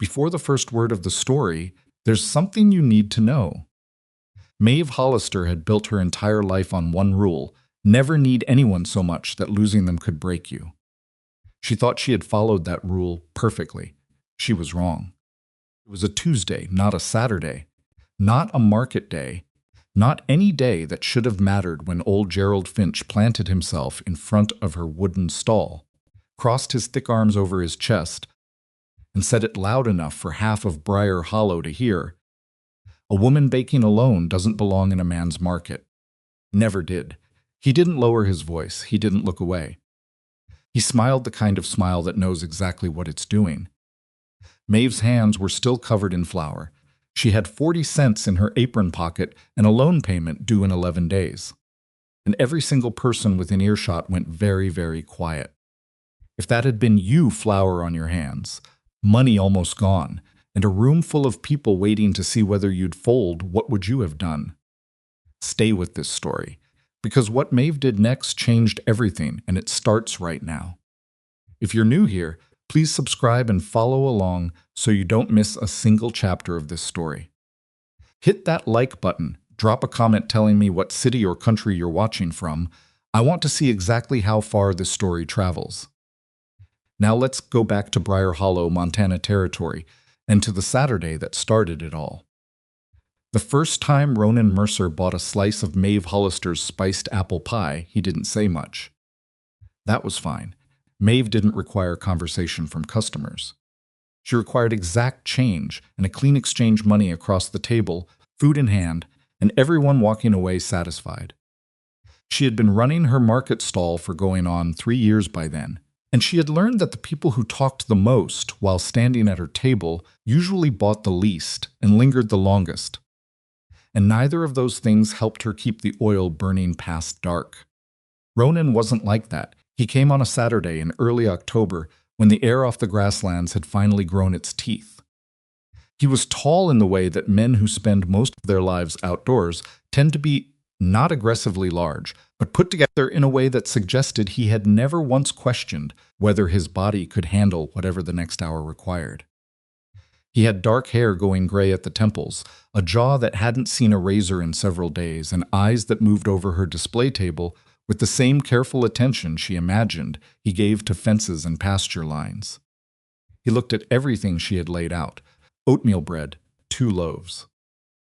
Before the first word of the story, there's something you need to know. Maeve Hollister had built her entire life on one rule: never need anyone so much that losing them could break you. She thought she had followed that rule perfectly. She was wrong. It was a Tuesday, not a Saturday, not a market day, not any day that should have mattered when old Gerald Finch planted himself in front of her wooden stall, crossed his thick arms over his chest, and said it loud enough for half of Briar Hollow to hear. A woman baking alone doesn't belong in a man's market. Never did. He didn't lower his voice. He didn't look away. He smiled the kind of smile that knows exactly what it's doing. Maeve's hands were still covered in flour. She had 40 cents in her apron pocket and a loan payment due in 11 days. And every single person within earshot went very, very quiet. If that had been you, flour on your hands, money almost gone, and a room full of people waiting to see whether you'd fold, what would you have done? Stay with this story, because what Maeve did next changed everything, and it starts right now. If you're new here, please subscribe and follow along so you don't miss a single chapter of this story. Hit that like button, drop a comment telling me what city or country you're watching from. I want to see exactly how far this story travels. Now let's go back to Briar Hollow, Montana territory, and to the Saturday that started it all. The first time Ronan Mercer bought a slice of Maeve Hollister's spiced apple pie, he didn't say much. That was fine. Maeve didn't require conversation from customers. She required exact change and a clean exchange money across the table, food in hand, and everyone walking away satisfied. She had been running her market stall for going on 3 years by then, and she had learned that the people who talked the most while standing at her table usually bought the least and lingered the longest. And neither of those things helped her keep the oil burning past dark. Ronan wasn't like that. He came on a Saturday in early October when the air off the grasslands had finally grown its teeth. He was tall in the way that men who spend most of their lives outdoors tend to be not aggressively large, but put together in a way that suggested he had never once questioned whether his body could handle whatever the next hour required. He had dark hair going gray at the temples, a jaw that hadn't seen a razor in several days, and eyes that moved over her display table with the same careful attention she imagined he gave to fences and pasture lines. He looked at everything she had laid out: oatmeal bread, 2 loaves,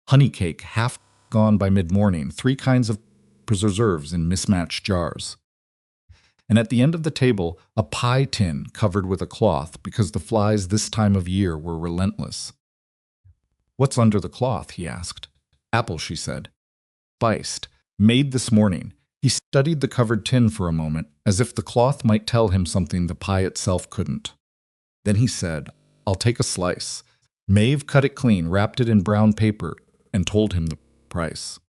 honey cake half gone by mid-morning, 3 kinds of preserves in mismatched jars, and at the end of the table, a pie tin covered with a cloth because the flies this time of year were relentless. "What's under the cloth?" he asked. "Apple," she said. "Spiced. Made this morning." He studied the covered tin for a moment, as if the cloth might tell him something the pie itself couldn't. Then he said, "I'll take a slice." Maeve cut it clean, wrapped it in brown paper, and told him the price.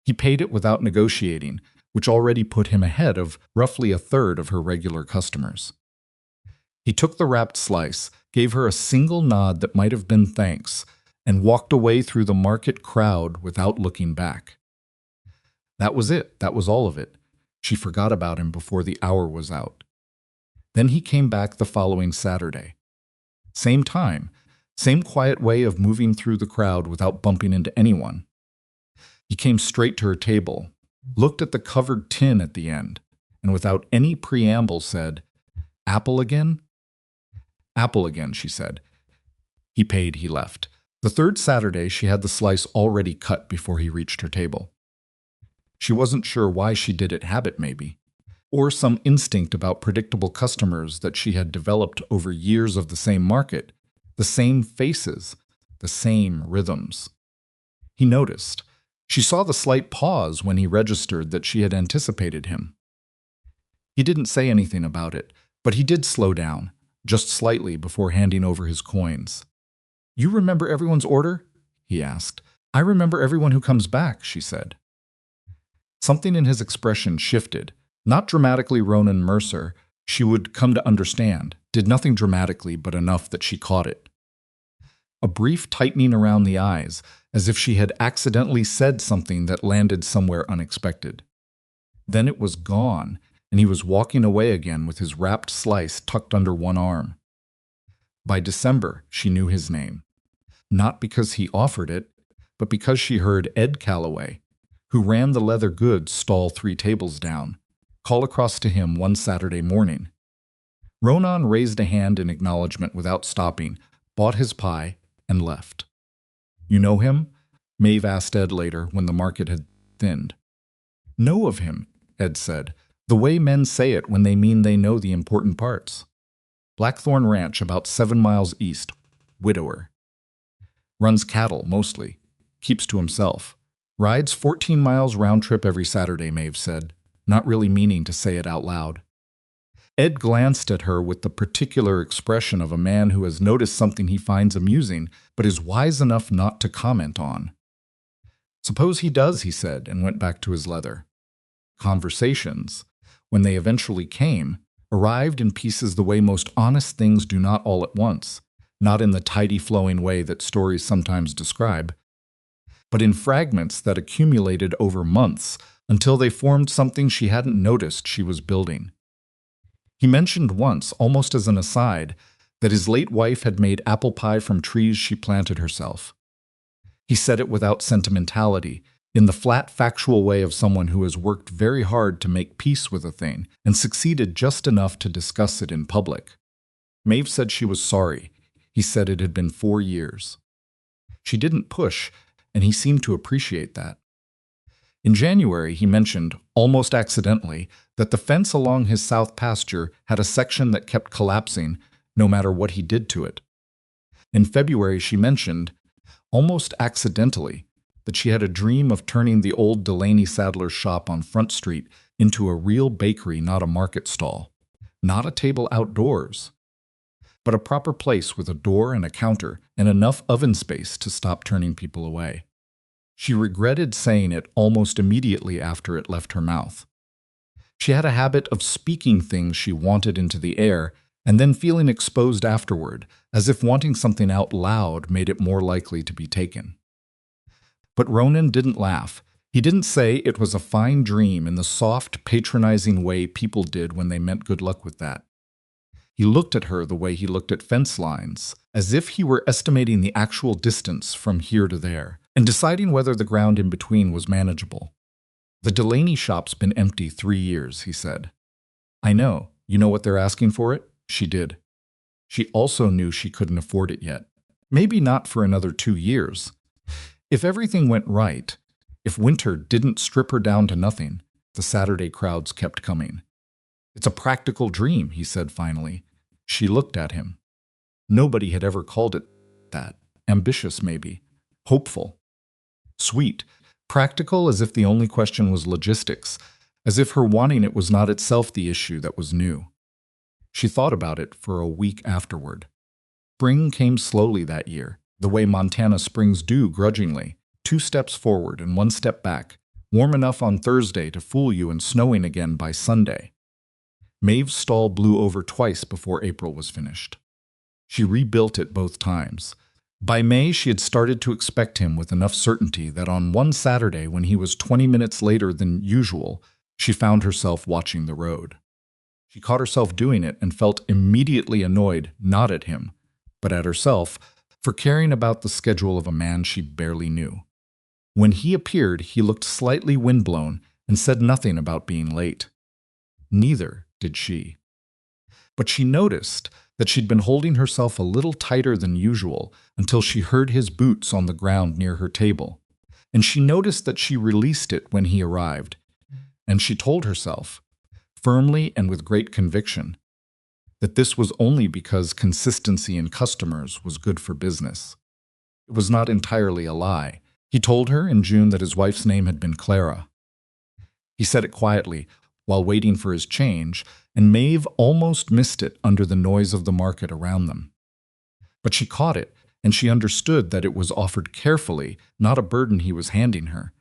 He paid it without negotiating, which already put him ahead of roughly a third of her regular customers. He took the wrapped slice, gave her a single nod that might have been thanks, and walked away through the market crowd without looking back. That was it. That was all of it. She forgot about him before the hour was out. Then he came back the following Saturday. Same time, same quiet way of moving through the crowd without bumping into anyone. He came straight to her table, looked at the covered tin at the end, and without any preamble said, "Apple again?" "Apple again," she said. He paid, he left. The third Saturday, she had the slice already cut before he reached her table. She wasn't sure why she did it, habit maybe, or some instinct about predictable customers that she had developed over years of the same market, the same faces, the same rhythms. He noticed. She saw the slight pause when he registered that she had anticipated him. He didn't say anything about it, but he did slow down, just slightly before handing over his coins. "You remember everyone's order?" he asked. "I remember everyone who comes back," she said. Something in his expression shifted. Not dramatically Ronan Mercer, she would come to understand, did nothing dramatically but enough that she caught it. A brief tightening around the eyes, as if she had accidentally said something that landed somewhere unexpected. Then it was gone, and he was walking away again with his wrapped slice tucked under one arm. By December, she knew his name. Not because he offered it, but because she heard Ed Calloway, who ran the leather goods stall 3 tables down, call across to him one Saturday morning. Ronan raised a hand in acknowledgement without stopping, bought his pie, and left. "You know him?" Maeve asked Ed later when the market had thinned. "Know of him," Ed said, "the way men say it when they mean they know the important parts. Blackthorn Ranch, about 7 miles east. Widower. Runs cattle, mostly. Keeps to himself. Rides 14 miles round trip every Saturday," Maeve said, not really meaning to say it out loud. Ed glanced at her with the particular expression of a man who has noticed something he finds amusing, but is wise enough not to comment on. "Suppose he does," he said, and went back to his leather. Conversations, when they eventually came, arrived in pieces the way most honest things do, not all at once, not in the tidy flowing way that stories sometimes describe, but in fragments that accumulated over months until they formed something she hadn't noticed she was building. He mentioned once, almost as an aside, that his late wife had made apple pie from trees she planted herself. He said it without sentimentality, in the flat, factual way of someone who has worked very hard to make peace with a thing and succeeded just enough to discuss it in public. Maeve said she was sorry. He said it had been 4 years. She didn't push, and he seemed to appreciate that. In January, he mentioned, almost accidentally, that the fence along his south pasture had a section that kept collapsing no matter what he did to it. In February, she mentioned, almost accidentally, that she had a dream of turning the old Delaney Sadler's shop on Front Street into a real bakery, not a market stall, not a table outdoors, but a proper place with a door and a counter and enough oven space to stop turning people away. She regretted saying it almost immediately after it left her mouth. She had a habit of speaking things she wanted into the air and then feeling exposed afterward, as if wanting something out loud made it more likely to be taken. But Ronan didn't laugh. He didn't say it was a fine dream in the soft, patronizing way people did when they meant good luck with that. He looked at her the way he looked at fence lines, as if he were estimating the actual distance from here to there, and deciding whether the ground in between was manageable. "The Delaney shop's been empty 3 years, he said. "I know. You know what they're asking for it?" She did. She also knew she couldn't afford it yet. Maybe not for another 2 years. If everything went right, if winter didn't strip her down to nothing, the Saturday crowds kept coming. "It's a practical dream," he said finally. She looked at him. Nobody had ever called it that. Ambitious, maybe. Hopeful. Sweet. Practical, as if the only question was logistics, as if her wanting it was not itself the issue that was new. She thought about it for a week afterward. Spring came slowly that year, the way Montana springs do grudgingly, 2 steps forward and 1 step back, warm enough on Thursday to fool you and snowing again by Sunday. Maeve's stall blew over twice before April was finished. She rebuilt it both times. By May, she had started to expect him with enough certainty that on one Saturday, when he was 20 minutes later than usual, she found herself watching the road. She caught herself doing it and felt immediately annoyed, not at him, but at herself, for caring about the schedule of a man she barely knew. When he appeared, he looked slightly windblown and said nothing about being late. Neither did she. But she noticed that she'd been holding herself a little tighter than usual until she heard his boots on the ground near her table, and she noticed that she released it when he arrived, and she told herself, firmly and with great conviction, that this was only because consistency in customers was good for business. It was not entirely a lie. He told her in June that his wife's name had been Clara. He said it quietly, while waiting for his change, and Maeve almost missed it under the noise of the market around them. But she caught it, and she understood that it was offered carefully, not a burden he was handing her,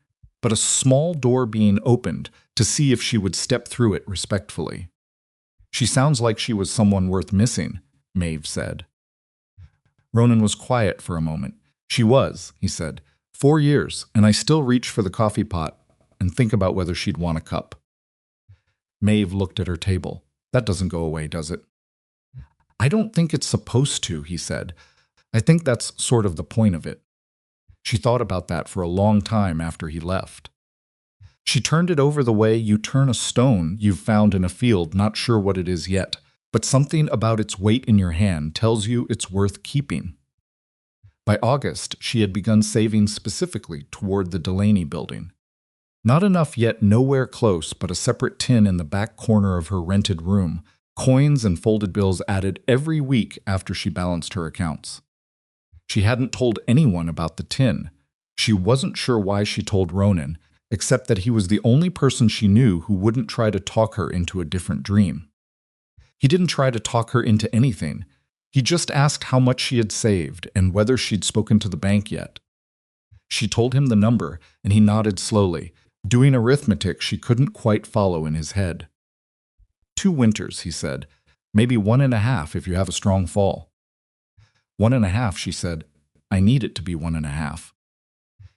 but a small door being opened to see if she would step through it respectfully. "She sounds like she was someone worth missing," Maeve said. Ronan was quiet for a moment. "She was," he said. 4 years, and I still reach for the coffee pot and think about whether she'd want a cup." Maeve looked at her table. "That doesn't go away, does it?" I don't think it's supposed to, he said. I think that's sort of the point of it. She thought about that for a long time after he left. She turned it over the way you turn a stone you've found in a field, not sure what it is yet, but something about its weight in your hand tells you it's worth keeping. By August, she had begun saving specifically toward the Delaney building. Not enough yet, nowhere close, but a separate tin in the back corner of her rented room, coins and folded bills added every week after she balanced her accounts. She hadn't told anyone about the tin. She wasn't sure why she told Ronan, except that he was the only person she knew who wouldn't try to talk her into a different dream. He didn't try to talk her into anything. He just asked how much she had saved and whether she'd spoken to the bank yet. She told him the number, and he nodded slowly, doing arithmetic she couldn't quite follow in his head. 2 winters, he said. Maybe 1.5 if you have a strong fall. 1.5, she said. I need it to be 1.5.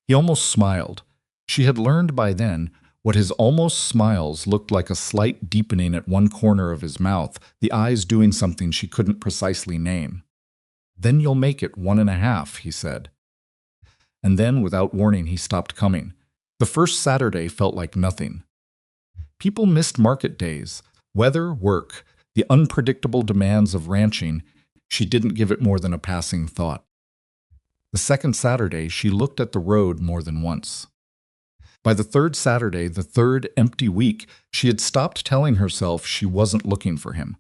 He almost smiled. She had learned by then what his almost smiles looked like: a slight deepening at one corner of his mouth, the eyes doing something she couldn't precisely name. Then you'll make it 1.5, he said. And then, without warning, he stopped coming. The first Saturday felt like nothing. People missed market days, weather, work, the unpredictable demands of ranching. She didn't give it more than a passing thought. The second Saturday, she looked at the road more than once. By the third Saturday, the third empty week, she had stopped telling herself she wasn't looking for him.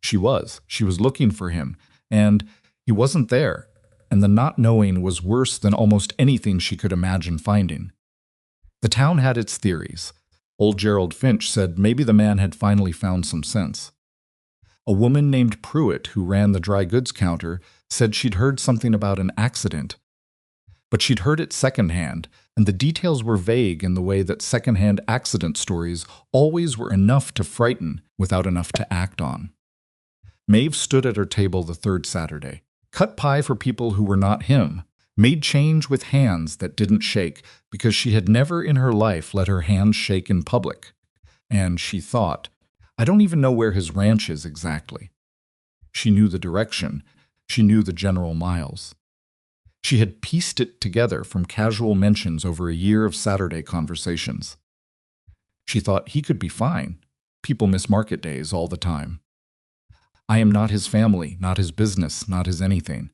She was looking for him, and he wasn't there, and the not knowing was worse than almost anything she could imagine finding. The town had its theories. Old Gerald Finch said maybe the man had finally found some sense. A woman named Pruitt, who ran the dry goods counter, said she'd heard something about an accident. But she'd heard it secondhand, and the details were vague in the way that secondhand accident stories always were enough to frighten without enough to act on. Maeve stood at her table the third Saturday, cut pie for people who were not him, made change with hands that didn't shake because she had never in her life let her hands shake in public. And she thought, I don't even know where his ranch is exactly. She knew the direction. She knew the general miles. She had pieced it together from casual mentions over a year of Saturday conversations. She thought he could be fine. People miss market days all the time. I am not his family, not his business, not his anything.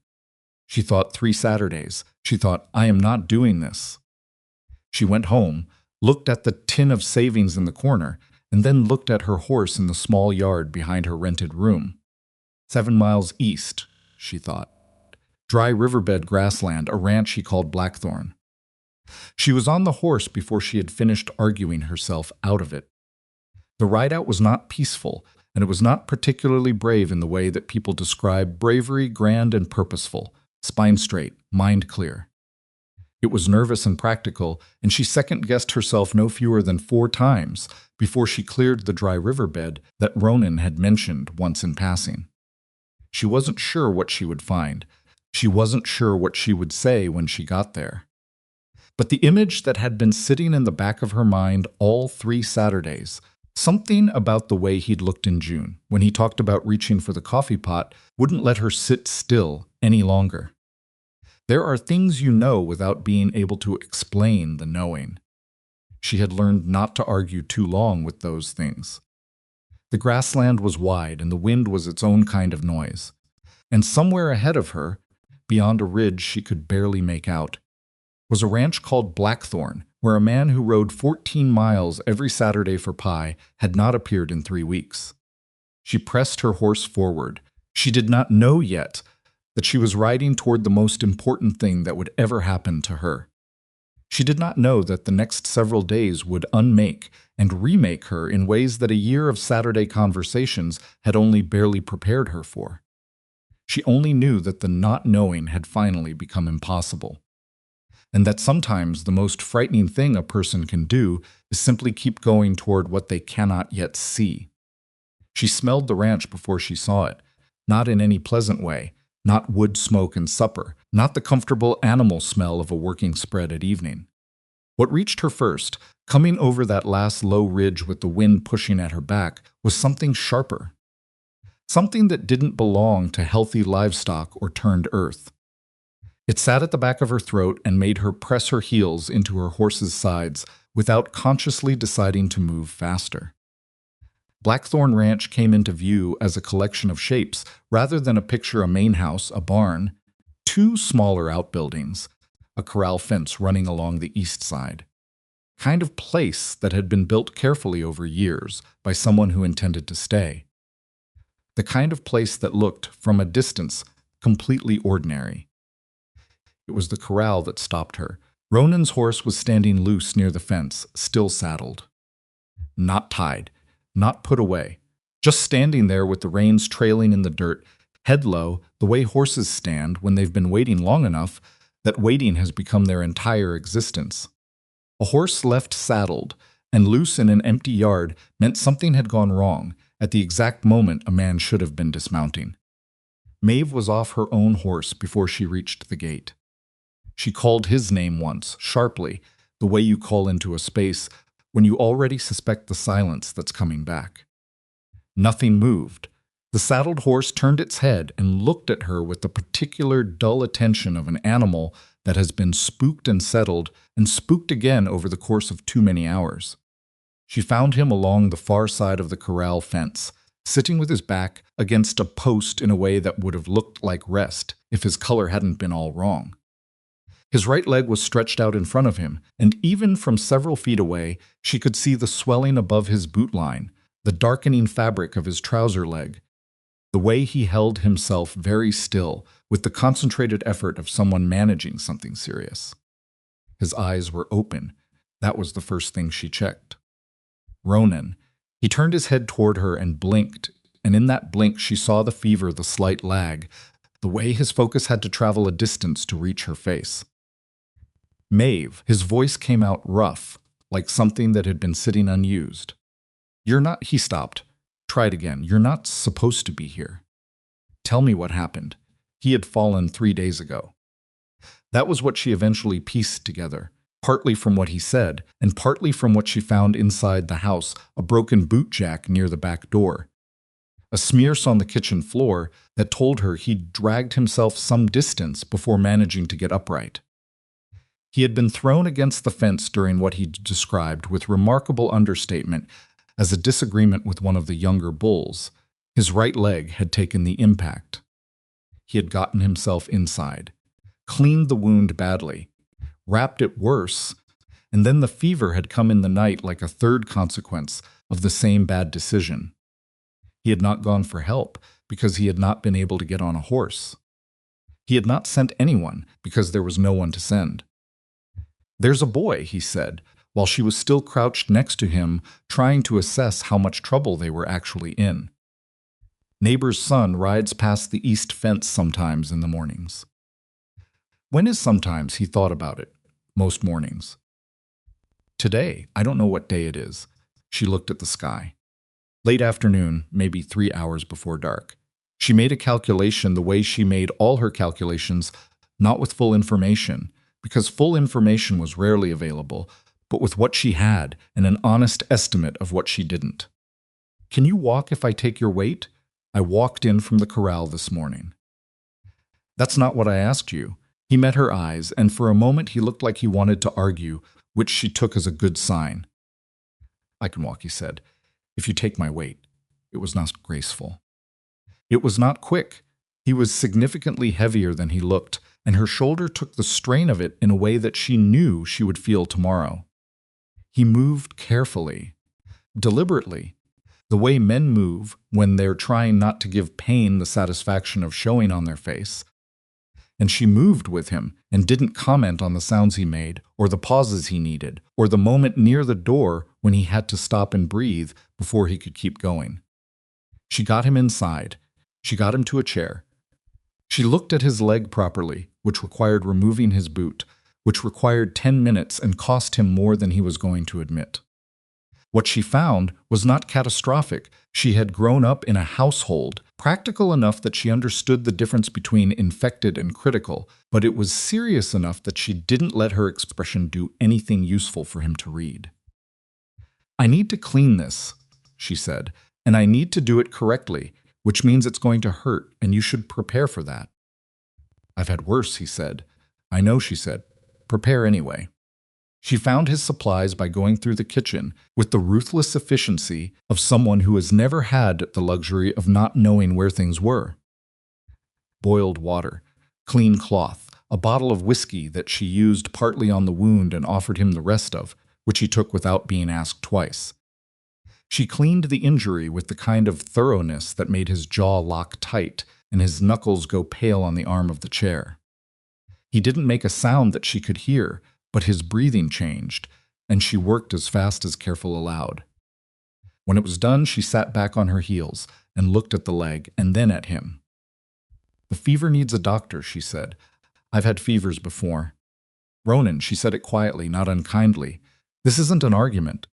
She thought 3 Saturdays. She thought, I am not doing this. She went home, looked at the tin of savings in the corner, and then looked at her horse in the small yard behind her rented room. 7 miles east, she thought. Dry riverbed grassland, a ranch she called Blackthorn. She was on the horse before she had finished arguing herself out of it. The ride-out was not peaceful, and it was not particularly brave in the way that people describe bravery, grand and purposeful, spine straight, mind clear. It was nervous and practical, and she second-guessed herself no fewer than 4 times before she cleared the dry riverbed that Ronan had mentioned once in passing. She wasn't sure what she would find. She wasn't sure what she would say when she got there. But the image that had been sitting in the back of her mind all 3 Saturdays, something about the way he'd looked in June, when he talked about reaching for the coffee pot, wouldn't let her sit still any longer. There are things you know without being able to explain the knowing. She had learned not to argue too long with those things. The grassland was wide, and the wind was its own kind of noise. And somewhere ahead of her, beyond a ridge she could barely make out, was a ranch called Blackthorn, where a man who rode 14 miles every Saturday for pie had not appeared in 3 weeks. She pressed her horse forward. She did not know yet that she was riding toward the most important thing that would ever happen to her. She did not know that the next several days would unmake and remake her in ways that a year of Saturday conversations had only barely prepared her for. She only knew that the not knowing had finally become impossible, and that sometimes the most frightening thing a person can do is simply keep going toward what they cannot yet see. She smelled the ranch before she saw it, not in any pleasant way, not wood smoke and supper, not the comfortable animal smell of a working spread at evening. What reached her first, coming over that last low ridge with the wind pushing at her back, was something sharper. something that didn't belong to healthy livestock or turned earth. It sat at the back of her throat and made her press her heels into her horse's sides without consciously deciding to move faster. Blackthorn Ranch came into view as a collection of shapes rather than a picture: a main house, a barn, two smaller outbuildings, a corral fence running along the east side. Kind of place that had been built carefully over years by someone who intended to stay. The kind of place that looked, from a distance, completely ordinary. It was the corral that stopped her. Ronan's horse was standing loose near the fence, still saddled. Not tied, not put away, just standing there with the reins trailing in the dirt, head low, the way horses stand when they've been waiting long enough that waiting has become their entire existence. A horse left saddled and loose in an empty yard meant something had gone wrong at the exact moment a man should have been dismounting. Maeve was off her own horse before she reached the gate. She called his name once, sharply, the way you call into a space when you already suspect the silence that's coming back. Nothing moved. The saddled horse turned its head and looked at her with the particular dull attention of an animal that has been spooked and settled and spooked again over the course of too many hours. She found him along the far side of the corral fence, sitting with his back against a post in a way that would have looked like rest if his color hadn't been all wrong. His right leg was stretched out in front of him, and even from several feet away, she could see the swelling above his boot line, the darkening fabric of his trouser leg, the way he held himself very still with the concentrated effort of someone managing something serious. His eyes were open. That was the first thing she checked. Ronan. He turned his head toward her and blinked, and in that blink she saw the fever, the slight lag, the way his focus had to travel a distance to reach her face. Maeve. His voice came out rough, like something that had been sitting unused. You're not— He stopped. Tried again. You're not supposed to be here. Tell me what happened. He had fallen 3 days ago. That was what she eventually pieced together, partly from what he said, and partly from what she found inside the house, a broken boot jack near the back door. A smears on the kitchen floor that told her he'd dragged himself some distance before managing to get upright. He had been thrown against the fence during what he described with remarkable understatement as a disagreement with one of the younger bulls. His right leg had taken the impact. He had gotten himself inside, cleaned the wound badly, wrapped it worse, and then the fever had come in the night like a third consequence of the same bad decision. He had not gone for help because he had not been able to get on a horse. He had not sent anyone because there was no one to send. There's a boy, he said, while she was still crouched next to him, trying to assess how much trouble they were actually in. Neighbor's son rides past the east fence sometimes in the mornings. When is sometimes? He thought about it. Most mornings. Today, I don't know what day it is. She looked at the sky. Late afternoon, maybe 3 hours before dark. She made a calculation the way she made all her calculations, not with full information, because full information was rarely available, but with what she had and an honest estimate of what she didn't. Can you walk if I take your weight? I walked in from the corral this morning. That's not what I asked you. He met her eyes, and for a moment he looked like he wanted to argue, which she took as a good sign. I can walk, he said, if you take my weight. It was not graceful. It was not quick. He was significantly heavier than he looked, and her shoulder took the strain of it in a way that she knew she would feel tomorrow. He moved carefully, deliberately, the way men move when they're trying not to give pain the satisfaction of showing on their face. And she moved with him and didn't comment on the sounds he made, or the pauses he needed, or the moment near the door when he had to stop and breathe before he could keep going. She got him inside. She got him to a chair. She looked at his leg properly, which required removing his boot, which required 10 minutes and cost him more than he was going to admit. What she found was not catastrophic. She had grown up in a household, practical enough that she understood the difference between infected and critical, but it was serious enough that she didn't let her expression do anything useful for him to read. I need to clean this, she said, and I need to do it correctly, which means it's going to hurt, and you should prepare for that. I've had worse, he said. I know, she said. Prepare anyway. She found his supplies by going through the kitchen with the ruthless efficiency of someone who has never had the luxury of not knowing where things were. Boiled water, clean cloth, a bottle of whiskey that she used partly on the wound and offered him the rest of, which he took without being asked twice. She cleaned the injury with the kind of thoroughness that made his jaw lock tight and his knuckles go pale on the arm of the chair. He didn't make a sound that she could hear, but his breathing changed, and she worked as fast as careful allowed. When it was done, she sat back on her heels and looked at the leg and then at him. The fever needs a doctor, she said. I've had fevers before. Ronan, she said it quietly, not unkindly. This isn't an argument.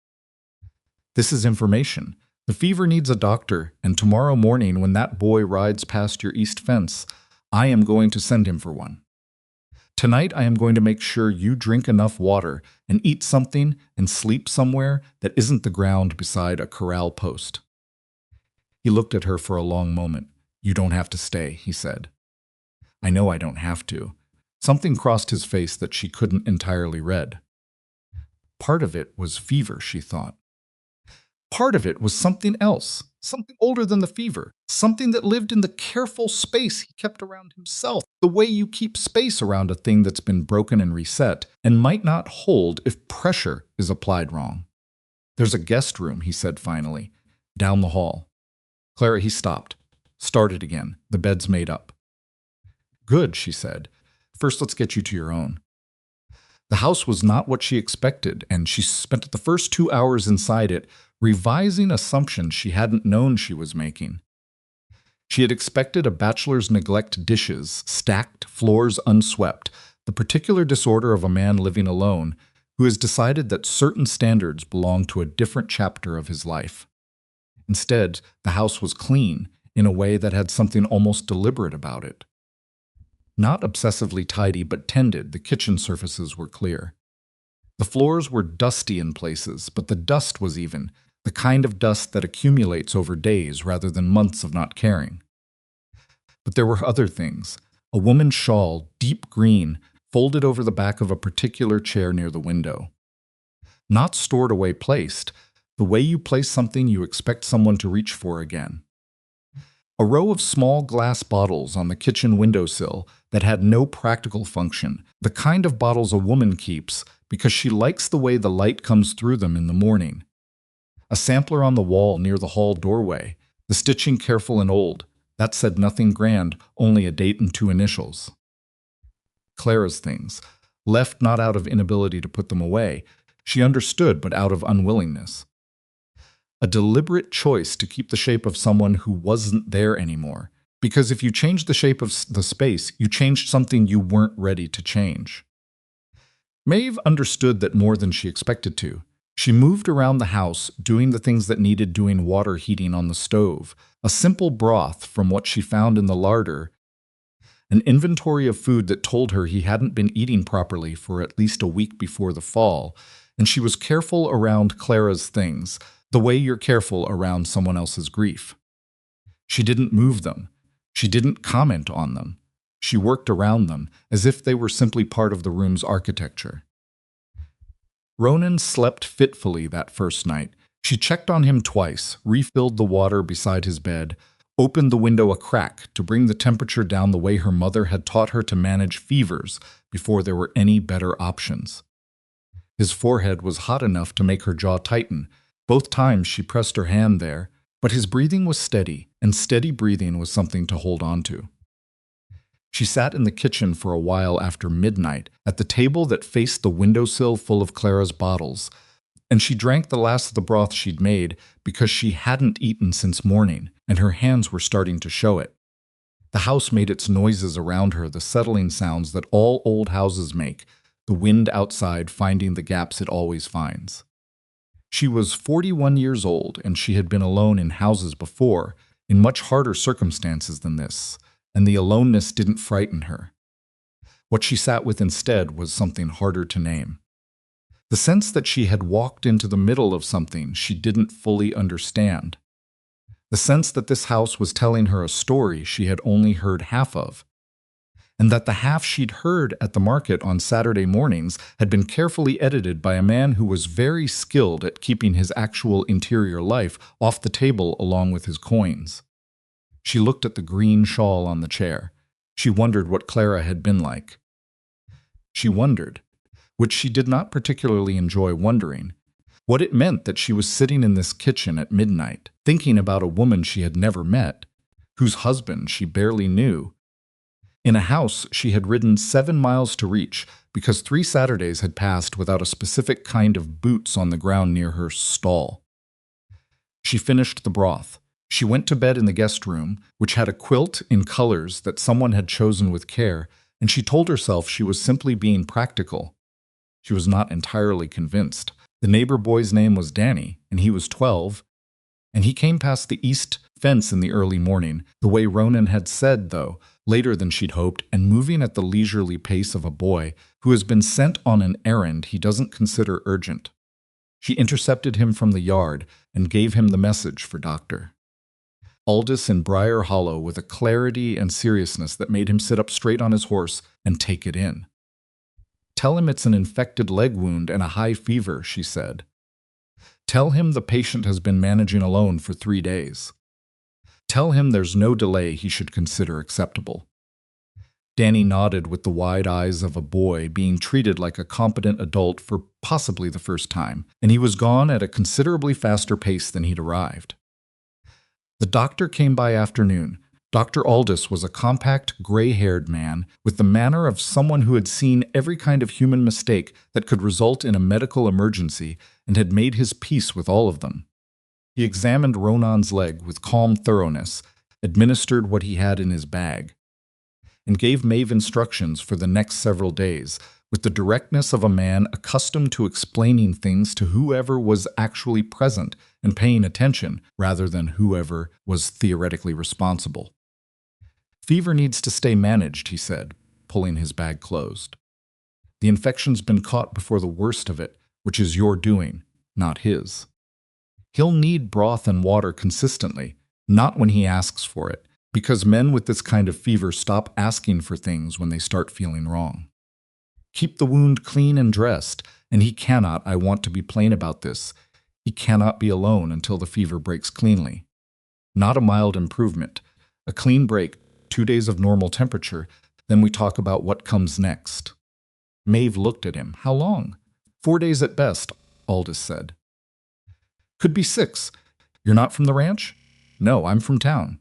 This is information. The fever needs a doctor, and tomorrow morning when that boy rides past your east fence, I am going to send him for one. Tonight I am going to make sure you drink enough water and eat something and sleep somewhere that isn't the ground beside a corral post. He looked at her for a long moment. You don't have to stay, he said. I know I don't have to. Something crossed his face that she couldn't entirely read. Part of it was fever, she thought. Part of it was something else, something older than the fever, something that lived in the careful space he kept around himself, the way you keep space around a thing that's been broken and reset and might not hold if pressure is applied wrong. There's a guest room, he said finally, down the hall. Clara, he stopped. Started again. The bed's made up. Good, she said. First, let's get you to your own. The house was not what she expected, and she spent the first 2 hours inside it revising assumptions she hadn't known she was making. She had expected a bachelor's neglect dishes, stacked, floors unswept, the particular disorder of a man living alone who has decided that certain standards belong to a different chapter of his life. Instead, the house was clean in a way that had something almost deliberate about it. Not obsessively tidy but tended, the kitchen surfaces were clear. The floors were dusty in places, but the dust was even, the kind of dust that accumulates over days rather than months of not caring. But there were other things. A woman's shawl, deep green, folded over the back of a particular chair near the window. Not stored away placed, the way you place something you expect someone to reach for again. A row of small glass bottles on the kitchen windowsill that had no practical function, the kind of bottles a woman keeps because she likes the way the light comes through them in the morning. A sampler on the wall near the hall doorway, the stitching careful and old. That said nothing grand, only a date and 2 initials. Clara's things, left not out of inability to put them away. She understood, but out of unwillingness. A deliberate choice to keep the shape of someone who wasn't there anymore. Because if you changed the shape of the space, you changed something you weren't ready to change. Maeve understood that more than she expected to. She moved around the house, doing the things that needed doing, water heating on the stove, a simple broth from what she found in the larder, an inventory of food that told her he hadn't been eating properly for at least a week before the fall, and she was careful around Clara's things, the way you're careful around someone else's grief. She didn't move them. She didn't comment on them. She worked around them, as if they were simply part of the room's architecture. Ronan slept fitfully that first night. She checked on him twice, refilled the water beside his bed, opened the window a crack to bring the temperature down the way her mother had taught her to manage fevers before there were any better options. His forehead was hot enough to make her jaw tighten. Both times she pressed her hand there, but his breathing was steady, and steady breathing was something to hold on to. She sat in the kitchen for a while after midnight, at the table that faced the windowsill full of Clara's bottles, and she drank the last of the broth she'd made because she hadn't eaten since morning, and her hands were starting to show it. The house made its noises around her, the settling sounds that all old houses make, the wind outside finding the gaps it always finds. She was 41 years old, and she had been alone in houses before, in much harder circumstances than this, and the aloneness didn't frighten her. What she sat with instead was something harder to name. The sense that she had walked into the middle of something she didn't fully understand. The sense that this house was telling her a story she had only heard half of, and that the half she'd heard at the market on Saturday mornings had been carefully edited by a man who was very skilled at keeping his actual interior life off the table along with his coins. She looked at the green shawl on the chair. She wondered what Clara had been like. She wondered, which she did not particularly enjoy wondering, what it meant that she was sitting in this kitchen at midnight, thinking about a woman she had never met, whose husband she barely knew, in a house she had ridden 7 miles to reach because 3 Saturdays had passed without a specific kind of boots on the ground near her stall. She finished the broth. She went to bed in the guest room, which had a quilt in colors that someone had chosen with care, and she told herself she was simply being practical. She was not entirely convinced. The neighbor boy's name was Danny, and he was 12, and he came past the east fence in the early morning, the way Ronan had said, though, later than she'd hoped, and moving at the leisurely pace of a boy who has been sent on an errand he doesn't consider urgent. She intercepted him from the yard and gave him the message for Doctor Aldous in Briar Hollow with a clarity and seriousness that made him sit up straight on his horse and take it in. "Tell him it's an infected leg wound and a high fever," she said. "Tell him the patient has been managing alone for 3 days. Tell him there's no delay he should consider acceptable." Danny nodded with the wide eyes of a boy being treated like a competent adult for possibly the first time, and he was gone at a considerably faster pace than he'd arrived. The doctor came by afternoon. Dr. Aldous was a compact, gray-haired man with the manner of someone who had seen every kind of human mistake that could result in a medical emergency and had made his peace with all of them. He examined Ronan's leg with calm thoroughness, administered what he had in his bag, and gave Maeve instructions for the next several days, with the directness of a man accustomed to explaining things to whoever was actually present and paying attention, rather than whoever was theoretically responsible. "Fever needs to stay managed," he said, pulling his bag closed. "The infection's been caught before the worst of it, which is your doing, not his. He'll need broth and water consistently, not when he asks for it, because men with this kind of fever stop asking for things when they start feeling wrong. Keep the wound clean and dressed, and he cannot, I want to be plain about this, he cannot be alone until the fever breaks cleanly. Not a mild improvement, a clean break, 2 days of normal temperature, then we talk about what comes next." Maeve looked at him. "How long?" "4 days at best," Aldous said. "Could be 6. You're not from the ranch?" "No, I'm from town."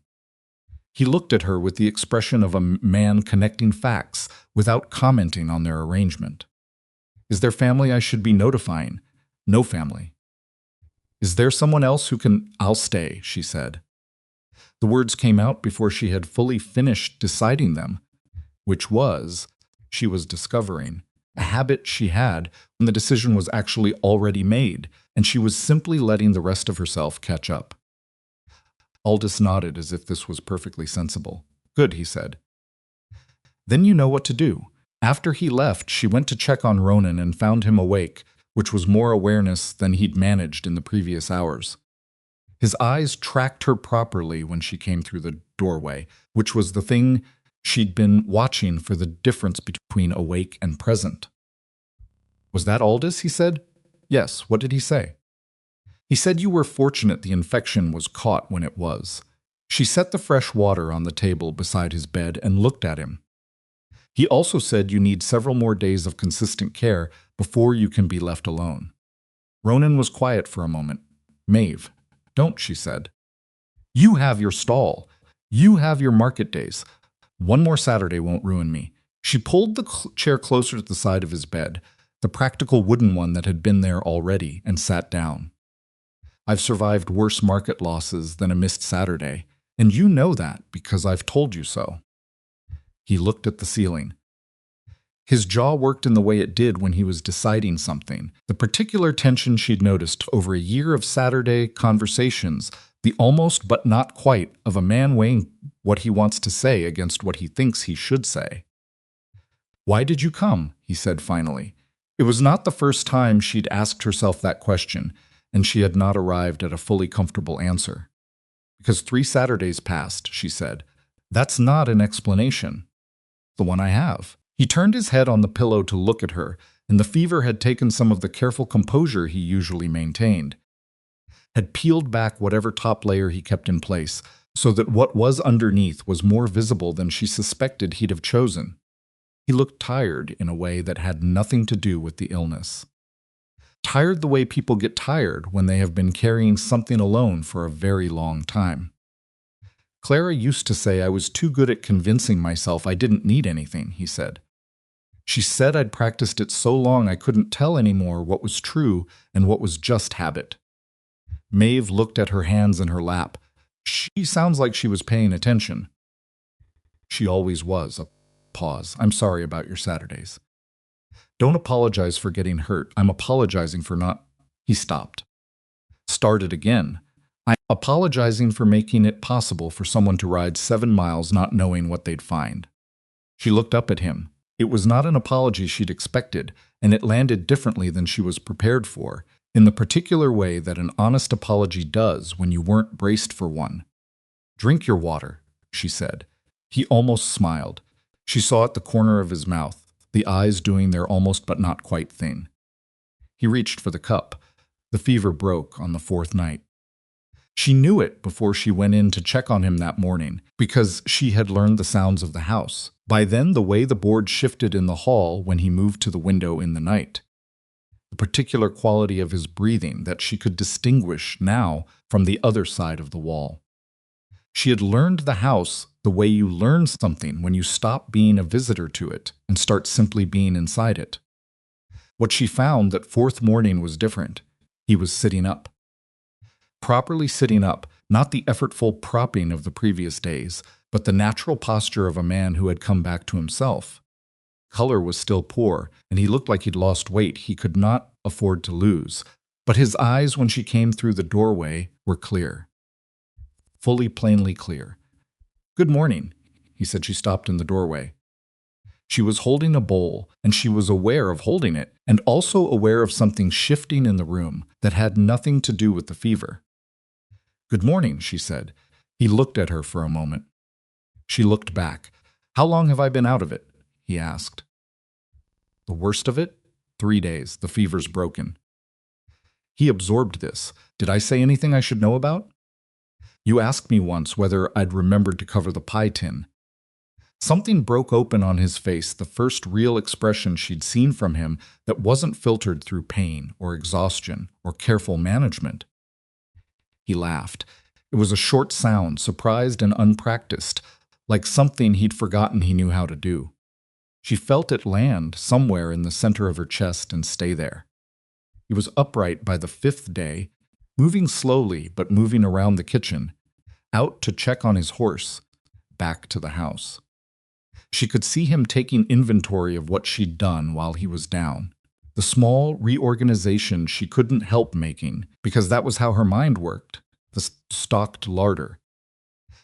He looked at her with the expression of a man connecting facts without commenting on their arrangement. "Is there family I should be notifying?" "No family." "Is there someone else who can—" "I'll stay," she said. The words came out before she had fully finished deciding them, which was, she was discovering, a habit she had when the decision was actually already made, and she was simply letting the rest of herself catch up. Aldous nodded as if this was perfectly sensible. "Good," he said. "Then you know what to do." After he left, she went to check on Ronan and found him awake, which was more awareness than he'd managed in the previous hours. His eyes tracked her properly when she came through the doorway, which was the thing she'd been watching for the difference between awake and present. "Was that Aldous?" he said. "Yes. What did he say?" "He said you were fortunate the infection was caught when it was." She set the fresh water on the table beside his bed and looked at him. "He also said you need several more days of consistent care before you can be left alone." Ronan was quiet for a moment. "Maeve, don't," she said. "You have your stall. You have your market days. One more Saturday won't ruin me." She pulled the chair closer to the side of his bed, the practical wooden one that had been there already, and sat down. "I've survived worse market losses than a missed Saturday, and you know that because I've told you so." He looked at the ceiling. His jaw worked in the way it did when he was deciding something, the particular tension she'd noticed over a year of Saturday conversations, the almost but not quite of a man weighing what he wants to say against what he thinks he should say. "Why did you come?" he said finally. It was not the first time she'd asked herself that question, and she had not arrived at a fully comfortable answer. Because 3 Saturdays passed, she said. That's not an explanation. The one I have. He turned his head on the pillow to look at her, and the fever had taken some of the careful composure he usually maintained, had peeled back whatever top layer he kept in place, so that what was underneath was more visible than she suspected he'd have chosen. He looked tired in a way that had nothing to do with the illness. Tired the way people get tired when they have been carrying something alone for a very long time. Clara used to say I was too good at convincing myself I didn't need anything, he said. She said I'd practiced it so long I couldn't tell anymore what was true and what was just habit. Maeve looked at her hands in her lap. She sounds like she was paying attention. She always was. A pause. I'm sorry about your Saturdays. Don't apologize for getting hurt. I'm apologizing for not... He stopped. Started again. I'm apologizing for making it possible for someone to ride 7 miles not knowing what they'd find. She looked up at him. It was not an apology she'd expected, and it landed differently than she was prepared for, in the particular way that an honest apology does when you weren't braced for one. Drink your water, she said. He almost smiled. She saw at the corner of his mouth, the eyes doing their almost but not quite thing. He reached for the cup. The fever broke on the 4th night. She knew it before she went in to check on him that morning, because she had learned the sounds of the house. By then, the way the board shifted in the hall when he moved to the window in the night. The particular quality of his breathing that she could distinguish now from the other side of the wall. She had learned the house the way you learn something when you stop being a visitor to it and start simply being inside it. What she found that 4th morning was different. He was sitting up. Properly sitting up, not the effortful propping of the previous days, but the natural posture of a man who had come back to himself. Color was still poor, and he looked like he'd lost weight he could not afford to lose, but his eyes when she came through the doorway were clear. Fully, plainly clear. Good morning, he said. She stopped in the doorway. She was holding a bowl, and she was aware of holding it, and also aware of something shifting in the room that had nothing to do with the fever. Good morning, she said. He looked at her for a moment. She looked back. How long have I been out of it? He asked. The worst of it? 3 days. The fever's broken. He absorbed this. Did I say anything I should know about? You asked me once whether I'd remembered to cover the pie tin. Something broke open on his face, the first real expression she'd seen from him that wasn't filtered through pain or exhaustion or careful management. He laughed. It was a short sound, surprised and unpracticed, like something he'd forgotten he knew how to do. She felt it land somewhere in the center of her chest and stay there. He was upright by the 5th day, moving slowly but moving around the kitchen, out to check on his horse, back to the house. She could see him taking inventory of what she'd done while he was down. The small reorganization she couldn't help making, because that was how her mind worked, the stocked larder.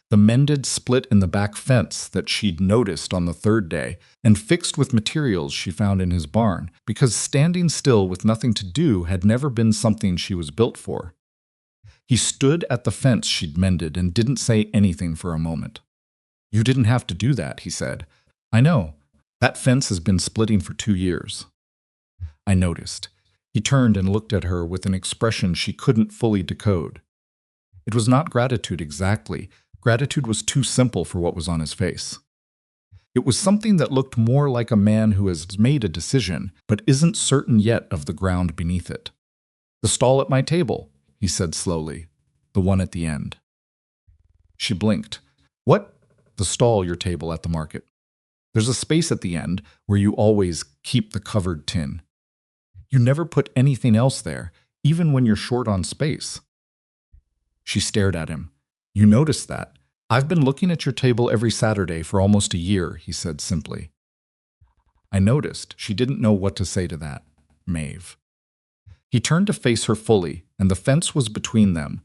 The mended split in the back fence that she'd noticed on the 3rd day, and fixed with materials she found in his barn, because standing still with nothing to do had never been something she was built for. He stood at the fence she'd mended and didn't say anything for a moment. You didn't have to do that, he said. I know. That fence has been splitting for 2 years. I noticed. He turned and looked at her with an expression she couldn't fully decode. It was not gratitude exactly. Gratitude was too simple for what was on his face. It was something that looked more like a man who has made a decision, but isn't certain yet of the ground beneath it. The stall at my table, he said slowly, the one at the end. She blinked. What? The stall, your table at the market. There's a space at the end where you always keep the covered tin. You never put anything else there, even when you're short on space. She stared at him. You noticed that. I've been looking at your table every Saturday for almost a year, he said simply. I noticed. She didn't know what to say to that. Maeve. He turned to face her fully, and the fence was between them,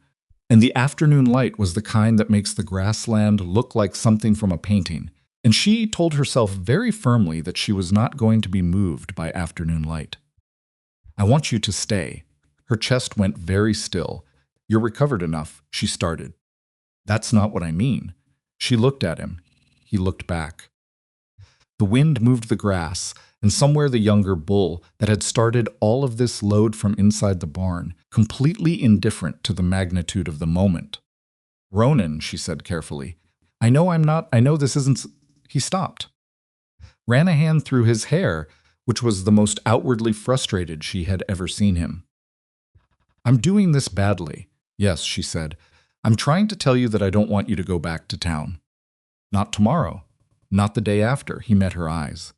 and the afternoon light was the kind that makes the grassland look like something from a painting, and she told herself very firmly that she was not going to be moved by afternoon light. I want you to stay. Her chest went very still. You're recovered enough, she started. That's not what I mean. She looked at him. He looked back. The wind moved the grass, and somewhere the younger bull that had started all of this load from inside the barn, completely indifferent to the magnitude of the moment. Ronan, she said carefully, I know this isn't. He stopped, ran a hand through his hair, which was the most outwardly frustrated she had ever seen him. I'm doing this badly. Yes, she said. I'm trying to tell you that I don't want you to go back to town. Not tomorrow. Not the day after. He met her eyes.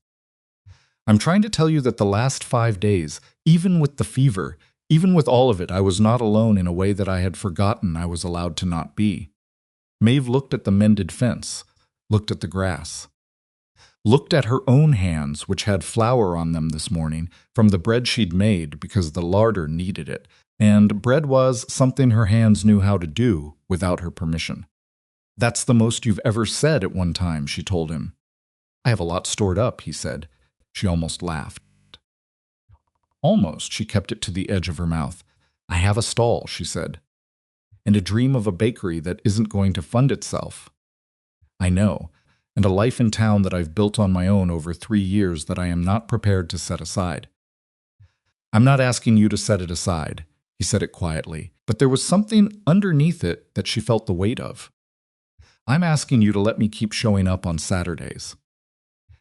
I'm trying to tell you that the last 5 days, even with the fever, even with all of it, I was not alone in a way that I had forgotten I was allowed to not be. Maeve looked at the mended fence, looked at the grass, looked at her own hands, which had flour on them this morning from the bread she'd made because the larder needed it, and bread was something her hands knew how to do without her permission. That's the most you've ever said at one time, she told him. I have a lot stored up, he said. She almost laughed. Almost, she kept it to the edge of her mouth. I have a stall, she said, and a dream of a bakery that isn't going to fund itself. I know, and a life in town that I've built on my own over 3 years that I am not prepared to set aside. I'm not asking you to set it aside, he said it quietly, but there was something underneath it that she felt the weight of. I'm asking you to let me keep showing up on Saturdays.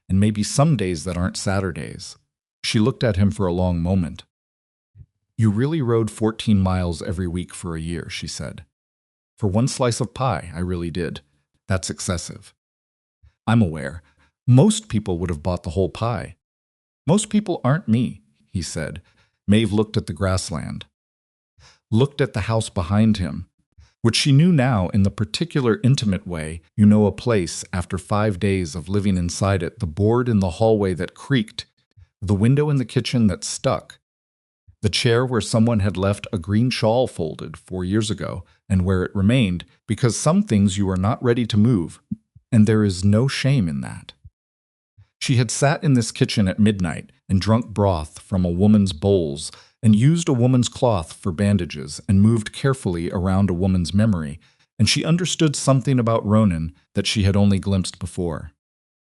And maybe some days that aren't Saturdays. She looked at him for a long moment. You really rode 14 miles every week for a year, she said. For one slice of pie, I really did. That's excessive. I'm aware. Most people would have bought the whole pie. Most people aren't me, he said. Maeve looked at the grassland. Looked at the house behind him, which she knew now in the particular intimate way you know a place after 5 days of living inside it, the board in the hallway that creaked, the window in the kitchen that stuck, the chair where someone had left a green shawl folded 4 years ago, and where it remained because some things you are not ready to move, and there is no shame in that. She had sat in this kitchen at midnight and drunk broth from a woman's bowls and used a woman's cloth for bandages and moved carefully around a woman's memory, and she understood something about Ronan that she had only glimpsed before.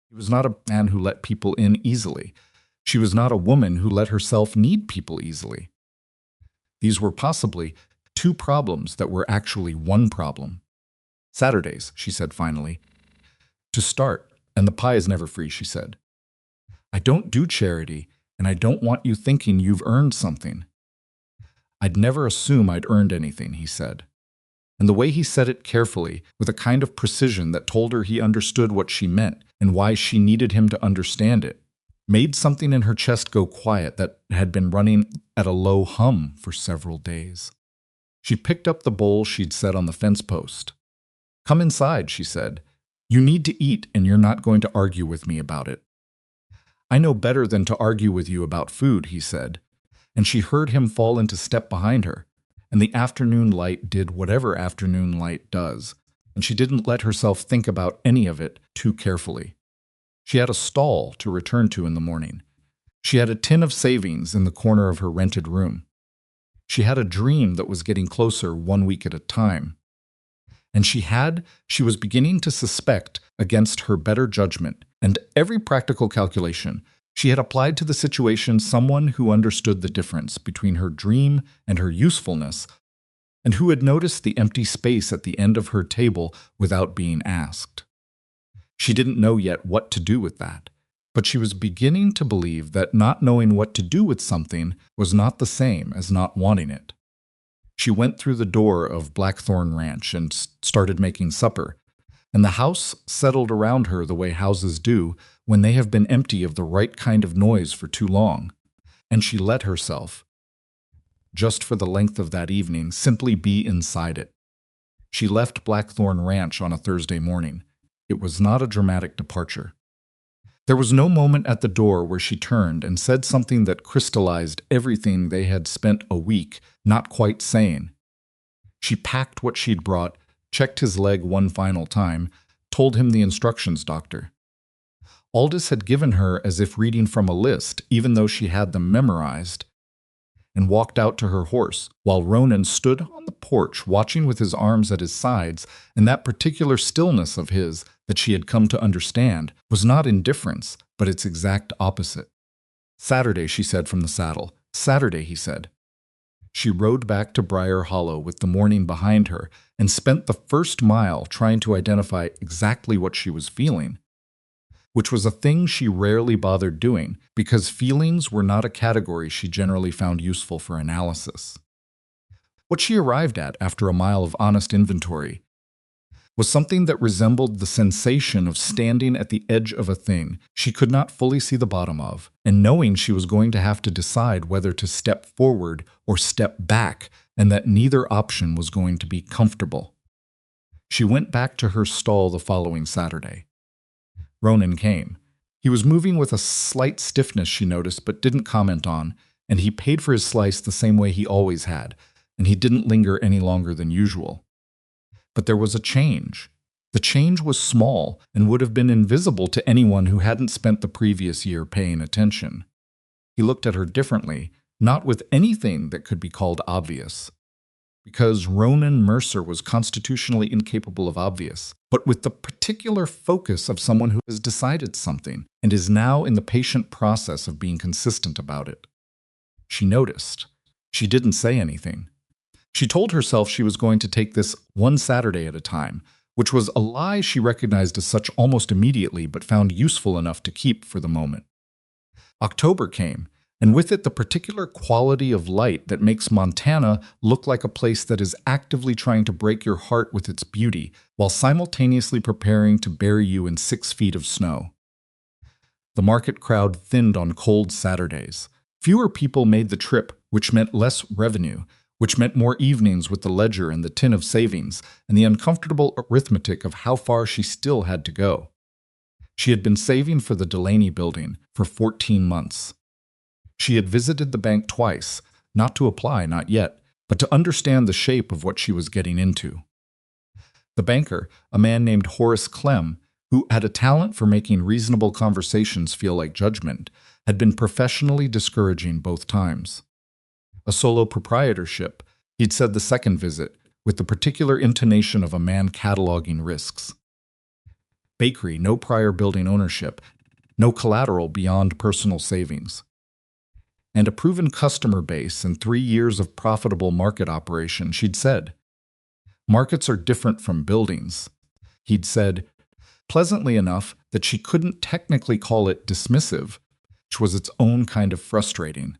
He was not a man who let people in easily. She was not a woman who let herself need people easily. These were possibly 2 problems that were actually 1 problem. Saturdays, she said finally. To start, and the pie is never free, she said. I don't do charity, and I don't want you thinking you've earned something. I'd never assume I'd earned anything, he said. And the way he said it carefully, with a kind of precision that told her he understood what she meant and why she needed him to understand it, made something in her chest go quiet that had been running at a low hum for several days. She picked up the bowl she'd set on the fence post. Come inside, she said. You need to eat, and you're not going to argue with me about it. I know better than to argue with you about food, he said, and she heard him fall into step behind her, and the afternoon light did whatever afternoon light does, and she didn't let herself think about any of it too carefully. She had a stall to return to in the morning. She had a tin of savings in the corner of her rented room. She had a dream that was getting closer 1 week at a time. And she was beginning to suspect, against her better judgment and every practical calculation, she had applied to the situation someone who understood the difference between her dream and her usefulness, and who had noticed the empty space at the end of her table without being asked. She didn't know yet what to do with that, but she was beginning to believe that not knowing what to do with something was not the same as not wanting it. She went through the door of Blackthorn Ranch and started making supper, and the house settled around her the way houses do when they have been empty of the right kind of noise for too long, and she let herself, just for the length of that evening, simply be inside it. She left Blackthorn Ranch on a Thursday morning. It was not a dramatic departure. There was no moment at the door where she turned and said something that crystallized everything they had spent a week not quite saying. She packed what she'd brought, checked his leg one final time, told him the instructions, doctor. Aldous had given her as if reading from a list, even though she had them memorized. and walked out to her horse, while Ronan stood on the porch watching with his arms at his sides, and that particular stillness of his that she had come to understand was not indifference, but its exact opposite. "Saturday," she said from the saddle. "Saturday," he said. She rode back to Briar Hollow with the morning behind her and spent the first mile trying to identify exactly what she was feeling, which was a thing she rarely bothered doing because feelings were not a category she generally found useful for analysis. What she arrived at after a mile of honest inventory was something that resembled the sensation of standing at the edge of a thing she could not fully see the bottom of, and knowing she was going to have to decide whether to step forward or step back, and that neither option was going to be comfortable. She went back to her stall the following Saturday. Ronan came. He was moving with a slight stiffness she noticed but didn't comment on, and he paid for his slice the same way he always had, and he didn't linger any longer than usual. But there was a change. The change was small and would have been invisible to anyone who hadn't spent the previous year paying attention. He looked at her differently, not with anything that could be called obvious. Because Ronan Mercer was constitutionally incapable of obvious, but with the particular focus of someone who has decided something and is now in the patient process of being consistent about it. She noticed. She didn't say anything. She told herself she was going to take this one Saturday at a time, which was a lie she recognized as such almost immediately but found useful enough to keep for the moment. October came, and with it the particular quality of light that makes Montana look like a place that is actively trying to break your heart with its beauty while simultaneously preparing to bury you in 6 feet of snow. The market crowd thinned on cold Saturdays. Fewer people made the trip, which meant less revenue, which meant more evenings with the ledger and the tin of savings, and the uncomfortable arithmetic of how far she still had to go. She had been saving for the Delaney building for 14 months. She had visited the bank twice, not to apply, not yet, but to understand the shape of what she was getting into. The banker, a man named Horace Clem, who had a talent for making reasonable conversations feel like judgment, had been professionally discouraging both times. A solo proprietorship, he'd said the second visit, with the particular intonation of a man cataloging risks. Bakery, no prior building ownership, no collateral beyond personal savings. And a proven customer base and 3 years of profitable market operation, she'd said. Markets are different from buildings. He'd said, pleasantly enough that she couldn't technically call it dismissive, which was its own kind of frustrating.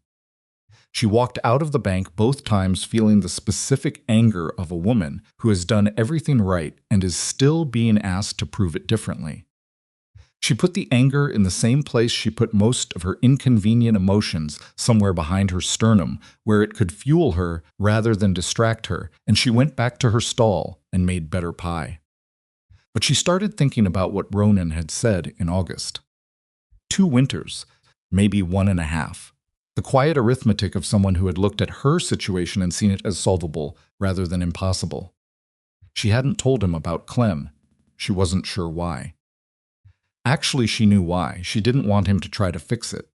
She walked out of the bank both times feeling the specific anger of a woman who has done everything right and is still being asked to prove it differently. She put the anger in the same place she put most of her inconvenient emotions, somewhere behind her sternum, where it could fuel her rather than distract her, and she went back to her stall and made better pie. But she started thinking about what Ronan had said in August. 2 winters, maybe 1.5. The quiet arithmetic of someone who had looked at her situation and seen it as solvable rather than impossible. She hadn't told him about Clem. She wasn't sure why. Actually, she knew why. She didn't want him to try to fix it.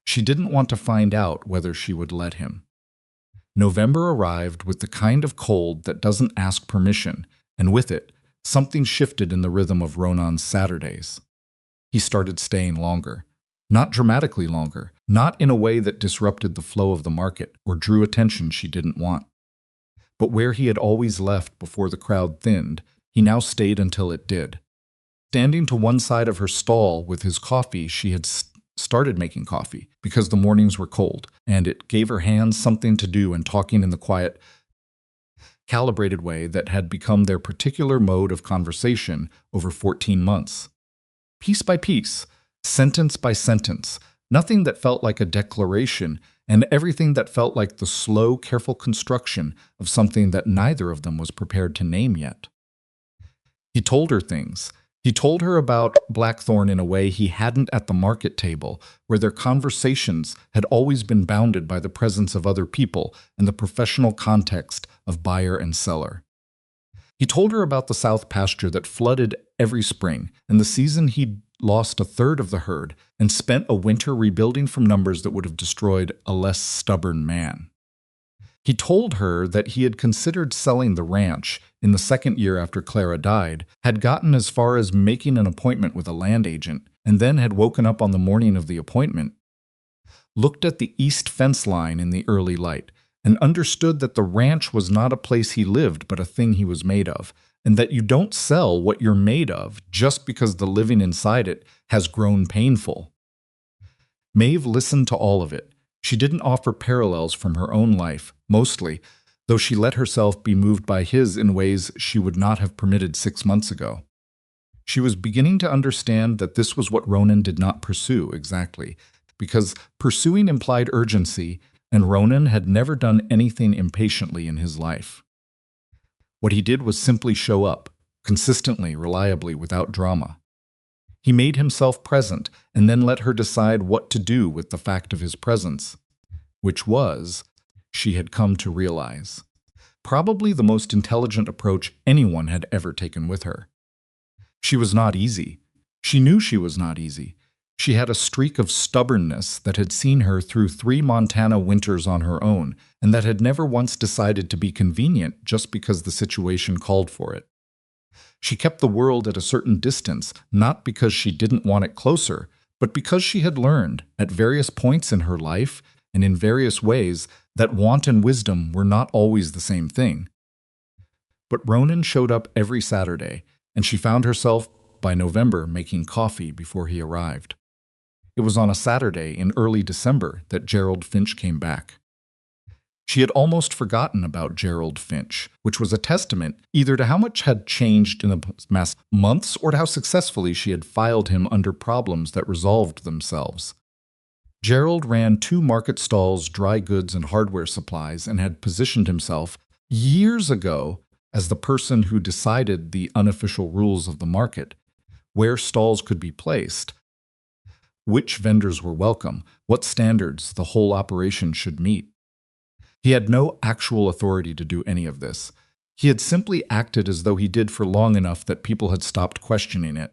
She didn't want to find out whether she would let him. November arrived with the kind of cold that doesn't ask permission, and with it, something shifted in the rhythm of Ronan's Saturdays. He started staying longer. Not dramatically longer, not in a way that disrupted the flow of the market or drew attention she didn't want. But where he had always left before the crowd thinned, he now stayed until it did. Standing to one side of her stall with his coffee, she had started making coffee because the mornings were cold, and it gave her hands something to do and talking in the quiet, calibrated way that had become their particular mode of conversation over 14 months. Piece by piece, sentence by sentence, nothing that felt like a declaration, and everything that felt like the slow, careful construction of something that neither of them was prepared to name yet. He told her things. He told her about Blackthorn in a way he hadn't at the market table, where their conversations had always been bounded by the presence of other people and the professional context of buyer and seller. He told her about the south pasture that flooded every spring and the season he'd lost a third of the herd and spent a winter rebuilding from numbers that would have destroyed a less stubborn man. He told her that he had considered selling the ranch in the second year after Clara died, had gotten as far as making an appointment with a land agent, and then had woken up on the morning of the appointment, looked at the east fence line in the early light, and understood that the ranch was not a place he lived but a thing he was made of, and that you don't sell what you're made of just because the living inside it has grown painful. Maeve listened to all of it. She didn't offer parallels from her own life, mostly, though she let herself be moved by his in ways she would not have permitted 6 months ago. She was beginning to understand that this was what Ronan did not pursue exactly, because pursuing implied urgency, and Ronan had never done anything impatiently in his life. What he did was simply show up, consistently, reliably, without drama. He made himself present and then let her decide what to do with the fact of his presence, which was, she had come to realize, probably the most intelligent approach anyone had ever taken with her. She was not easy. She knew she was not easy. She had a streak of stubbornness that had seen her through 3 Montana winters on her own, and that had never once decided to be convenient just because the situation called for it. She kept the world at a certain distance, not because she didn't want it closer, but because she had learned, at various points in her life, and in various ways, that want and wisdom were not always the same thing. But Ronan showed up every Saturday, and she found herself, by November, making coffee before he arrived. It was on a Saturday in early December that Gerald Finch came back. She had almost forgotten about Gerald Finch, which was a testament either to how much had changed in the past months or to how successfully she had filed him under problems that resolved themselves. Gerald ran 2 market stalls, dry goods and hardware supplies, and had positioned himself years ago as the person who decided the unofficial rules of the market, where stalls could be placed, which vendors were welcome, what standards the whole operation should meet. He had no actual authority to do any of this. He had simply acted as though he did for long enough that people had stopped questioning it.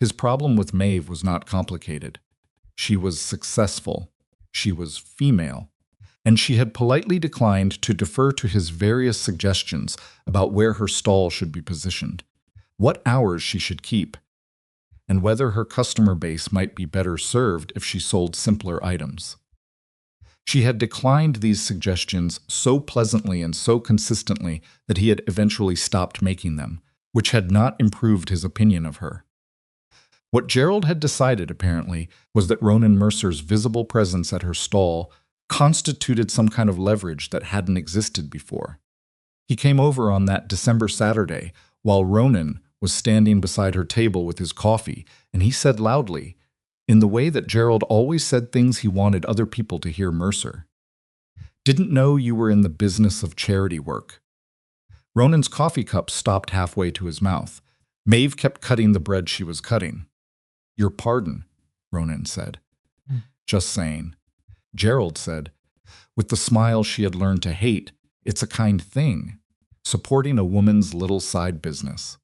His problem with Maeve was not complicated. She was successful. She was female. And she had politely declined to defer to his various suggestions about where her stall should be positioned, what hours she should keep, and whether her customer base might be better served if she sold simpler items. She had declined these suggestions so pleasantly and so consistently that he had eventually stopped making them, which had not improved his opinion of her. What Gerald had decided, apparently, was that Ronan Mercer's visible presence at her stall constituted some kind of leverage that hadn't existed before. He came over on that December Saturday while Ronan was standing beside her table with his coffee, and he said loudly, in the way that Gerald always said things he wanted other people to hear Mercer, "Didn't know you were in the business of charity work." Ronan's coffee cup stopped halfway to his mouth. Maeve kept cutting the bread she was cutting. "Your pardon," Ronan said. "Just saying." Gerald said, with the smile she had learned to hate, "It's a kind thing, supporting a woman's little side business.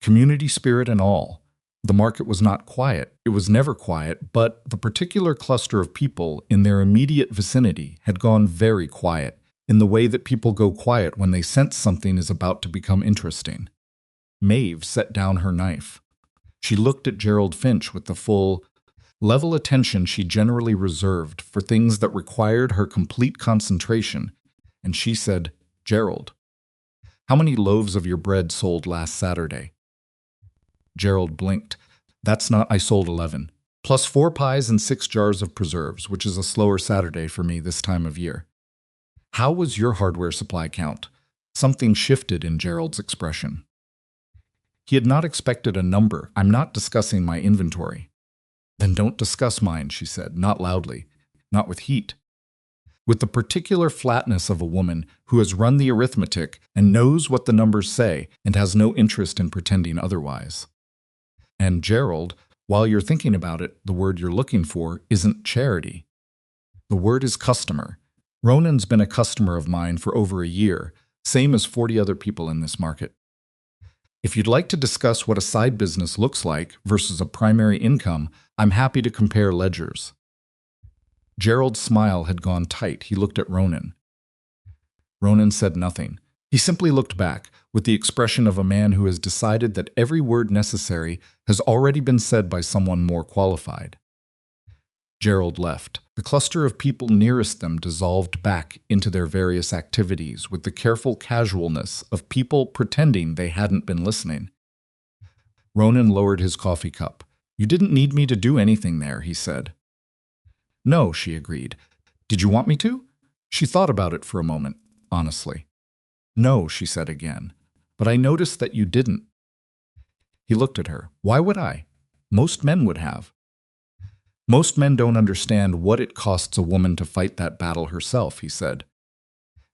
Community spirit and all. The market was not quiet. It was never quiet, but the particular cluster of people in their immediate vicinity had gone very quiet, in the way that people go quiet when they sense something is about to become interesting." Maeve set down her knife. She looked at Gerald Finch with the full, level attention she generally reserved for things that required her complete concentration, and she said, "Gerald, how many loaves of your bread sold last Saturday?" Gerald blinked. I sold 11, plus 4 pies and 6 jars of preserves, which is a slower Saturday for me this time of year." "How was your hardware supply count?" Something shifted in Gerald's expression. He had not expected a number. "I'm not discussing my inventory." "Then don't discuss mine," she said, not loudly, not with heat. With the particular flatness of a woman who has run the arithmetic and knows what the numbers say and has no interest in pretending otherwise. "And Gerald, while you're thinking about it, the word you're looking for isn't charity. The word is customer. Ronan's been a customer of mine for over a year, same as 40 other people in this market." If you'd like to discuss what a side business looks like versus a primary income, I'm happy to compare ledgers. Gerald's smile had gone tight. He looked at Ronan. Ronan said nothing. He simply looked back, with the expression of a man who has decided that every word necessary has already been said by someone more qualified. Gerald left. The cluster of people nearest them dissolved back into their various activities with the careful casualness of people pretending they hadn't been listening. Ronan lowered his coffee cup. "You didn't need me to do anything there," he said. "No," she agreed. "Did you want me to?" She thought about it for a moment, honestly. "No," she said again. "But I noticed that you didn't." He looked at her. "Why would I? Most men would have." "Most men don't understand what it costs a woman to fight that battle herself," he said.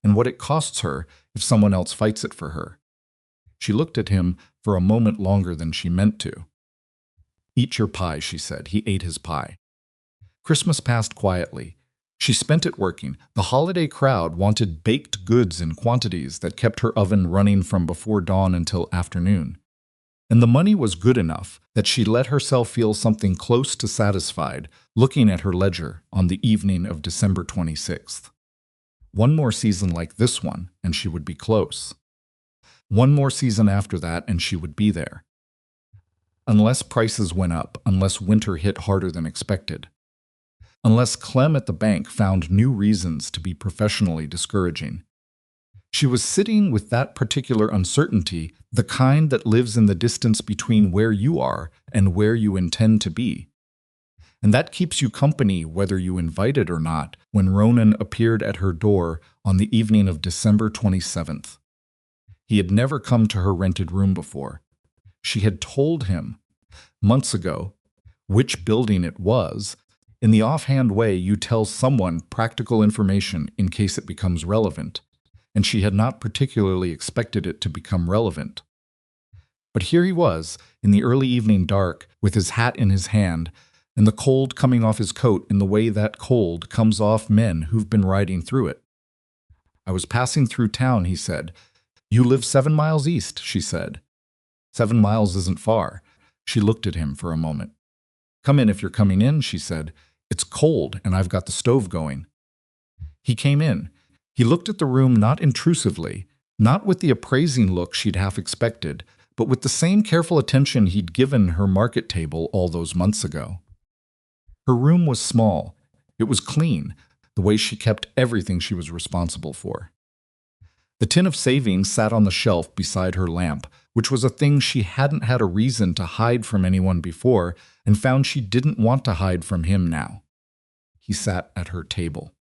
"And what it costs her if someone else fights it for her." She looked at him for a moment longer than she meant to. "Eat your pie," she said. He ate his pie. Christmas passed quietly. She spent it working. The holiday crowd wanted baked goods in quantities that kept her oven running from before dawn until afternoon. And the money was good enough that she let herself feel something close to satisfied looking at her ledger on the evening of December 26th. One more season like this one, and she would be close. One more season after that, and she would be there. Unless prices went up, unless winter hit harder than expected. Unless Clem at the bank found new reasons to be professionally discouraging. She was sitting with that particular uncertainty, the kind that lives in the distance between where you are and where you intend to be. And that keeps you company whether you invite it or not when Ronan appeared at her door on the evening of December 27th. He had never come to her rented room before. She had told him, months ago, which building it was. In the offhand way you tell someone practical information in case it becomes relevant, and she had not particularly expected it to become relevant. But here he was, in the early evening dark, with his hat in his hand, and the cold coming off his coat in the way that cold comes off men who've been riding through it. "I was passing through town," he said. "You live 7 miles east," she said. 7 miles isn't far. She looked at him for a moment. "Come in if you're coming in," she said. "It's cold, and I've got the stove going." He came in. He looked at the room not intrusively, not with the appraising look she'd half expected, but with the same careful attention he'd given her market table all those months ago. Her room was small. It was clean, the way she kept everything she was responsible for. The tin of savings sat on the shelf beside her lamp, which was a thing she hadn't had a reason to hide from anyone before and found she didn't want to hide from him now. He sat at her table.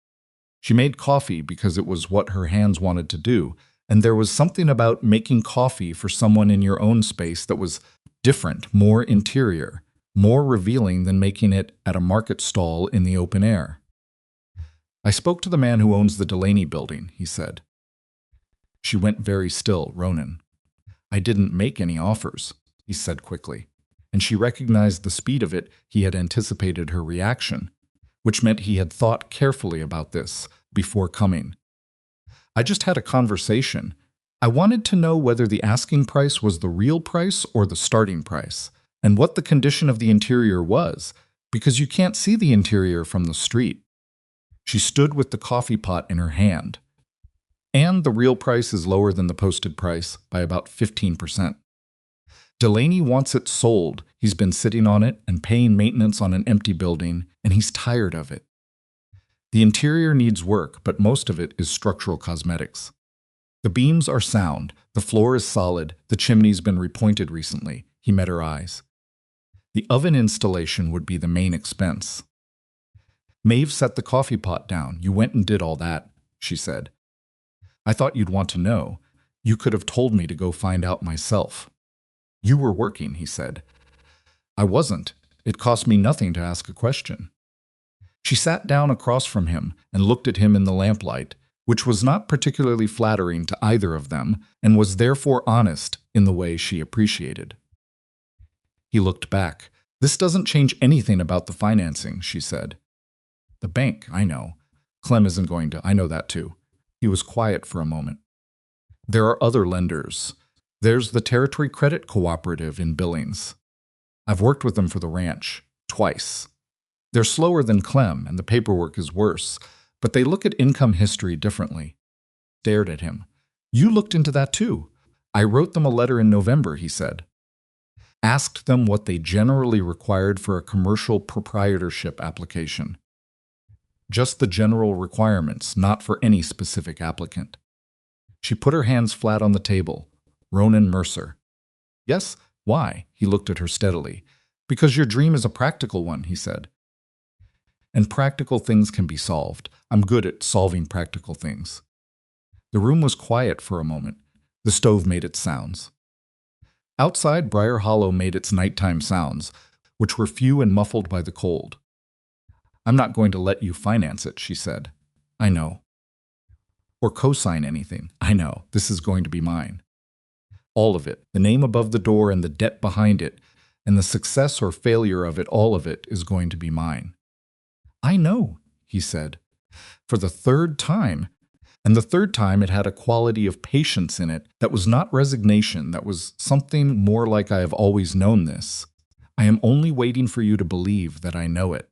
She made coffee because it was what her hands wanted to do, and there was something about making coffee for someone in your own space that was different, more interior, more revealing than making it at a market stall in the open air. "I spoke to the man who owns the Delaney building," he said. She went very still. "Ronan." "I didn't make any offers," he said quickly, and she recognized the speed of it. He had anticipated her reaction, which meant he had thought carefully about this before coming. "I just had a conversation. I wanted to know whether the asking price was the real price or the starting price, and what the condition of the interior was, because you can't see the interior from the street." She stood with the coffee pot in her hand. "And the real price is lower than the posted price by about 15%. Delaney wants it sold. He's been sitting on it and paying maintenance on an empty building, and he's tired of it. The interior needs work, but most of it is structural cosmetics. The beams are sound, the floor is solid, the chimney's been repointed recently." He met her eyes. "The oven installation would be the main expense." "Maeve set the coffee pot down. You went and did all that," she said. "I thought you'd want to know. You could have told me to go find out myself." "You were working," he said. "I wasn't. It cost me nothing to ask a question." She sat down across from him and looked at him in the lamplight, which was not particularly flattering to either of them and was therefore honest in the way she appreciated. He looked back. "This doesn't change anything about the financing," she said. "The bank, I know. Clem isn't going to. I know that too." He was quiet for a moment. "There are other lenders. There's the Territory Credit Cooperative in Billings. I've worked with them for the ranch, twice. They're slower than Clem, and the paperwork is worse, but they look at income history differently. Stared at him. You looked into that too. I wrote them a letter in November, he said. Asked them what they generally required for a commercial proprietorship application. Just the general requirements, not for any specific applicant. She put her hands flat on the table. Ronan Mercer. Yes? Why? He looked at her steadily. Because your dream is a practical one, he said. And practical things can be solved. I'm good at solving practical things. The room was quiet for a moment. The stove made its sounds. Outside, Briar Hollow made its nighttime sounds, which were few and muffled by the cold. I'm not going to let you finance it, she said. I know. Or co-sign anything. I know. This is going to be mine. All of it, the name above the door and the debt behind it, and the success or failure of it, all of it is going to be mine. I know, he said, for the third time. And the third time it had a quality of patience in it that was not resignation, that was something more like I have always known this. I am only waiting for you to believe that I know it.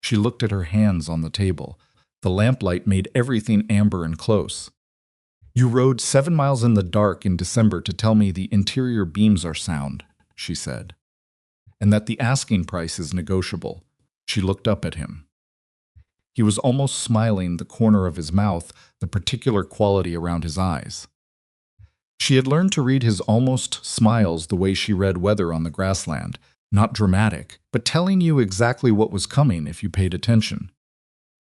She looked at her hands on the table. The lamplight made everything amber and close. You rode 7 miles in the dark in December to tell me the interior beams are sound, she said, and that the asking price is negotiable. She looked up at him. He was almost smiling, the corner of his mouth, the particular quality around his eyes. She had learned to read his almost smiles the way she read weather on the grassland, not dramatic, but telling you exactly what was coming if you paid attention.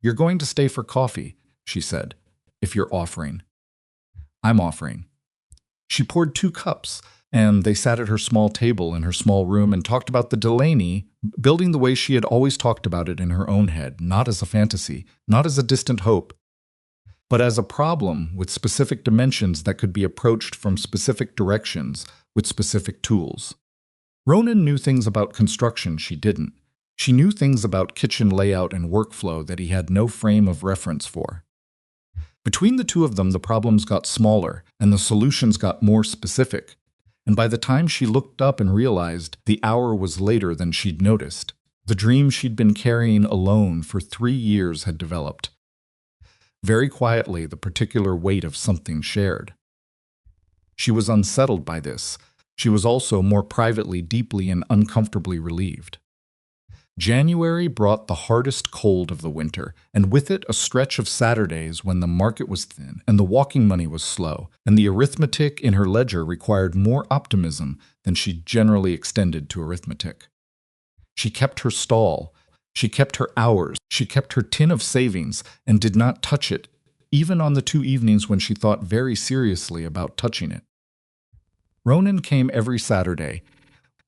You're going to stay for coffee, she said, if you're offering. I'm offering. She poured 2 cups, and they sat at her small table in her small room and talked about the Delaney, building the way she had always talked about it in her own head, not as a fantasy, not as a distant hope, but as a problem with specific dimensions that could be approached from specific directions with specific tools. Ronan knew things about construction she didn't. She knew things about kitchen layout and workflow that he had no frame of reference for. Between the two of them, the problems got smaller and the solutions got more specific. And by the time she looked up and realized, the hour was later than she'd noticed. The dream she'd been carrying alone for 3 years had developed. Very quietly, the particular weight of something shared. She was unsettled by this. She was also more privately, deeply, and uncomfortably relieved. January brought the hardest cold of the winter, and with it a stretch of Saturdays when the market was thin and the walking money was slow, and the arithmetic in her ledger required more optimism than she generally extended to arithmetic. She kept her stall, she kept her hours, she kept her tin of savings, and did not touch it, even on the 2 evenings when she thought very seriously about touching it. Ronan came every Saturday.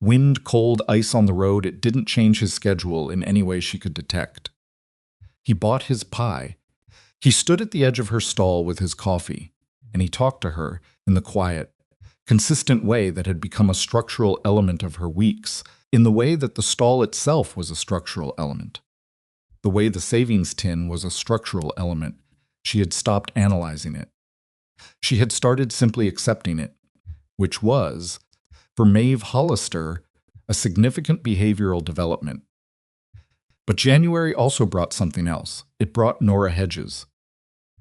Wind, cold, ice on the road, it didn't change his schedule in any way she could detect. He bought his pie. He stood at the edge of her stall with his coffee, and he talked to her in the quiet, consistent way that had become a structural element of her weeks, in the way that the stall itself was a structural element. The way the savings tin was a structural element. She had stopped analyzing it. She had started simply accepting it, which was, for Maeve Hollister, a significant behavioral development. But January also brought something else. It brought Nora Hedges.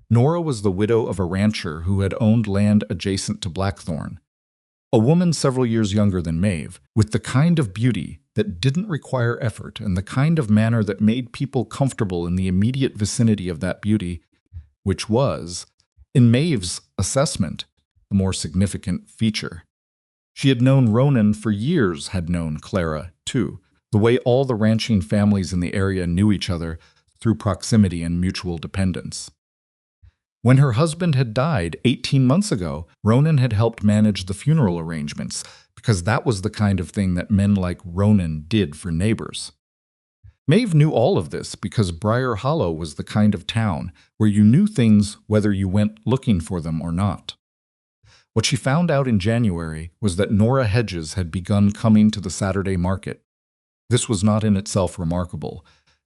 Nora was the widow of a rancher who had owned land adjacent to Blackthorn, a woman several years younger than Maeve, with the kind of beauty that didn't require effort and the kind of manner that made people comfortable in the immediate vicinity of that beauty, which was, in Maeve's assessment, the more significant feature. She had known Ronan for years, had known Clara, too, the way all the ranching families in the area knew each other through proximity and mutual dependence. When her husband had died 18 months ago, Ronan had helped manage the funeral arrangements, because that was the kind of thing that men like Ronan did for neighbors. Maeve knew all of this because Briar Hollow was the kind of town where you knew things whether you went looking for them or not. What she found out in January was that Nora Hedges had begun coming to the Saturday market. This was not in itself remarkable.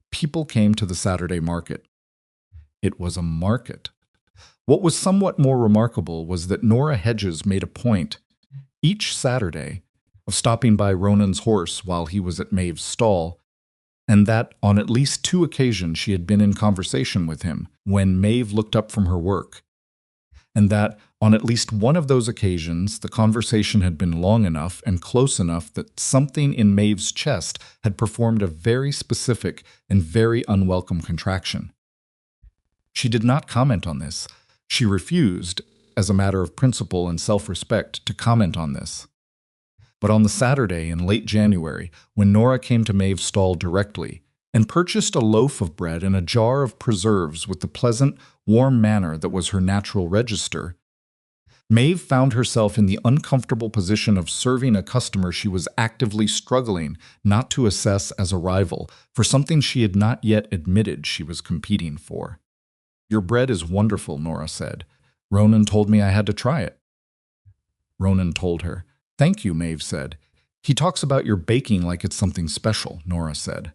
People came to the Saturday market. It was a market. What was somewhat more remarkable was that Nora Hedges made a point, each Saturday, of stopping by Ronan's horse while he was at Maeve's stall, and that on at least 2 occasions she had been in conversation with him when Maeve looked up from her work, and that on at least one of those occasions the conversation had been long enough and close enough that something in Maeve's chest had performed a very specific and very unwelcome contraction. She did not comment on this. She refused, as a matter of principle and self-respect, to comment on this. But on the Saturday in late January, when Nora came to Maeve's stall directly and purchased a loaf of bread and a jar of preserves with the pleasant, warm manner that was her natural register, Maeve found herself in the uncomfortable position of serving a customer she was actively struggling not to assess as a rival for something she had not yet admitted she was competing for. "Your bread is wonderful," Nora said. "Ronan told me I had to try it." Ronan told her. "Thank you," Maeve said. "He talks about your baking like it's something special," Nora said.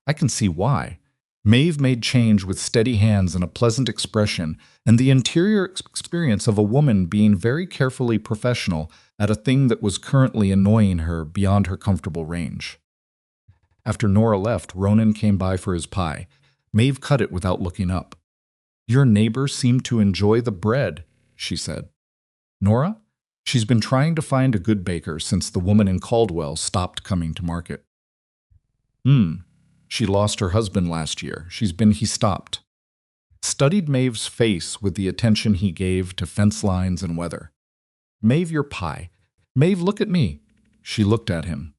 "I can see why." Maeve made change with steady hands and a pleasant expression, and the interior experience of a woman being very carefully professional at a thing that was currently annoying her beyond her comfortable range. After Nora left, Ronan came by for his pie. Maeve cut it without looking up. "Your neighbor seemed to enjoy the bread," she said. "Nora? She's been trying to find a good baker since the woman in Caldwell stopped coming to market." She lost her husband last year. He stopped. Studied Maeve's face with the attention he gave to fence lines and weather. "Maeve, your pie. Maeve, look at me." She looked at him.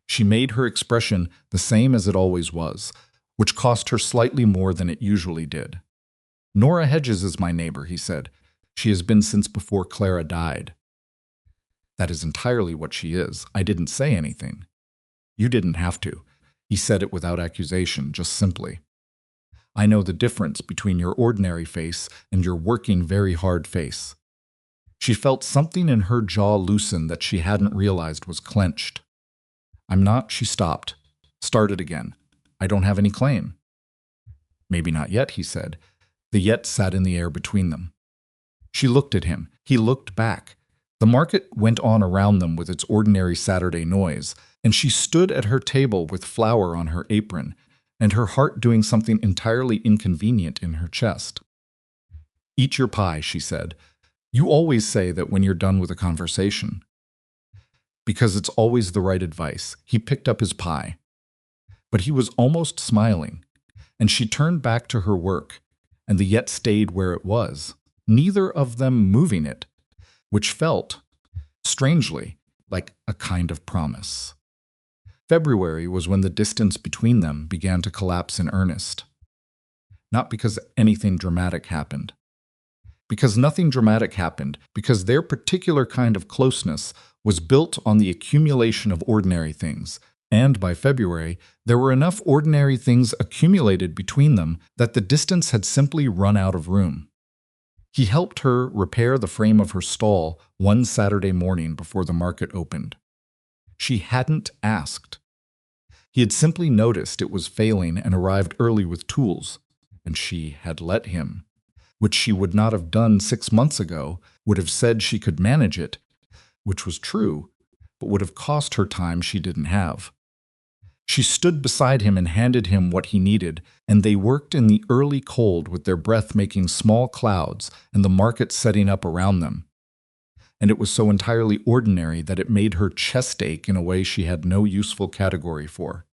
She made her expression the same as it always was, which cost her slightly more than it usually did. "Nora Hedges is my neighbor," he said. "She has been since before Clara died." "That is entirely what she is. I didn't say anything." "You didn't have to." He said it without accusation, just simply. "I know the difference between your ordinary face and your working very hard face." She felt something in her jaw loosen that she hadn't realized was clenched. "I'm not," she stopped. Started again. "I don't have any claim." "Maybe not yet," he said. The yet sat in the air between them. She looked at him. He looked back. The market went on around them with its ordinary Saturday noise, and she stood at her table with flour on her apron, and her heart doing something entirely inconvenient in her chest. "Eat your pie," she said. "You always say that when you're done with a conversation." "Because it's always the right advice." He picked up his pie. But he was almost smiling, and she turned back to her work, and the yet stayed where it was, neither of them moving it, which felt, strangely, like a kind of promise. February was when the distance between them began to collapse in earnest. Not because anything dramatic happened. Because nothing dramatic happened, because their particular kind of closeness was built on the accumulation of ordinary things, and by February, there were enough ordinary things accumulated between them that the distance had simply run out of room. He helped her repair the frame of her stall one Saturday morning before the market opened. She hadn't asked. He had simply noticed it was failing and arrived early with tools, and she had let him, which she would not have done 6 months ago, would have said she could manage it, which was true, but would have cost her time she didn't have. She stood beside him and handed him what he needed, and they worked in the early cold with their breath making small clouds and the market setting up around them. And it was so entirely ordinary that it made her chest ache in a way she had no useful category for.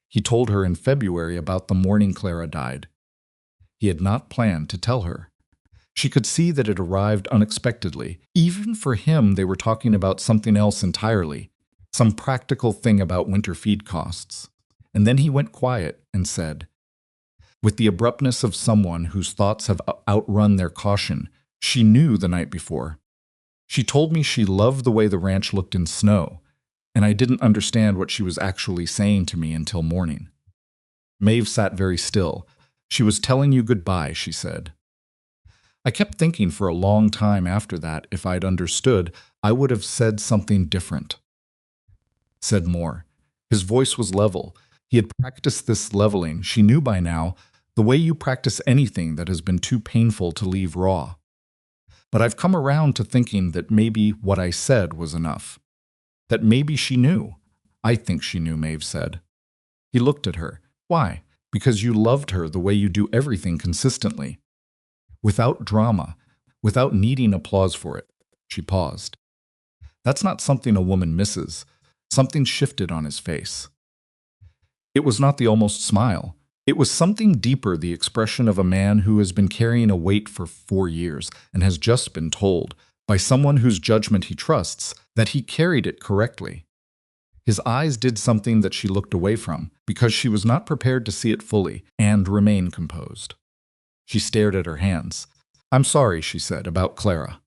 He told her in February about the morning Clara died. He had not planned to tell her. She could see that it arrived unexpectedly. Even for him, they were talking about something else entirely, some practical thing about winter feed costs. And then he went quiet and said, with the abruptness of someone whose thoughts have outrun their caution, she knew the night before. She told me she loved the way the ranch looked in snow, and I didn't understand what she was actually saying to me until morning. Maeve sat very still. She was telling you goodbye, she said. I kept thinking for a long time after that if I'd understood, I would have said something different. Said more. His voice was level. He had practiced this leveling, she knew by now, the way you practice anything that has been too painful to leave raw. But I've come around to thinking that maybe what I said was enough. That maybe she knew. I think she knew, Maeve said. He looked at her. Why? Because you loved her the way you do everything consistently. Without drama, without needing applause for it. She paused. That's not something a woman misses. Something shifted on his face. It was not the almost smile. It was something deeper, the expression of a man who has been carrying a weight for 4 years and has just been told, by someone whose judgment he trusts, that he carried it correctly. His eyes did something that she looked away from, because she was not prepared to see it fully and remain composed. She stared at her hands. I'm sorry, she said, about Clara.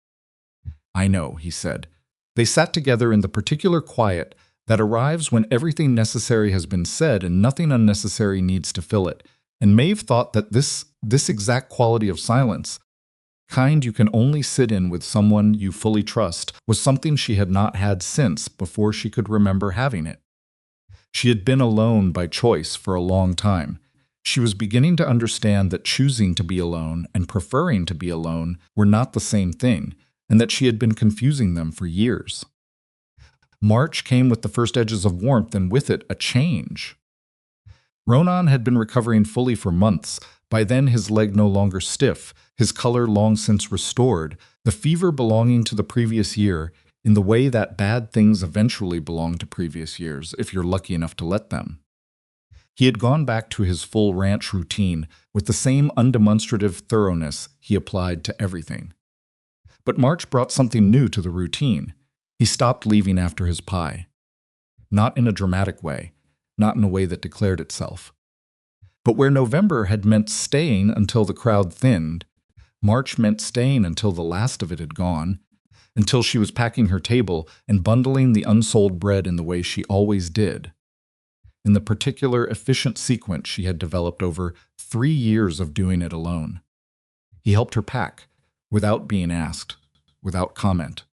I know, he said. They sat together in the particular quiet that arrives when everything necessary has been said and nothing unnecessary needs to fill it, and Maeve thought that this exact quality of silence, kind you can only sit in with someone you fully trust, was something she had not had since before she could remember having it. She had been alone by choice for a long time. She was beginning to understand that choosing to be alone and preferring to be alone were not the same thing, and that she had been confusing them for years. March came with the first edges of warmth and with it a change. Ronan had been recovering fully for months. By then his leg no longer stiff, his color long since restored, the fever belonging to the previous year, in the way that bad things eventually belong to previous years, if you're lucky enough to let them. He had gone back to his full ranch routine with the same undemonstrative thoroughness he applied to everything. But March brought something new to the routine. He stopped leaving after his pie. Not in a dramatic way, not in a way that declared itself. But where November had meant staying until the crowd thinned, March meant staying until the last of it had gone, until she was packing her table and bundling the unsold bread in the way she always did. In the particular efficient sequence she had developed over 3 years of doing it alone. He helped her pack, without being asked, without comment.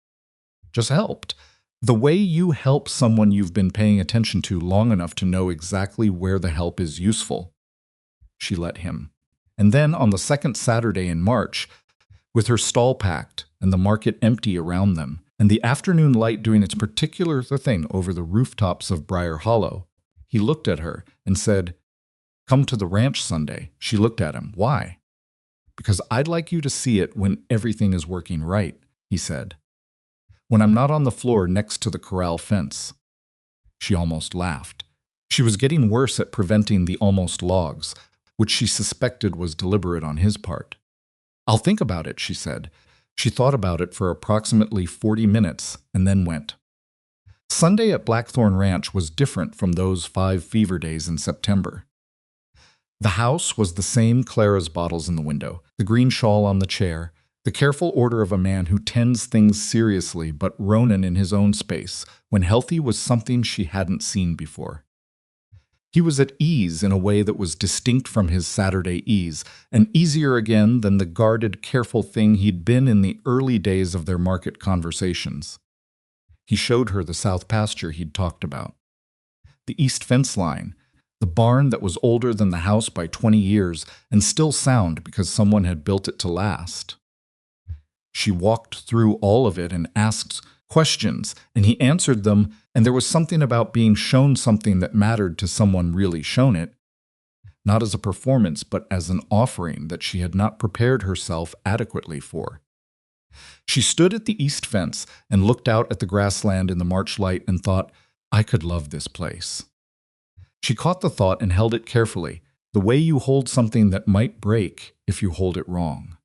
Just helped. The way you help someone you've been paying attention to long enough to know exactly where the help is useful. She let him. And then on the second Saturday in March, with her stall packed and the market empty around them, and the afternoon light doing its particular thing over the rooftops of Briar Hollow, he looked at her and said, Come to the ranch Sunday. She looked at him. Why? Because I'd like you to see it when everything is working right, he said. When I'm not on the floor next to the corral fence. She almost laughed. She was getting worse at preventing the almost logs, which she suspected was deliberate on his part. I'll think about it, she said. She thought about it for approximately 40 minutes and then went. Sunday at Blackthorn Ranch was different from those 5 fever days in September. The house was the same Clara's bottles in the window, the green shawl on the chair, the careful order of a man who tends things seriously, but Ronan in his own space, when healthy was something she hadn't seen before. He was at ease in a way that was distinct from his Saturday ease, and easier again than the guarded, careful thing he'd been in the early days of their market conversations. He showed her the south pasture he'd talked about. The east fence line, the barn that was older than the house by 20 years and still sound because someone had built it to last. She walked through all of it and asked questions, and he answered them, and there was something about being shown something that mattered to someone really shown it, not as a performance but as an offering that she had not prepared herself adequately for. She stood at the east fence and looked out at the grassland in the March light and thought, I could love this place. She caught the thought and held it carefully, the way you hold something that might break if you hold it wrong.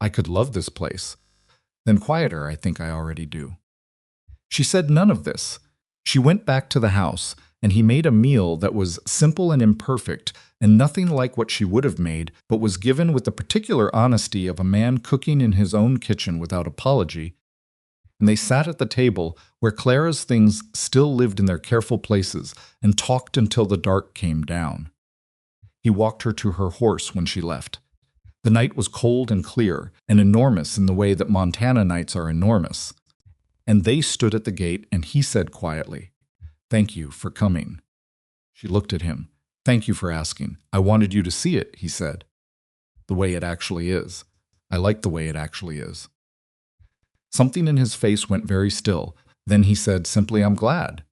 I could love this place. Then quieter, I think I already do. She said none of this. She went back to the house, and he made a meal that was simple and imperfect, and nothing like what she would have made, but was given with the particular honesty of a man cooking in his own kitchen without apology. And they sat at the table, where Clara's things still lived in their careful places, and talked until the dark came down. He walked her to her horse when she left. The night was cold and clear, and enormous in the way that Montana nights are enormous. And they stood at the gate, and he said quietly, Thank you for coming. She looked at him. Thank you for asking. I wanted you to see it, he said. The way it actually is. I like the way it actually is. Something in his face went very still. Then he said simply, I'm glad.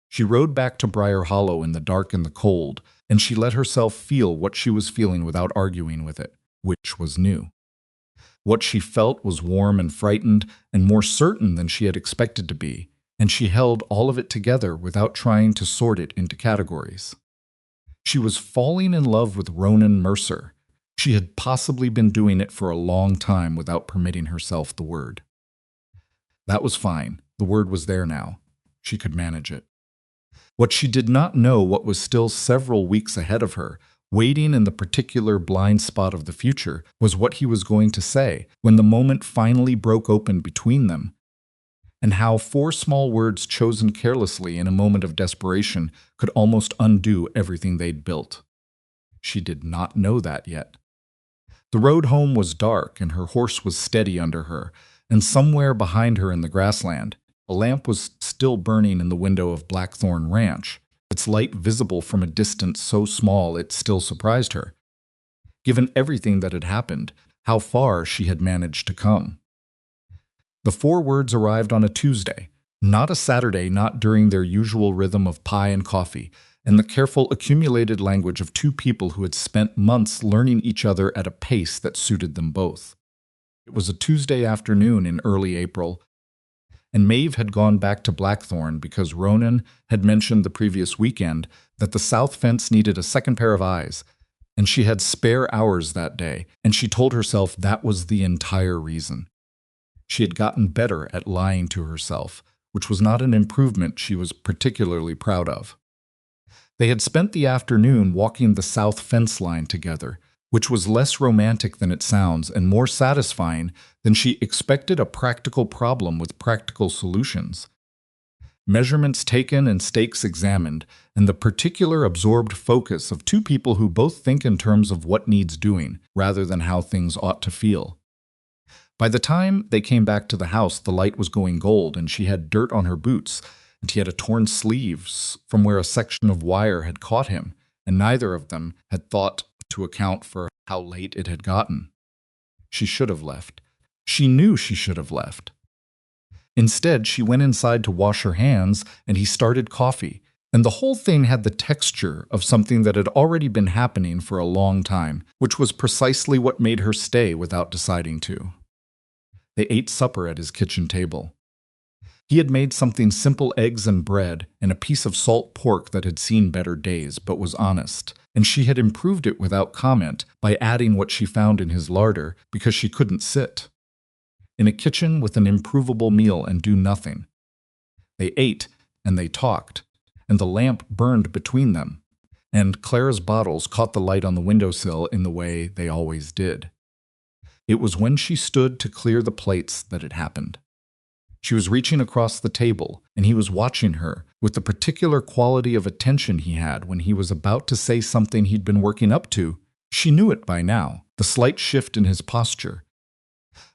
She rode back to Briar Hollow in the dark and the cold, and she let herself feel what she was feeling without arguing with it, which was new. What she felt was warm and frightened and more certain than she had expected to be, and she held all of it together without trying to sort it into categories. She was falling in love with Ronan Mercer. She had possibly been doing it for a long time without permitting herself the word. That was fine. The word was there now. She could manage it. What she did not know, what was still several weeks ahead of her, waiting in the particular blind spot of the future, was what he was going to say when the moment finally broke open between them, and how 4 small words chosen carelessly in a moment of desperation could almost undo everything they'd built. She did not know that yet. The road home was dark, and her horse was steady under her, and somewhere behind her in the grassland, a lamp was still burning in the window of Blackthorn Ranch, its light visible from a distance so small it still surprised her. Given everything that had happened, how far she had managed to come. The 4 words arrived on a Tuesday, not a Saturday, not during their usual rhythm of pie and coffee, and the careful accumulated language of 2 people who had spent months learning each other at a pace that suited them both. It was a Tuesday afternoon in early April, and Maeve had gone back to Blackthorn because Ronan had mentioned the previous weekend that the south fence needed a second pair of eyes, and she had spare hours that day, and she told herself that was the entire reason. She had gotten better at lying to herself, which was not an improvement she was particularly proud of. They had spent the afternoon walking the south fence line together, which was less romantic than it sounds and more satisfying than she expected a practical problem with practical solutions. Measurements taken and stakes examined, and the particular absorbed focus of 2 people who both think in terms of what needs doing, rather than how things ought to feel. By the time they came back to the house, the light was going gold, and she had dirt on her boots, and he had a torn sleeve from where a section of wire had caught him, and neither of them had thought to account for how late it had gotten. She should have left. She knew she should have left. Instead, she went inside to wash her hands, and he started coffee, and the whole thing had the texture of something that had already been happening for a long time, which was precisely what made her stay without deciding to. They ate supper at his kitchen table. He had made something simple, eggs and bread, and a piece of salt pork that had seen better days, but was honest, and she had improved it without comment by adding what she found in his larder because she couldn't sit. In a kitchen with an improvable meal and do nothing. They ate, and they talked, and the lamp burned between them, and Clara's bottles caught the light on the windowsill in the way they always did. It was when she stood to clear the plates that it happened. She was reaching across the table, and he was watching her with the particular quality of attention he had when he was about to say something he'd been working up to. She knew it by now, the slight shift in his posture,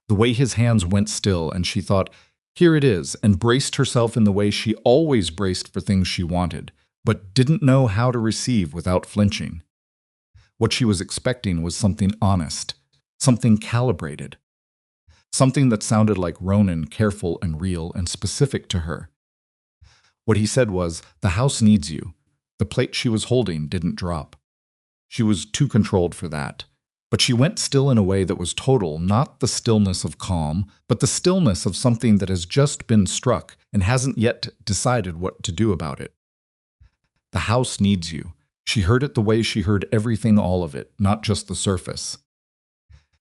the way his hands went still, and she thought, here it is, and braced herself in the way she always braced for things she wanted, but didn't know how to receive without flinching. What she was expecting was something honest, something calibrated. Something that sounded like Ronan, careful and real and specific to her. What he said was, the house needs you. The plate she was holding didn't drop. She was too controlled for that. But she went still in a way that was total, not the stillness of calm, but the stillness of something that has just been struck and hasn't yet decided what to do about it. The house needs you. She heard it the way she heard everything, all of it, not just the surface.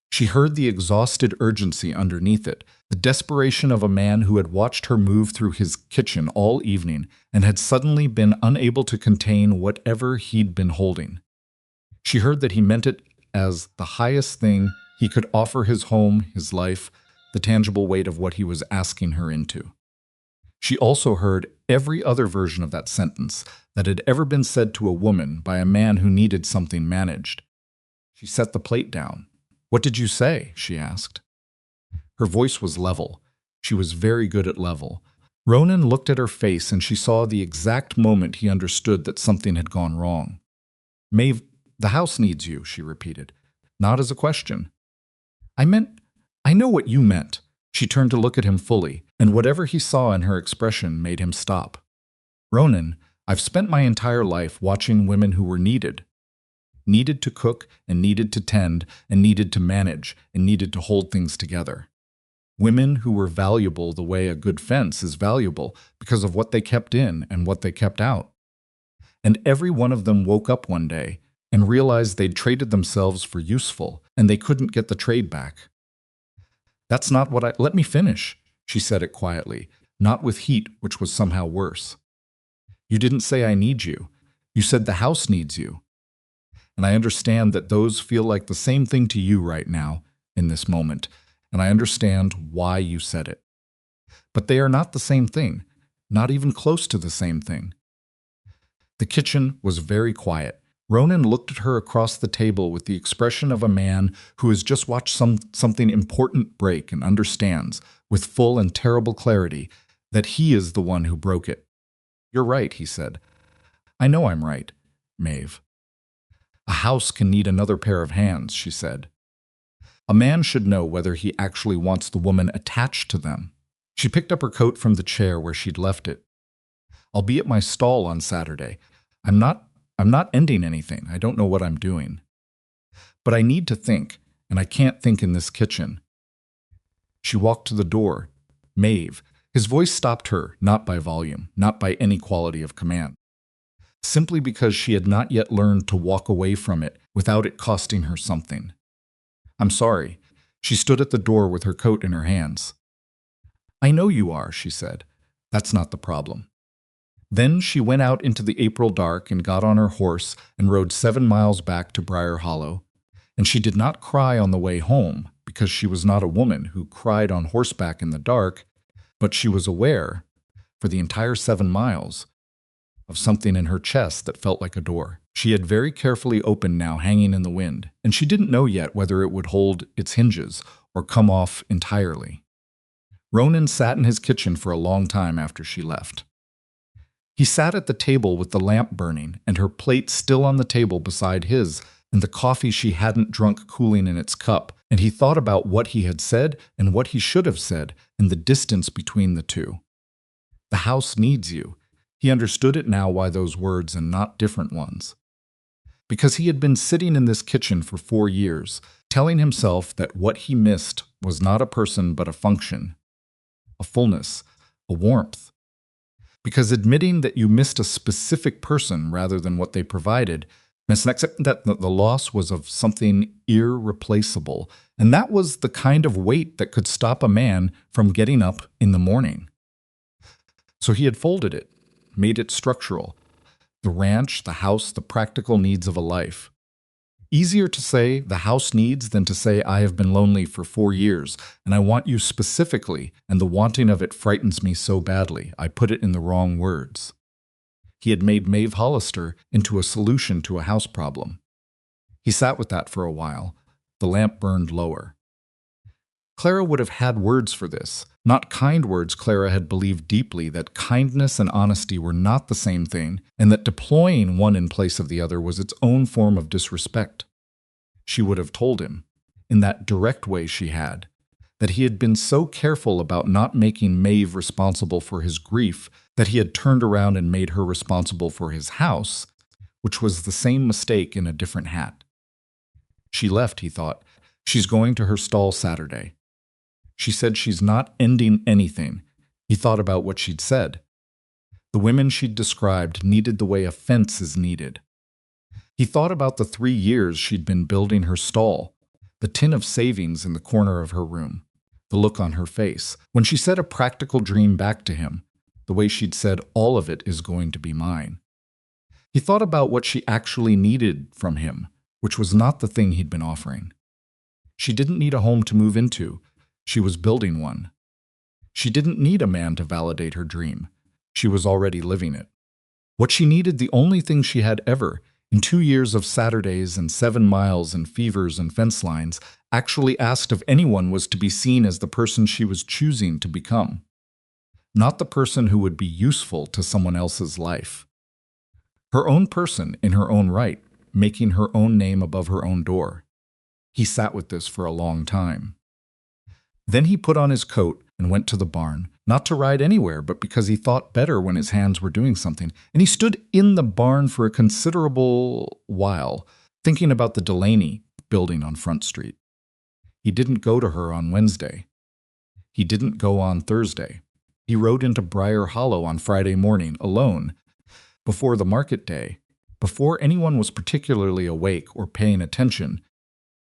She heard the exhausted urgency underneath it, the desperation of a man who had watched her move through his kitchen all evening and had suddenly been unable to contain whatever he'd been holding. She heard that he meant it as the highest thing he could offer his home, his life, the tangible weight of what he was asking her into. She also heard every other version of that sentence that had ever been said to a woman by a man who needed something managed. She set the plate down. "What did you say?" she asked. Her voice was level. She was very good at level. Ronan looked at her face, and she saw the exact moment he understood that something had gone wrong. "Maeve, the house needs you," she repeated, not as a question. I meant, I know what you meant. She turned to look at him fully, and whatever he saw in her expression made him stop. Ronan, I've spent my entire life watching women who were needed. Needed to cook, and needed to tend, and needed to manage, and needed to hold things together. Women who were valuable the way a good fence is valuable because of what they kept in and what they kept out. And every one of them woke up one day and realized they'd traded themselves for useful, and they couldn't get the trade back. That's not what I— Let me finish, she said it quietly, not with heat, which was somehow worse. You didn't say I need you. You said the house needs you. And I understand that those feel like the same thing to you right now, in this moment, and I understand why you said it. But they are not the same thing, not even close to the same thing. The kitchen was very quiet. Ronan looked at her across the table with the expression of a man who has just watched something important break and understands, with full and terrible clarity, that he is the one who broke it. You're right, he said. I know I'm right, Maeve. A house can need another pair of hands, she said. A man should know whether he actually wants the woman attached to them. She picked up her coat from the chair where she'd left it. I'll be at my stall on Saturday. I'm not ending anything. I don't know what I'm doing. But I need to think, and I can't think in this kitchen. She walked to the door. Maeve. His voice stopped her, not by volume, not by any quality of command. Simply because she had not yet learned to walk away from it without it costing her something. I'm sorry. She stood at the door with her coat in her hands. I know you are, she said. That's not the problem. Then she went out into the April dark and got on her horse and rode 7 miles back to Briar Hollow. And she did not cry on the way home, because she was not a woman who cried on horseback in the dark, but she was aware, for the entire 7 miles, of something in her chest that felt like a door. She had very carefully opened now, hanging in the wind, and she didn't know yet whether it would hold its hinges or come off entirely. Ronan sat in his kitchen for a long time after she left. He sat at the table with the lamp burning and her plate still on the table beside his and the coffee she hadn't drunk cooling in its cup, and he thought about what he had said and what he should have said and the distance between the two. The house needs you. He understood it now, why those words and not different ones. Because he had been sitting in this kitchen for 4 years, telling himself that what he missed was not a person but a function, a fullness, a warmth. Because admitting that you missed a specific person rather than what they provided meant that the loss was of something irreplaceable, and that was the kind of weight that could stop a man from getting up in the morning. So he had folded it, made it structural. The ranch, the house, the practical needs of a life. Easier to say the house needs than to say I have been lonely for 4 years, and I want you specifically, and the wanting of it frightens me so badly, I put it in the wrong words. He had made Maeve Hollister into a solution to a house problem. He sat with that for a while. The lamp burned lower. Clara would have had words for this. Not kind words. Clara had believed deeply that kindness and honesty were not the same thing, and that deploying one in place of the other was its own form of disrespect. She would have told him, in that direct way she had, that he had been so careful about not making Maeve responsible for his grief that he had turned around and made her responsible for his house, which was the same mistake in a different hat. She left, he thought. She's going to her stall Saturday. She said she's not ending anything. He thought about what she'd said. The women she'd described needed the way a fence is needed. He thought about the 3 years she'd been building her stall, the tin of savings in the corner of her room, the look on her face, when she said a practical dream back to him, the way she'd said all of it is going to be mine. He thought about what she actually needed from him, which was not the thing he'd been offering. She didn't need a home to move into. She was building one. She didn't need a man to validate her dream. She was already living it. What she needed, the only thing she had ever, in 2 years of Saturdays and 7 miles and fevers and fence lines, actually asked of anyone, was to be seen as the person she was choosing to become. Not the person who would be useful to someone else's life. Her own person in her own right, making her own name above her own door. He sat with this for a long time. Then he put on his coat and went to the barn, not to ride anywhere, but because he thought better when his hands were doing something, and he stood in the barn for a considerable while, thinking about the Delaney building on Front Street. He didn't go to her on Wednesday. He didn't go on Thursday. He rode into Briar Hollow on Friday morning, alone, before the market day, before anyone was particularly awake or paying attention,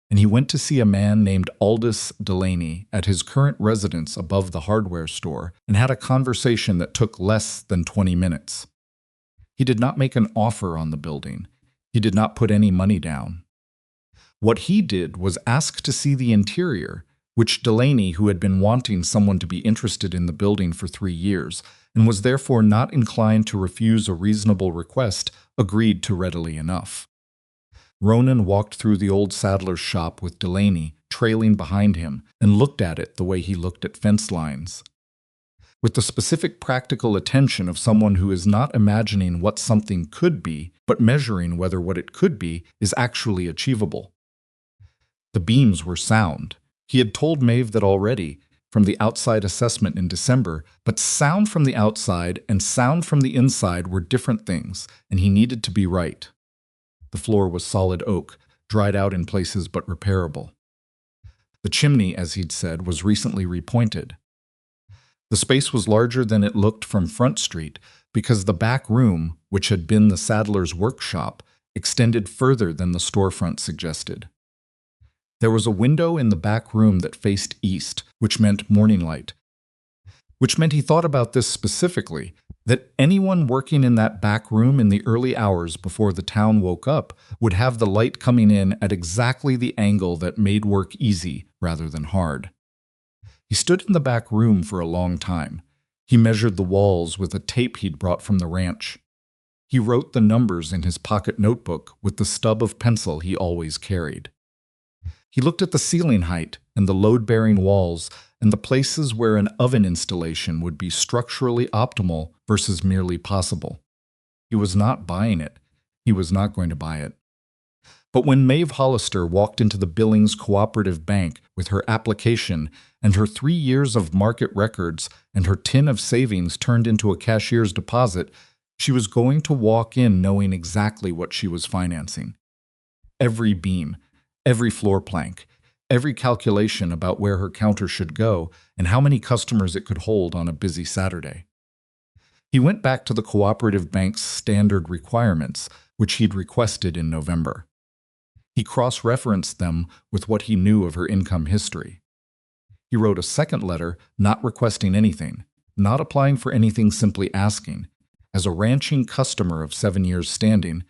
and he went to see a man named Aldous Delaney at his current residence above the hardware store and had a conversation that took less than 20 minutes. He did not make an offer on the building. He did not put any money down. What he did was ask to see the interior, which Delaney, who had been wanting someone to be interested in the building for 3 years, and was therefore not inclined to refuse a reasonable request, agreed to readily enough. Ronan walked through the old saddler's shop with Delaney trailing behind him and looked at it the way he looked at fence lines, with the specific practical attention of someone who is not imagining what something could be, but measuring whether what it could be is actually achievable. The beams were sound. He had told Maeve that already, from the outside assessment in December, but sound from the outside and sound from the inside were different things, and he needed to be right. The floor was solid oak, dried out in places but repairable. The chimney, as he'd said, was recently repointed. The space was larger than it looked from Front Street because the back room, which had been the saddler's workshop, extended further than the storefront suggested. There was a window in the back room that faced east, which meant morning light, which meant he thought about this specifically, that anyone working in that back room in the early hours before the town woke up would have the light coming in at exactly the angle that made work easy rather than hard. He stood in the back room for a long time. He measured the walls with a tape he'd brought from the ranch. He wrote the numbers in his pocket notebook with the stub of pencil he always carried. He looked at the ceiling height and the load-bearing walls and the places where an oven installation would be structurally optimal versus merely possible. He was not buying it. He was not going to buy it. But when Maeve Hollister walked into the Billings Cooperative Bank with her application and her 3 years of market records and her tin of savings turned into a cashier's deposit, she was going to walk in knowing exactly what she was financing. Every beam, every floor plank, every calculation about where her counter should go and how many customers it could hold on a busy Saturday. He went back to the cooperative bank's standard requirements, which he'd requested in November. He cross-referenced them with what he knew of her income history. He wrote a second letter not requesting anything, not applying for anything, simply asking, as a ranching customer of 7 years standing,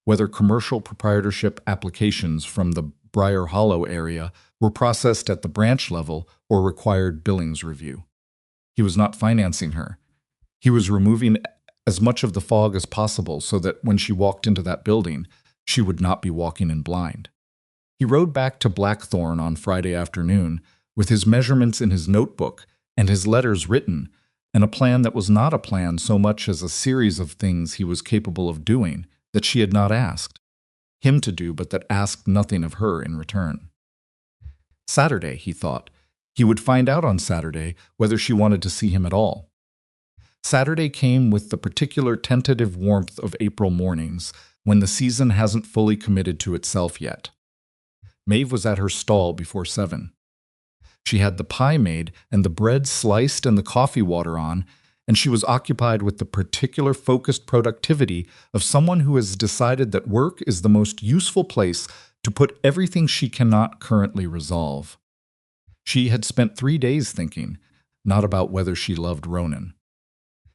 whether commercial proprietorship applications from the Briar Hollow area were processed at the branch level or required Billings review. He was not financing her. He was removing as much of the fog as possible so that when she walked into that building, she would not be walking in blind. He rode back to Blackthorn on Friday afternoon with his measurements in his notebook and his letters written, and a plan that was not a plan so much as a series of things he was capable of doing that she had not asked him to do, but that asked nothing of her in return. Saturday, he thought. He would find out on Saturday whether she wanted to see him at all. Saturday came with the particular tentative warmth of April mornings, when the season hasn't fully committed to itself yet. Maeve was at her stall before 7. She had the pie made and the bread sliced and the coffee water on, and she was occupied with the particular focused productivity of someone who has decided that work is the most useful place to put everything she cannot currently resolve. She had spent 3 days thinking, not about whether she loved Ronan.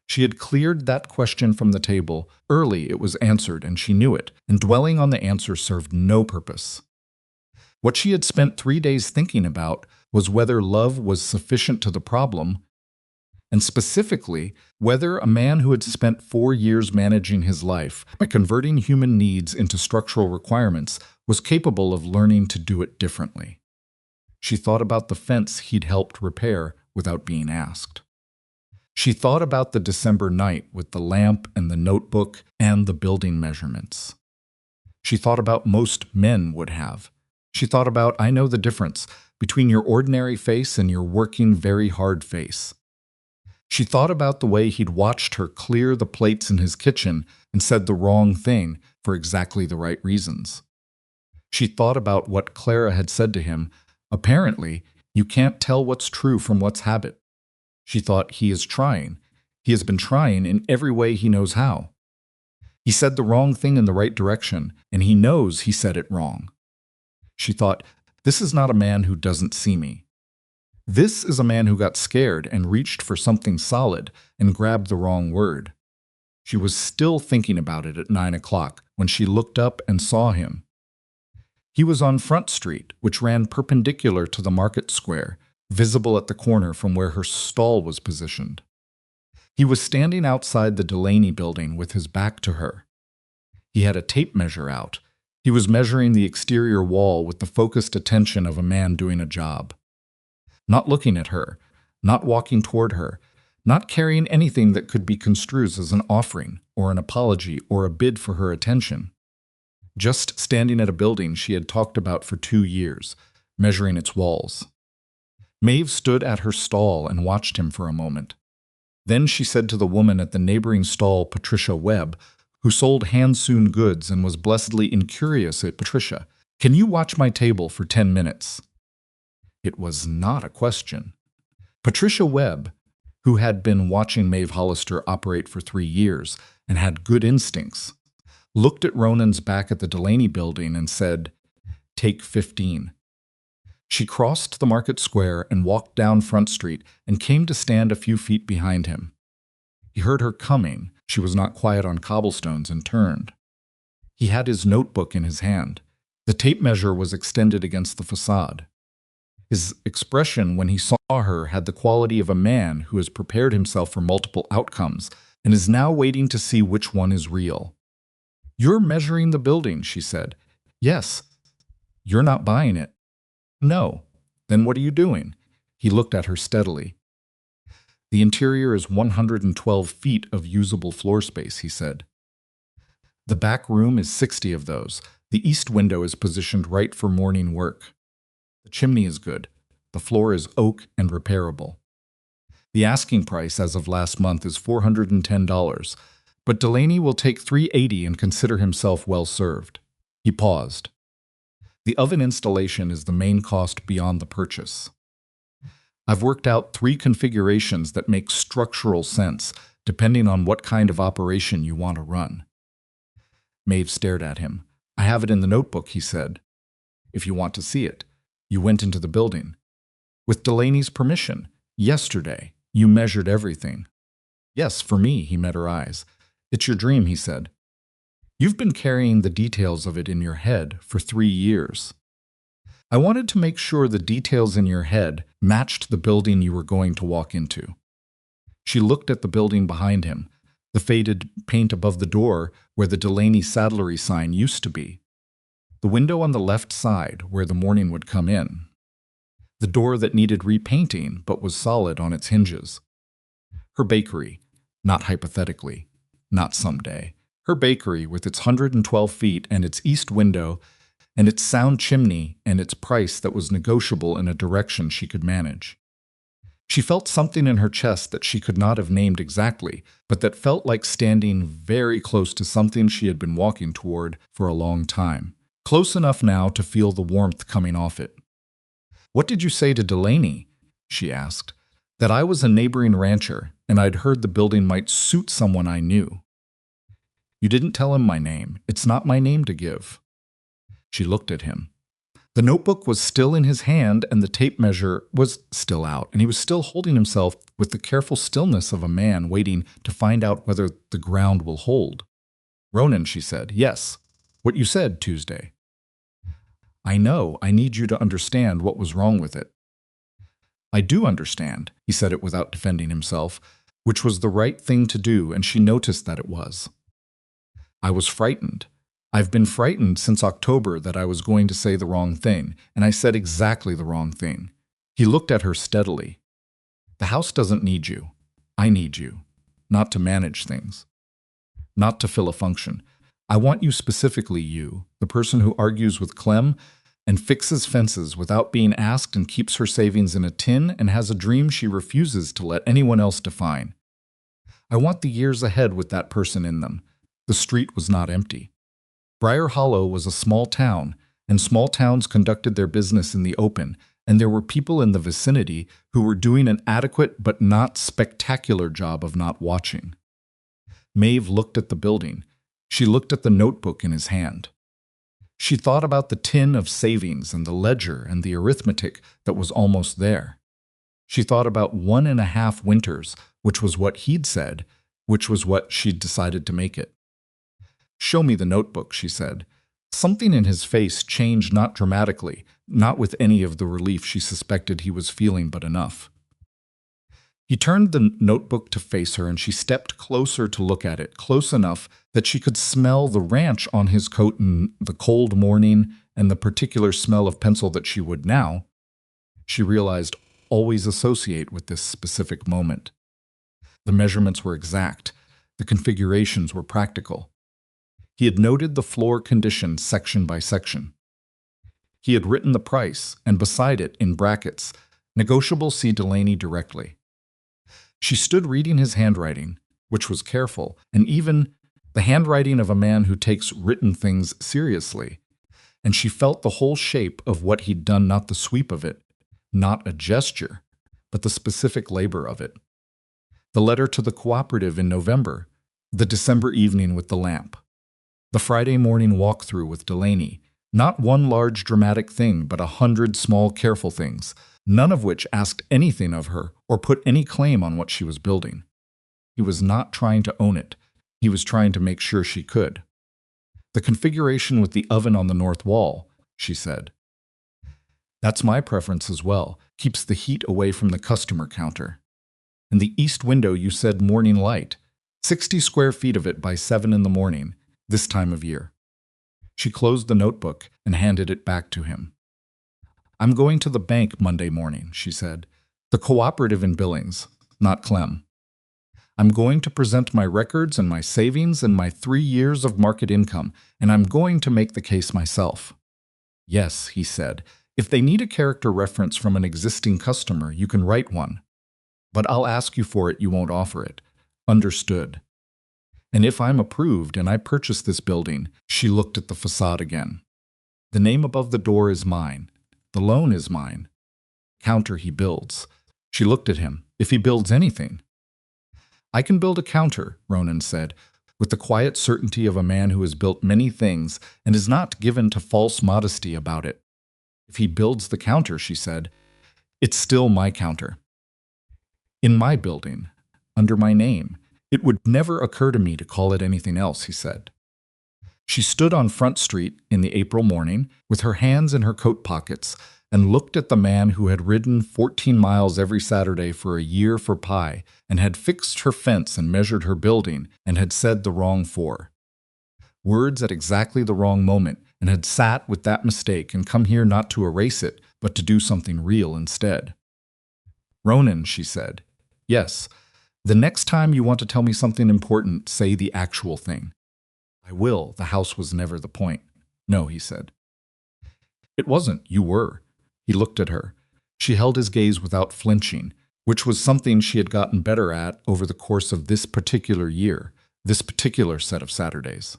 She had cleared that question from the table. Early it was answered, and she knew it, and dwelling on the answer served no purpose. What she had spent 3 days thinking about was whether love was sufficient to the problem, and specifically, whether a man who had spent 4 years managing his life by converting human needs into structural requirements was capable of learning to do it differently. She thought about the fence he'd helped repair without being asked. She thought about the December night with the lamp and the notebook and the building measurements. She thought about most men would have. She thought about, I know the difference between your ordinary face and your working very hard face. She thought about the way he'd watched her clear the plates in his kitchen and said the wrong thing for exactly the right reasons. She thought about what Clara had said to him, apparently, you can't tell what's true from what's habit. She thought, he is trying. He has been trying in every way he knows how. He said the wrong thing in the right direction, and he knows he said it wrong. She thought, this is not a man who doesn't see me. This is a man who got scared and reached for something solid and grabbed the wrong word. She was still thinking about it at 9 o'clock when she looked up and saw him. He was on Front Street, which ran perpendicular to the market square, visible at the corner from where her stall was positioned. He was standing outside the Delaney building with his back to her. He had a tape measure out. He was measuring the exterior wall with the focused attention of a man doing a job. Not looking at her, not walking toward her, not carrying anything that could be construed as an offering or an apology or a bid for her attention. Just standing at a building she had talked about for 2 years, measuring its walls. Maeve stood at her stall and watched him for a moment. Then she said to the woman at the neighboring stall, Patricia Webb, who sold hand-sewn goods and was blessedly incurious at Patricia, "Can you watch my table for 10 minutes?" It was not a question. Patricia Webb, who had been watching Maeve Hollister operate for 3 years and had good instincts, looked at Ronan's back at the Delaney building and said, "Take 15. She crossed the market square and walked down Front Street and came to stand a few feet behind him. He heard her coming. She was not quiet on cobblestones and turned. He had his notebook in his hand. The tape measure was extended against the facade. His expression when he saw her had the quality of a man who has prepared himself for multiple outcomes and is now waiting to see which one is real. "You're measuring the building," she said. "Yes." "You're not buying it." "No." "Then what are you doing?" He looked at her steadily. "The interior is 112 feet of usable floor space," he said. "The back room is 60 of those. The east window is positioned right for morning work. The chimney is good. The floor is oak and repairable. The asking price as of last month is $410, but Delaney will take $380 and consider himself well served." He paused. "The oven installation is the main cost beyond the purchase. I've worked out 3 configurations that make structural sense, depending on what kind of operation you want to run." Maeve stared at him. "I have it in the notebook," he said. "If you want to see it. You went into the building. With Delaney's permission. Yesterday. You measured everything." "Yes, for me," he met her eyes. "It's your dream," he said. "You've been carrying the details of it in your head for 3 years. I wanted to make sure the details in your head matched the building you were going to walk into." She looked at the building behind him, the faded paint above the door where the Delaney saddlery sign used to be, the window on the left side where the morning would come in, the door that needed repainting but was solid on its hinges. Her bakery, not hypothetically, not someday. Her bakery with its 112 feet and its east window and its sound chimney and its price that was negotiable in a direction she could manage. She felt something in her chest that she could not have named exactly, but that felt like standing very close to something she had been walking toward for a long time, close enough now to feel the warmth coming off it. "What did you say to Delaney?" she asked. "That I was a neighboring rancher, and I'd heard the building might suit someone I knew." "You didn't tell him my name. It's not my name to give." She looked at him. The notebook was still in his hand, and the tape measure was still out, and he was still holding himself with the careful stillness of a man waiting to find out whether the ground will hold. "Ronan," she said. "Yes. What you said Tuesday." "I know. I need you to understand what was wrong with it." "I do understand." He said it without defending himself, which was the right thing to do, and she noticed that it was. "I was frightened. I've been frightened since October that I was going to say the wrong thing, and I said exactly the wrong thing." He looked at her steadily. "The house doesn't need you. I need you. Not to manage things. Not to fill a function. I want you specifically, you, the person who argues with Clem, and fixes fences without being asked and keeps her savings in a tin and has a dream she refuses to let anyone else define. I want the years ahead with that person in them. The street was not empty. Briar Hollow was a small town, and small towns conducted their business in the open, and there were people in the vicinity who were doing an adequate but not spectacular job of not watching. Maeve looked at the building. She looked at the notebook in his hand. She thought about the tin of savings and the ledger and the arithmetic that was almost there. She thought about 1.5 winters, which was what he'd said, which was what she'd decided to make it. "Show me the notebook," she said. Something in his face changed, not dramatically, not with any of the relief she suspected he was feeling, but enough. He turned the notebook to face her, and she stepped closer to look at it, close enough that she could smell the ranch on his coat in the cold morning and the particular smell of pencil that she would now, she realized, always associate with this specific moment. The measurements were exact. The configurations were practical. He had noted the floor condition section by section. He had written the price, and beside it, in brackets, "Negotiable, see Delaney directly." She stood reading his handwriting, which was careful, and even the handwriting of a man who takes written things seriously, and she felt the whole shape of what he'd done, not the sweep of it, not a gesture, but the specific labor of it. The letter to the cooperative in November, the December evening with the lamp, the Friday morning walkthrough with Delaney, not one large dramatic thing, but 100 small careful things, none of which asked anything of her or put any claim on what she was building. He was not trying to own it. He was trying to make sure she could. "The configuration with the oven on the north wall," she said. "That's my preference as well. Keeps the heat away from the customer counter. And the east window, you said morning light. 60 square feet of it by 7 in the morning, this time of year." She closed the notebook and handed it back to him. "I'm going to the bank Monday morning," she said. "The cooperative in Billings, not Clem. I'm going to present my records and my savings and my 3 years of market income, and I'm going to make the case myself." "Yes," he said. "If they need a character reference from an existing customer, you can write one. But I'll ask you for it, you won't offer it." "Understood." "And if I'm approved and I purchase this building," she looked at the facade again. "The name above the door is mine. The loan is mine. Counter he builds." She looked at him. "If he builds anything." "I can build a counter," Ronan said, with the quiet certainty of a man who has built many things and is not given to false modesty about it. "If he builds the counter," she said, "it's still my counter. In my building, under my name. It would never occur to me to call it anything else," he said. She stood on Front Street in the April morning with her hands in her coat pockets and looked at the man who had ridden 14 miles every Saturday for a year for pie and had fixed her fence and measured her building and had said the wrong 4 words at exactly the wrong moment and had sat with that mistake and come here not to erase it but to do something real instead. "Ronan," she said. "Yes. The next time you want to tell me something important, say the actual thing." "I will. The house was never the point." "No," he said. "It wasn't. You were." He looked at her. She held his gaze without flinching, which was something she had gotten better at over the course of this particular year, this particular set of Saturdays.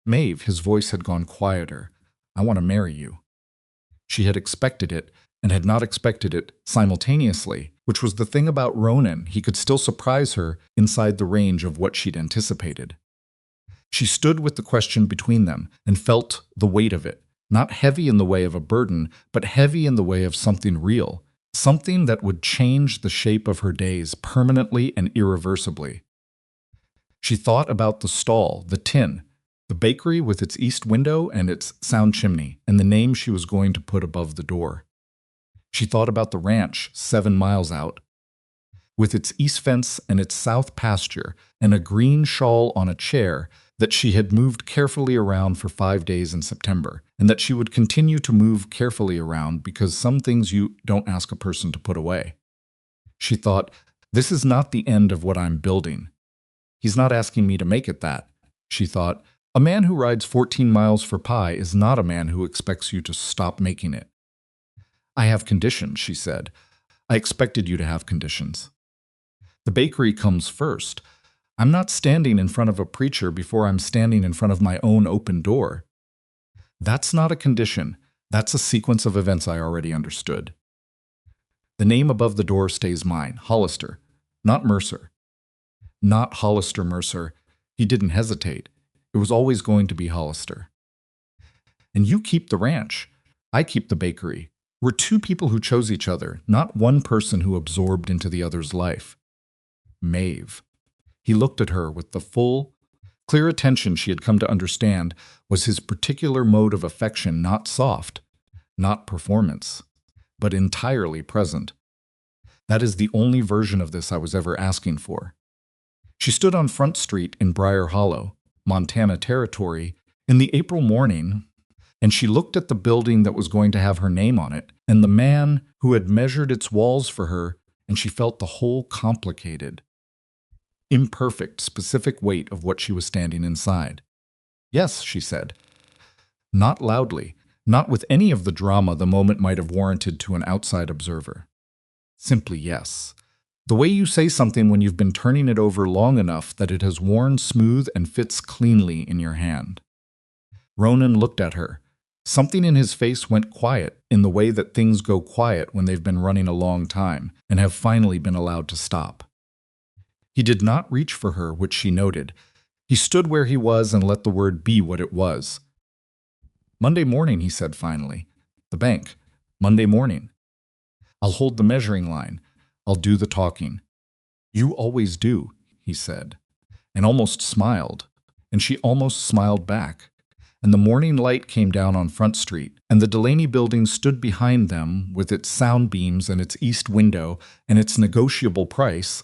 "Maeve," his voice had gone quieter, "I want to marry you." She had expected it, and had not expected it simultaneously, which was the thing about Ronan. He could still surprise her inside the range of what she'd anticipated. She stood with the question between them and felt the weight of it, not heavy in the way of a burden, but heavy in the way of something real, something that would change the shape of her days permanently and irreversibly. She thought about the stall, the tin, the bakery with its east window and its sound chimney, and the name she was going to put above the door. She thought about the ranch 7 miles out, with its east fence and its south pasture, and a green shawl on a chair that she had moved carefully around for 5 days in September, and that she would continue to move carefully around because some things you don't ask a person to put away. She thought, this is not the end of what I'm building. He's not asking me to make it that. She thought, A man who rides 14 miles for pie is not a man who expects you to stop making it. I have conditions, she said. I expected you to have conditions. The bakery comes first. I'm not standing in front of a preacher before I'm standing in front of my own open door. That's not a condition. That's a sequence of events I already understood. The name above the door stays mine, Hollister, not Mercer. Not Hollister Mercer. He didn't hesitate. It was always going to be Hollister. And you keep the ranch. I keep the bakery. We're two people who chose each other, not one person who absorbed into the other's life. Maeve. He looked at her with the full, clear attention she had come to understand was his particular mode of affection, not soft, not performance, but entirely present. That is the only version of this I was ever asking for. She stood on Front Street in Briar Hollow, Montana Territory, in the April morning, and she looked at the building that was going to have her name on it, and the man who had measured its walls for her, and she felt the whole complicated, imperfect, specific weight of what she was standing inside. Yes, she said. Not loudly, not with any of the drama the moment might have warranted to an outside observer. Simply yes. The way you say something when you've been turning it over long enough that it has worn smooth and fits cleanly in your hand. Ronan looked at her. Something in his face went quiet, in the way that things go quiet when they've been running a long time and have finally been allowed to stop. He did not reach for her, which she noted. He stood where he was and let the word be what it was. Monday morning, he said finally. The bank. Monday morning. I'll hold the measuring line. I'll do the talking. You always do, he said, and almost smiled, and she almost smiled back. And the morning light came down on Front Street, and the Delaney building stood behind them with its sound beams and its east window and its negotiable price.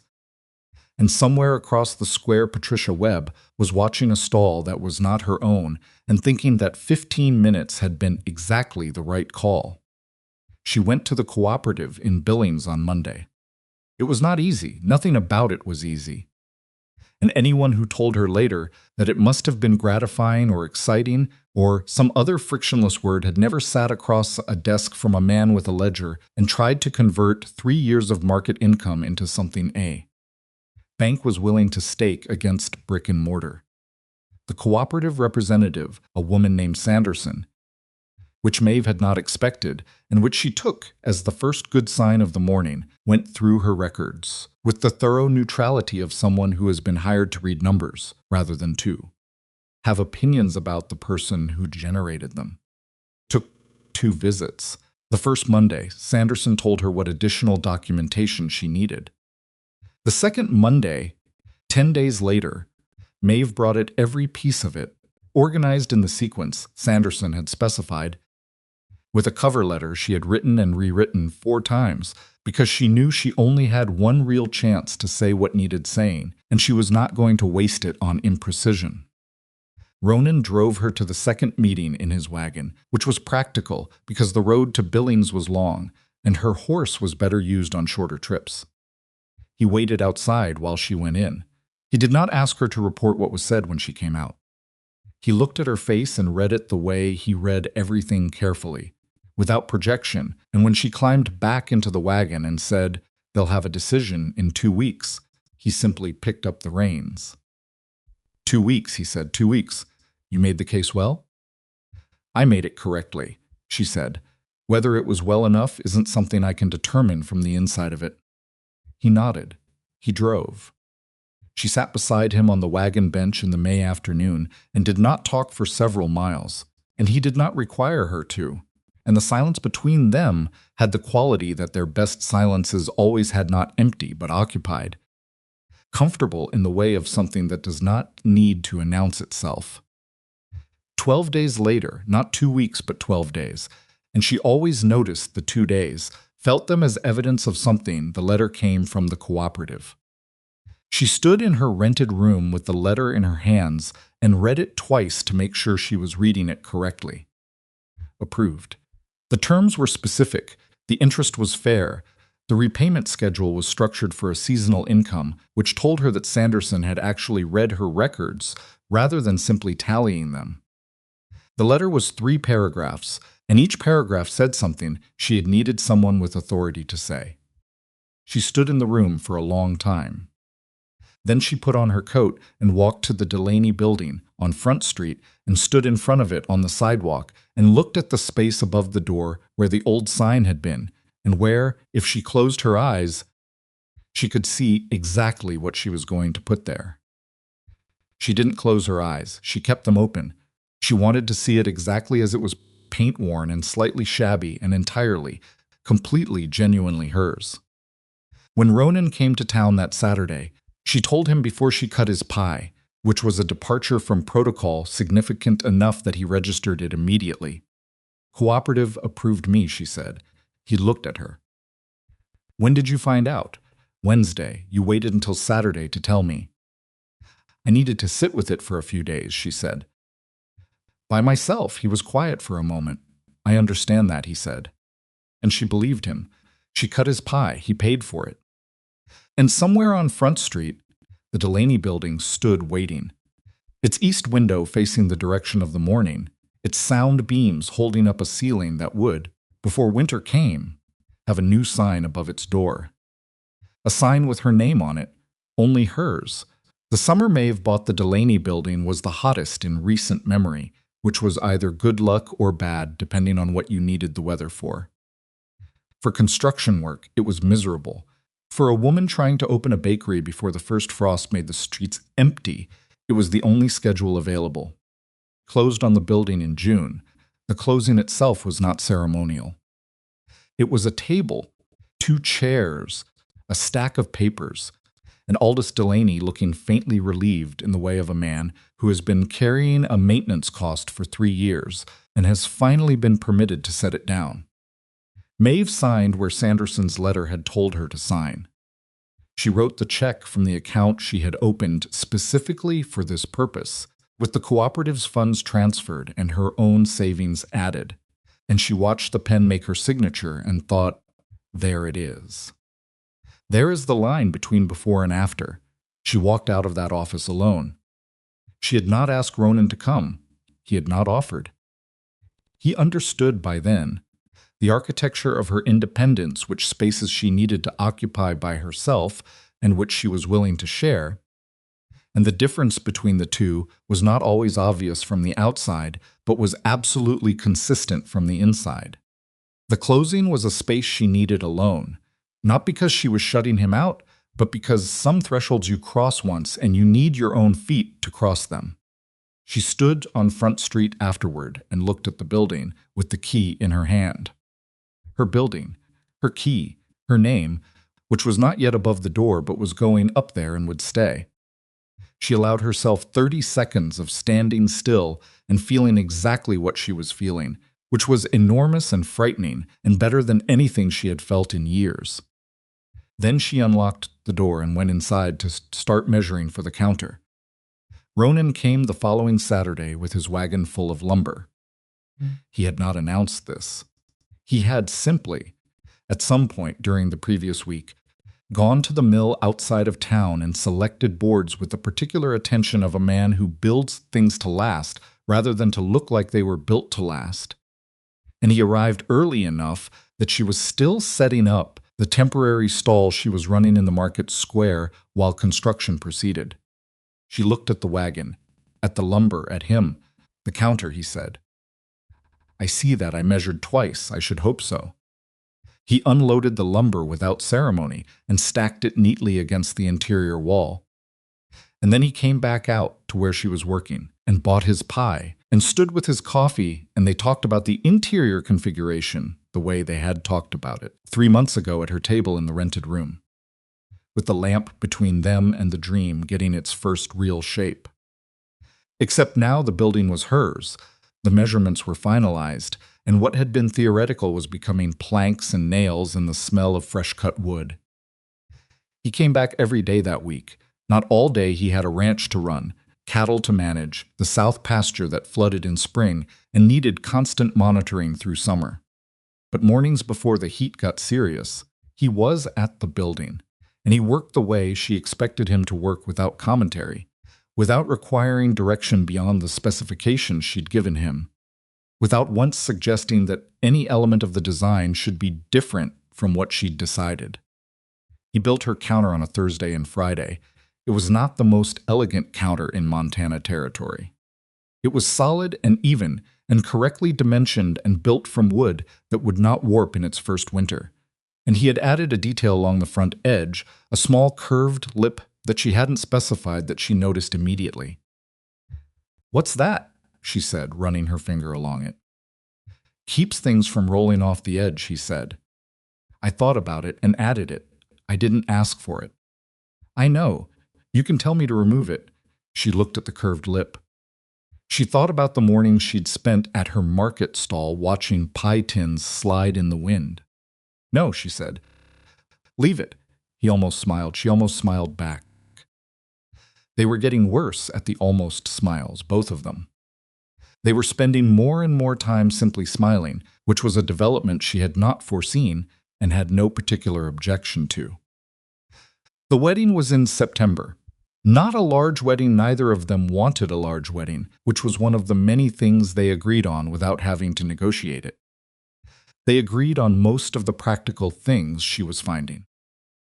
And somewhere across the square Patricia Webb was watching a stall that was not her own and thinking that 15 minutes had been exactly the right call. She went to the cooperative in Billings on Monday. It was not easy. Nothing about it was easy. And anyone who told her later that it must have been gratifying or exciting or some other frictionless word had never sat across a desk from a man with a ledger and tried to convert 3 years of market income into something A. Bank was willing to stake against brick and mortar. The cooperative representative, a woman named Sanderson, which Maeve had not expected, and which she took as the first good sign of the morning, went through her records, with the thorough neutrality of someone who has been hired to read numbers, rather than to have opinions about the person who generated them. Took 2 visits. The first Monday, Sanderson told her what additional documentation she needed. The second Monday, 10 days later, Maeve brought it every piece of it, organized in the sequence Sanderson had specified, with a cover letter she had written and rewritten 4 times because she knew she only had one real chance to say what needed saying, and she was not going to waste it on imprecision. Ronan drove her to the second meeting in his wagon, which was practical because the road to Billings was long, and her horse was better used on shorter trips. He waited outside while she went in. He did not ask her to report what was said when she came out. He looked at her face and read it the way he read everything carefully, without projection, and when she climbed back into the wagon and said, "They'll have a decision in 2 weeks," he simply picked up the reins. 2 weeks, he said, 2 weeks. You made the case well? I made it correctly, she said. Whether it was well enough isn't something I can determine from the inside of it. He nodded. He drove. She sat beside him on the wagon bench in the May afternoon and did not talk for several miles, and he did not require her to, and the silence between them had the quality that their best silences always had not empty but occupied, comfortable in the way of something that does not need to announce itself. 12 days later, not 2 weeks but 12 days, and she always noticed the 2 days, felt them as evidence of something. The letter came from the cooperative. She stood in her rented room with the letter in her hands and read it twice to make sure she was reading it correctly. Approved. The terms were specific. The interest was fair. The repayment schedule was structured for a seasonal income, which told her that Sanderson had actually read her records rather than simply tallying them. The letter was 3 paragraphs, and each paragraph said something she had needed someone with authority to say. She stood in the room for a long time. Then she put on her coat and walked to the Delaney building on Front Street and stood in front of it on the sidewalk and looked at the space above the door where the old sign had been, and where, if she closed her eyes, she could see exactly what she was going to put there. She didn't close her eyes. She kept them open. She wanted to see it exactly as it was, paint-worn and slightly shabby and entirely, completely, genuinely hers. When Ronan came to town that Saturday, she told him before she cut his pie, which was a departure from protocol significant enough that he registered it immediately. "Cooperative approved me," she said. He looked at her. "When did you find out?" "Wednesday. You waited until Saturday to tell me." "I needed to sit with it for a few days," she said. "By myself." He was quiet for a moment. "I understand that," he said. And she believed him. She cut his pie. He paid for it. And somewhere on Front Street, the Delaney building stood waiting. Its east window facing the direction of the morning, its sound beams holding up a ceiling that would, before winter came, have a new sign above its door. A sign with her name on it, only hers. The summer Maeve bought the Delaney building was the hottest in recent memory, which was either good luck or bad, depending on what you needed the weather for. For construction work, it was miserable. For a woman trying to open a bakery before the first frost made the streets empty, it was the only schedule available. Closed on the building in June, the closing itself was not ceremonial. It was a table, 2 chairs, a stack of papers, and Aldous Delaney looking faintly relieved in the way of a man who has been carrying a maintenance cost for 3 years and has finally been permitted to set it down. Maeve signed where Sanderson's letter had told her to sign. She wrote the check from the account she had opened specifically for this purpose, with the cooperative's funds transferred and her own savings added, and she watched the pen make her signature and thought, there it is. There is the line between before and after. She walked out of that office alone. She had not asked Ronan to come. He had not offered. He understood by then the architecture of her independence, which spaces she needed to occupy by herself and which she was willing to share, and the difference between the two was not always obvious from the outside, but was absolutely consistent from the inside. The closing was a space she needed alone, not because she was shutting him out, but because some thresholds you cross once and you need your own feet to cross them. She stood on Front Street afterward and looked at the building with the key in her hand. Her building, her key, her name, which was not yet above the door but was going up there and would stay. She allowed herself 30 seconds of standing still and feeling exactly what she was feeling, which was enormous and frightening and better than anything she had felt in years. Then she unlocked the door and went inside to start measuring for the counter. Ronan came the following Saturday with his wagon full of lumber. He had not announced this. He had simply, at some point during the previous week, gone to the mill outside of town and selected boards with the particular attention of a man who builds things to last rather than to look like they were built to last. And he arrived early enough that she was still setting up the temporary stall she was running in the market square while construction proceeded. She looked at the wagon, at the lumber, at him. "The counter," he said. "I see that. I measured twice. I should hope so." He unloaded the lumber without ceremony and stacked it neatly against the interior wall. And then he came back out to where she was working and bought his pie and stood with his coffee, and they talked about the interior configuration the way they had talked about it 3 months ago at her table in the rented room, with the lamp between them and the dream getting its first real shape. Except now the building was hers. The measurements were finalized, and what had been theoretical was becoming planks and nails and the smell of fresh-cut wood. He came back every day that week. Not all day. He had a ranch to run, cattle to manage, the south pasture that flooded in spring and needed constant monitoring through summer. But mornings before the heat got serious, he was at the building, and he worked the way she expected him to work without commentary, without requiring direction beyond the specifications she'd given him, without once suggesting that any element of the design should be different from what she'd decided. He built her counter on a Thursday and Friday. It was not the most elegant counter in Montana territory. It was solid and even, and correctly dimensioned and built from wood that would not warp in its first winter. And he had added a detail along the front edge, a small curved lip that she hadn't specified that she noticed immediately. "What's that?" she said, running her finger along it. "Keeps things from rolling off the edge," he said. "I thought about it and added it. I didn't ask for it." "I know. You can tell me to remove it." She looked at the curved lip. She thought about the mornings she'd spent at her market stall watching pie tins slide in the wind. "No," she said. "Leave it." He almost smiled. She almost smiled back. They were getting worse at the almost smiles, both of them. They were spending more and more time simply smiling, which was a development she had not foreseen and had no particular objection to. The wedding was in September. Not a large wedding, neither of them wanted a large wedding, which was one of the many things they agreed on without having to negotiate it. They agreed on most of the practical things she was finding.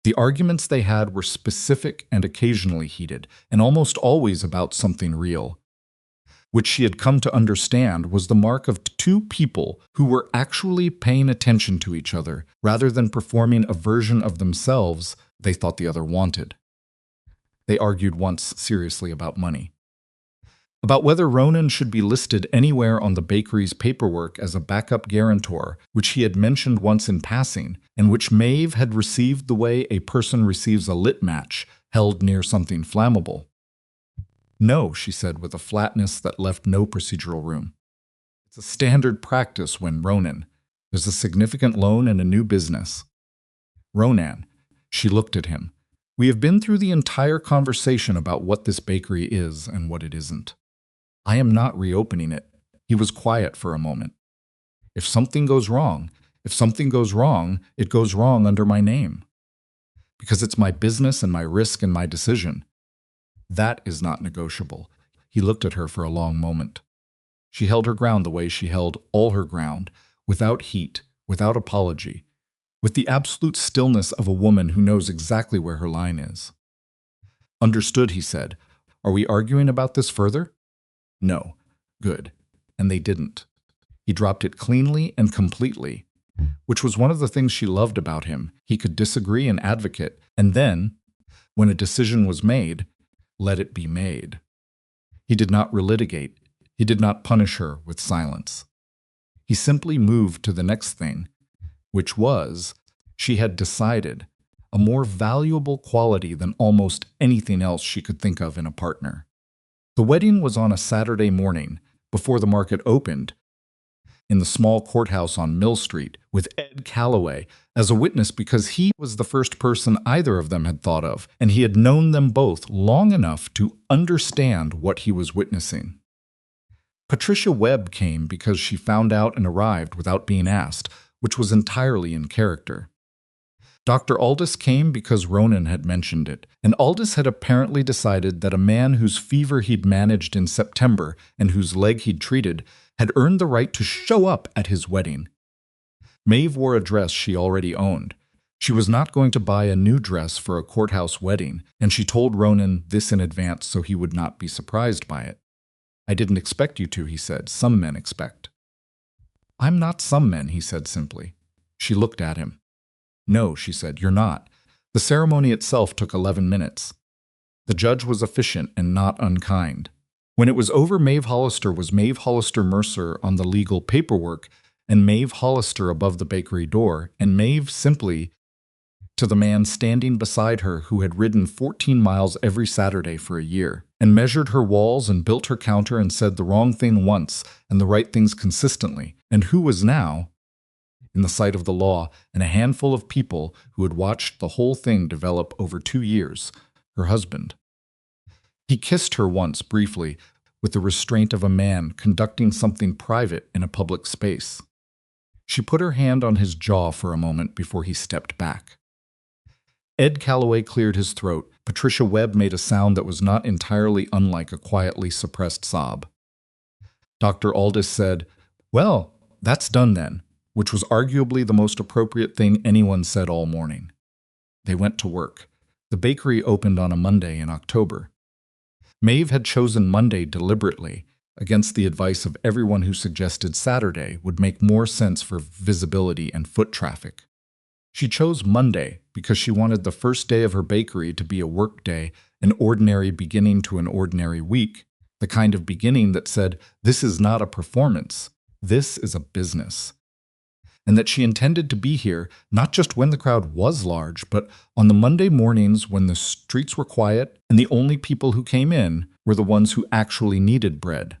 The arguments they had were specific and occasionally heated, and almost always about something real, which she had come to understand was the mark of two people who were actually paying attention to each other rather than performing a version of themselves they thought the other wanted. They argued once seriously about money. About whether Ronan should be listed anywhere on the bakery's paperwork as a backup guarantor, which he had mentioned once in passing, and which Maeve had received the way a person receives a lit match held near something flammable. "No," she said with a flatness that left no procedural room. "It's a standard practice when Ronan. There's a significant loan and a new business." "Ronan." She looked at him. "We have been through the entire conversation about what this bakery is and what it isn't. I am not reopening it." He was quiet for a moment. If something goes wrong, it goes wrong under my name. Because it's my business and my risk and my decision. That is not negotiable." He looked at her for a long moment. She held her ground the way she held all her ground, without heat, without apology, with the absolute stillness of a woman who knows exactly where her line is. "Understood," he said. "Are we arguing about this further?" "No." "Good." And they didn't. He dropped it cleanly and completely, which was one of the things she loved about him. He could disagree and advocate, and then, when a decision was made, let it be made. He did not relitigate. He did not punish her with silence. He simply moved to the next thing, which was, she had decided, a more valuable quality than almost anything else she could think of in a partner. The wedding was on a Saturday morning, before the market opened, in the small courthouse on Mill Street, with Ed Calloway as a witness because he was the first person either of them had thought of, and he had known them both long enough to understand what he was witnessing. Patricia Webb came because she found out and arrived without being asked, which was entirely in character. Dr. Aldous came because Ronan had mentioned it, and Aldous had apparently decided that a man whose fever he'd managed in September and whose leg he'd treated had earned the right to show up at his wedding. Maeve wore a dress she already owned. She was not going to buy a new dress for a courthouse wedding, and she told Ronan this in advance so he would not be surprised by it. "I didn't expect you to," he said. "Some men expect." "I'm not some men," he said simply. She looked at him. "No," she said, "you're not." The ceremony itself took 11 minutes. The judge was efficient and not unkind. When it was over, Maeve Hollister was Maeve Hollister Mercer on the legal paperwork, and Maeve Hollister above the bakery door, and Maeve simply to the man standing beside her who had ridden 14 miles every Saturday for a year, and measured her walls and built her counter and said the wrong thing once and the right things consistently, and who was now, in the sight of the law and a handful of people who had watched the whole thing develop over 2 years, her husband. He kissed her once briefly, with the restraint of a man conducting something private in a public space. She put her hand on his jaw for a moment before he stepped back. Ed Calloway cleared his throat. Patricia Webb made a sound that was not entirely unlike a quietly suppressed sob. Dr. Aldis said, "Well, that's done then," which was arguably the most appropriate thing anyone said all morning. They went to work. The bakery opened on a Monday in October. Maeve had chosen Monday deliberately, against the advice of everyone who suggested Saturday would make more sense for visibility and foot traffic. She chose Monday because she wanted the first day of her bakery to be a work day, an ordinary beginning to an ordinary week, the kind of beginning that said, "This is not a performance, this is a business." And that she intended to be here not just when the crowd was large, but on the Monday mornings when the streets were quiet and the only people who came in were the ones who actually needed bread.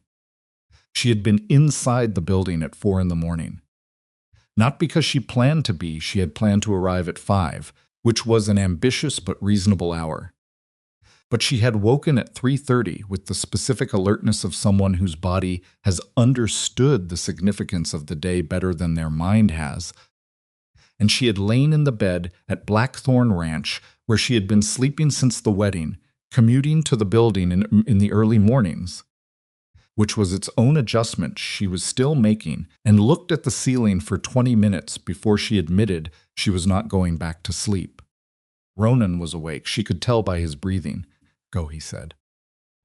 She had been inside the building at 4 in the morning. Not because she planned to be, she had planned to arrive at 5, which was an ambitious but reasonable hour. But she had woken at 3:30 with the specific alertness of someone whose body has understood the significance of the day better than their mind has. And she had lain in the bed at Blackthorn Ranch, where she had been sleeping since the wedding, commuting to the building in the early mornings, which was its own adjustment she was still making, and looked at the ceiling for 20 minutes before she admitted she was not going back to sleep. Ronan was awake. She could tell by his breathing. "Go," he said.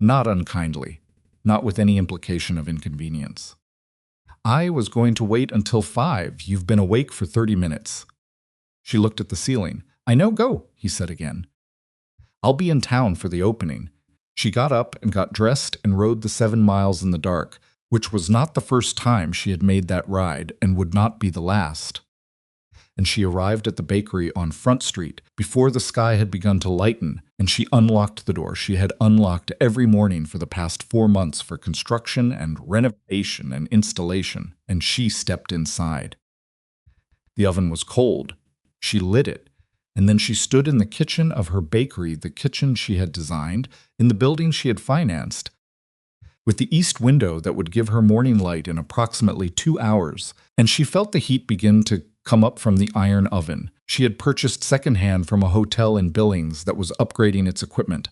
Not unkindly, not with any implication of inconvenience. "I was going to wait until 5. You've been awake for 30 minutes. She looked at the ceiling. "I know, go," he said again. "I'll be in town for the opening." She got up and got dressed and rode the 7 miles in the dark, which was not the first time she had made that ride and would not be the last. And she arrived at the bakery on Front Street before the sky had begun to lighten, and she unlocked the door she had unlocked every morning for the past 4 months for construction and renovation and installation, and she stepped inside. The oven was cold. She lit it, and then she stood in the kitchen of her bakery, the kitchen she had designed, in the building she had financed, with the east window that would give her morning light in approximately 2 hours, and she felt the heat begin to come up from the iron oven she had purchased secondhand from a hotel in Billings that was upgrading its equipment.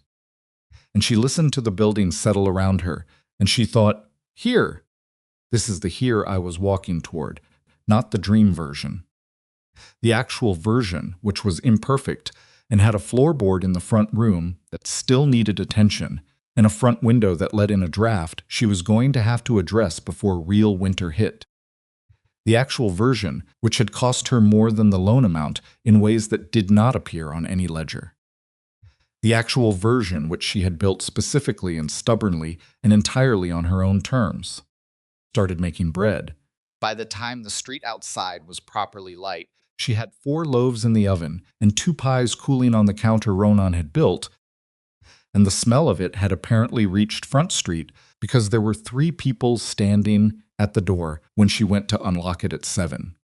And she listened to the building settle around her, and she thought, "Here! This is the here I was walking toward, not the dream version." The actual version, which was imperfect and had a floorboard in the front room that still needed attention, and a front window that let in a draft she was going to have to address before real winter hit. The actual version, which had cost her more than the loan amount in ways that did not appear on any ledger. The actual version which she had built specifically and stubbornly and entirely on her own terms. Started making bread. By the time the street outside was properly light, she had 4 loaves in the oven and 2 pies cooling on the counter Ronan had built, and the smell of it had apparently reached Front Street because there were 3 people standing at the door when she went to unlock it at 7.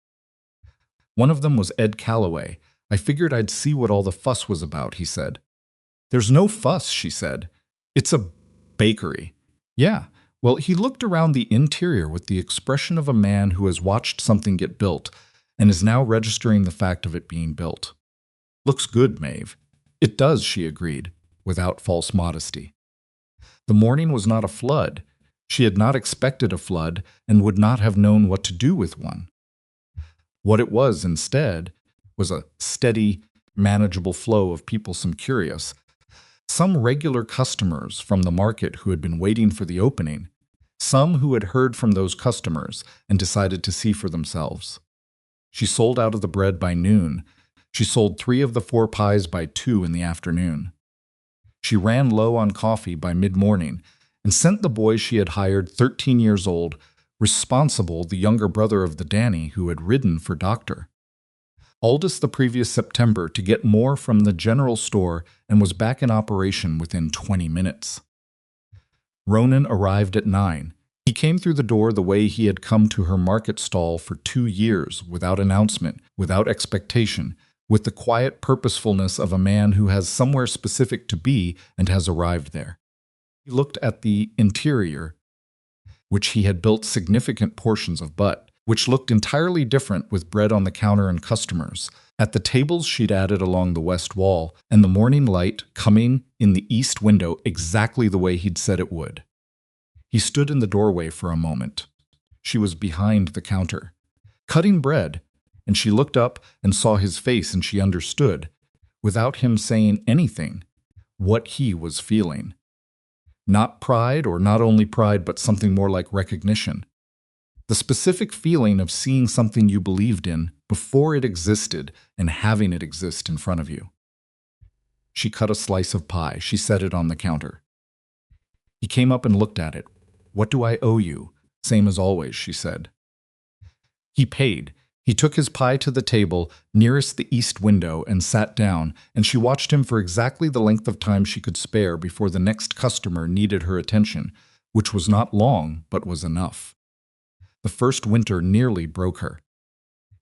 One of them was Ed Calloway. "I figured I'd see what all the fuss was about," he said. "There's no fuss," she said. "It's a bakery." "Yeah." Well, he looked around the interior with the expression of a man who has watched something get built and is now registering the fact of it being built. "Looks good, Maeve." "It does," she agreed, without false modesty. The morning was not a flood. She had not expected a flood and would not have known what to do with one. What it was, instead, was a steady, manageable flow of people, some curious, some regular customers from the market who had been waiting for the opening, some who had heard from those customers and decided to see for themselves. She sold out of the bread by noon. She sold 3 of the 4 pies by 2 in the afternoon. She ran low on coffee by mid-morning and sent the boy she had hired, 13 years old, responsible, the younger brother of the Danny who had ridden for doctor. Aldis the previous September to get more from the general store and was back in operation within 20 minutes. Ronan arrived at 9. He came through the door the way he had come to her market stall for 2 years, without announcement, without expectation, with the quiet purposefulness of a man who has somewhere specific to be and has arrived there. He looked at the interior, which he had built significant portions of, but which looked entirely different with bread on the counter and customers, at the tables she'd added along the west wall, and the morning light coming in the east window exactly the way he'd said it would. He stood in the doorway for a moment. She was behind the counter, cutting bread, and she looked up and saw his face, and she understood, without him saying anything, what he was feeling. Not pride, or not only pride, but something more like recognition. The specific feeling of seeing something you believed in before it existed and having it exist in front of you. She cut a slice of pie. She set it on the counter. He came up and looked at it. "What do I owe you?" "Same as always," she said. He paid. He took his pie to the table nearest the east window and sat down, and she watched him for exactly the length of time she could spare before the next customer needed her attention, which was not long, but was enough. The first winter nearly broke her.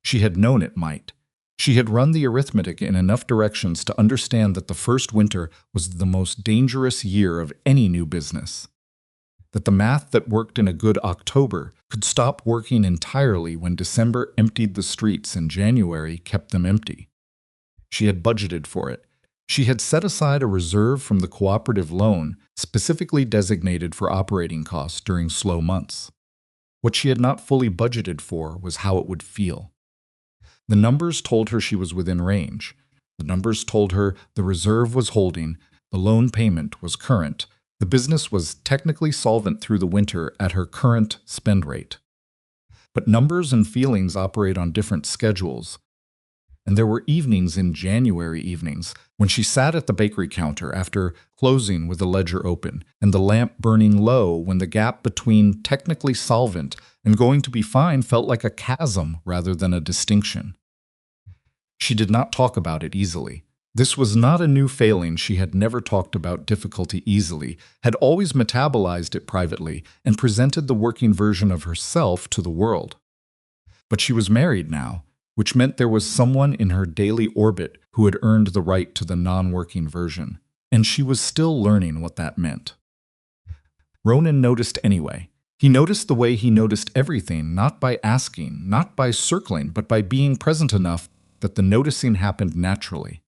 She had known it might. She had run the arithmetic in enough directions to understand that the first winter was the most dangerous year of any new business. That the math that worked in a good October could stop working entirely when December emptied the streets and January kept them empty. She had budgeted for it. She had set aside a reserve from the cooperative loan specifically designated for operating costs during slow months. What she had not fully budgeted for was how it would feel. The numbers told her she was within range. The numbers told her the reserve was holding, the loan payment was current, the business was technically solvent through the winter at her current spend rate. But numbers and feelings operate on different schedules. And there were evenings in January evenings when she sat at the bakery counter after closing with the ledger open and the lamp burning low when the gap between technically solvent and going to be fine felt like a chasm rather than a distinction. She did not talk about it easily. This was not a new failing. She had never talked about difficulty easily, had always metabolized it privately, and presented the working version of herself to the world. But she was married now, which meant there was someone in her daily orbit who had earned the right to the non-working version, and she was still learning what that meant. Ronan noticed anyway. He noticed the way he noticed everything, not by asking, not by circling, but by being present enough that the noticing happened naturally.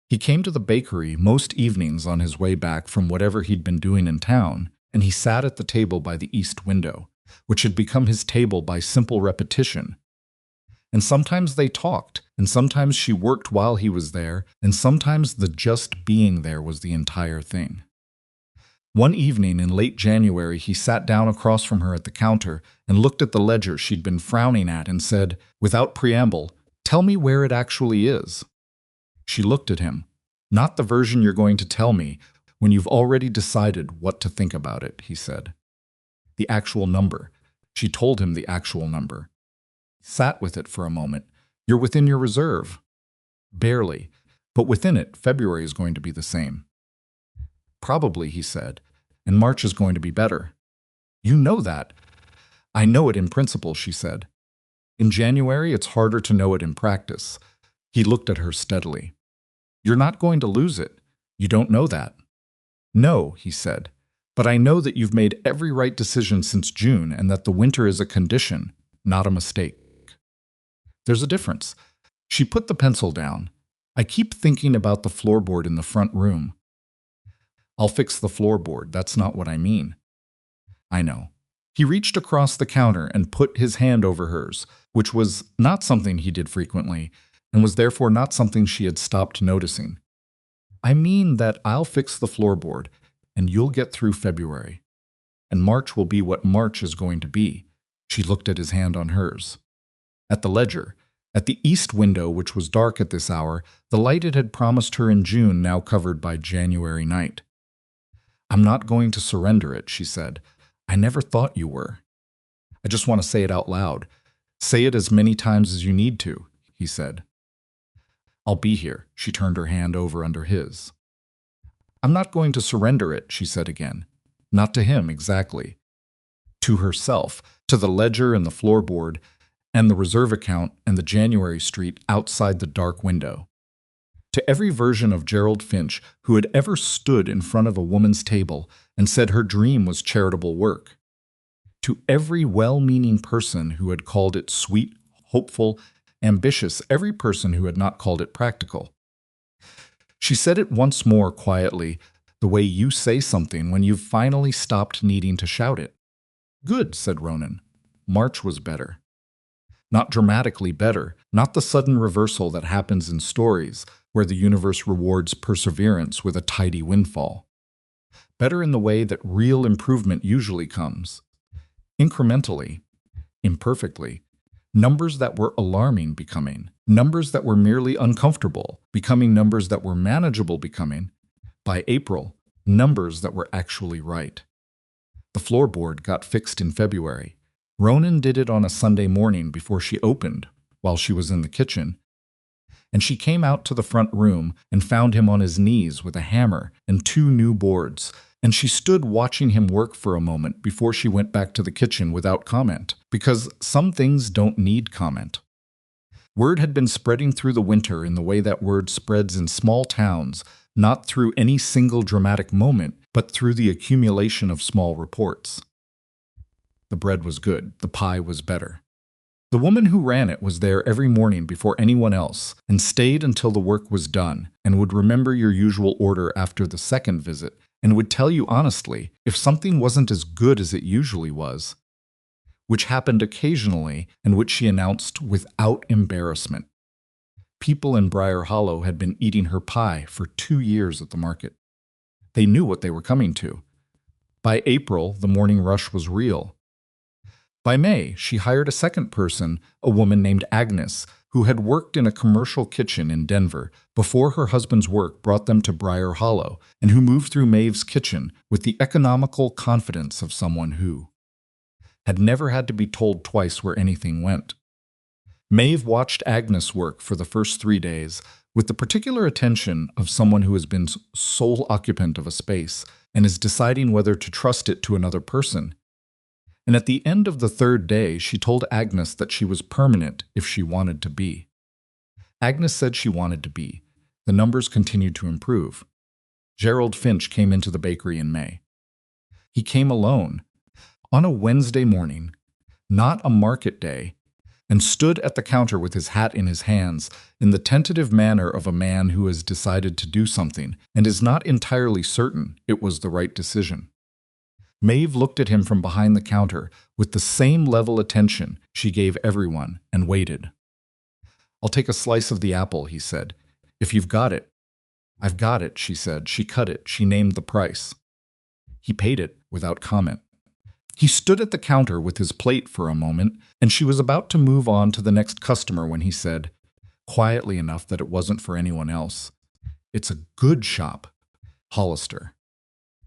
He came to the bakery most evenings on his way back from whatever he'd been doing in town, and he sat at the table by the east window, which had become his table by simple repetition. And sometimes they talked, and sometimes she worked while he was there, and sometimes the just being there was the entire thing. One evening in late January, he sat down across from her at the counter and looked at the ledger she'd been frowning at and said, without preamble, "Tell me where it actually is." She looked at him. "Not the version you're going to tell me when you've already decided what to think about it," he said. "The actual number." She told him the actual number. He sat with it for a moment. "You're within your reserve." "Barely. But within it, February is going to be the same." "Probably," he said. "And March is going to be better." "You know that." "I know it in principle," she said. "In January, it's harder to know it in practice." He looked at her steadily. "You're not going to lose it. You don't know that." "No," he said. "But I know that you've made every right decision since June and that the winter is a condition, not a mistake." "There's a difference." She put the pencil down. "I keep thinking about the floorboard in the front room." "I'll fix the floorboard. That's not what I mean." "I know." He reached across the counter and put his hand over hers, which was not something he did frequently, and was therefore not something she had stopped noticing. "I mean that I'll fix the floorboard, and you'll get through February. And March will be what March is going to be." She looked at his hand on hers. At the ledger, at the east window, which was dark at this hour, the light it had promised her in June now covered by January night. "I'm not going to surrender it," she said. "I never thought you were. I just want to say it out loud. Say it as many times as you need to," he said. "I'll be here." She turned her hand over under his. "I'm not going to surrender it," she said again. Not to him exactly. To herself, to the ledger and the floorboard, and the reserve account and the January street outside the dark window. To every version of Gerald Finch who had ever stood in front of a woman's table and said her dream was charitable work. to every well-meaning person who had called it sweet, hopeful, ambitious, every person who had not called it practical. She said it once more quietly, the way you say something when you've finally stopped needing to shout it. Good, said Ronan. March was better. Not dramatically better, not the sudden reversal that happens in stories where the universe rewards perseverance with a tidy windfall. Better in the way that real improvement usually comes. Incrementally, imperfectly, numbers that were alarming becoming, numbers that were merely uncomfortable, becoming numbers that were manageable becoming, by April, numbers that were actually right. The floorboard got fixed in February. Ronan did it on a Sunday morning before she opened, while she was in the kitchen, and she came out to the front room and found him on his knees with a hammer and 2 new boards, and she stood watching him work for a moment before she went back to the kitchen without comment, because some things don't need comment. Word had been spreading through the winter in the way that word spreads in small towns, not through any single dramatic moment, but through the accumulation of small reports. The bread was good, the pie was better. The woman who ran it was there every morning before anyone else, and stayed until the work was done, and would remember your usual order after the second visit, and would tell you honestly if something wasn't as good as it usually was, which happened occasionally and which she announced without embarrassment. People in Briar Hollow had been eating her pie for 2 years at the market. They knew what they were coming to. By April, the morning rush was real. By May, she hired a second person, a woman named Agnes, who had worked in a commercial kitchen in Denver before her husband's work brought them to Briar Hollow, and who moved through Maeve's kitchen with the economical confidence of someone who had never had to be told twice where anything went. Maeve watched Agnes work for the first 3 days with the particular attention of someone who has been sole occupant of a space and is deciding whether to trust it to another person. And at the end of the 3rd day, she told Agnes that she was permanent if she wanted to be. Agnes said she wanted to be. The numbers continued to improve. Gerald Finch came into the bakery in May. He came alone, on a Wednesday morning, not a market day, and stood at the counter with his hat in his hands in the tentative manner of a man who has decided to do something and is not entirely certain it was the right decision. Maeve looked at him from behind the counter with the same level attention she gave everyone and waited. "I'll take a slice of the apple," he said, "if you've got it." "I've got it," she said. She cut it. She named the price. He paid it without comment. He stood at the counter with his plate for a moment, and she was about to move on to the next customer when he said, quietly enough that it wasn't for anyone else, "It's a good shop, Hollister."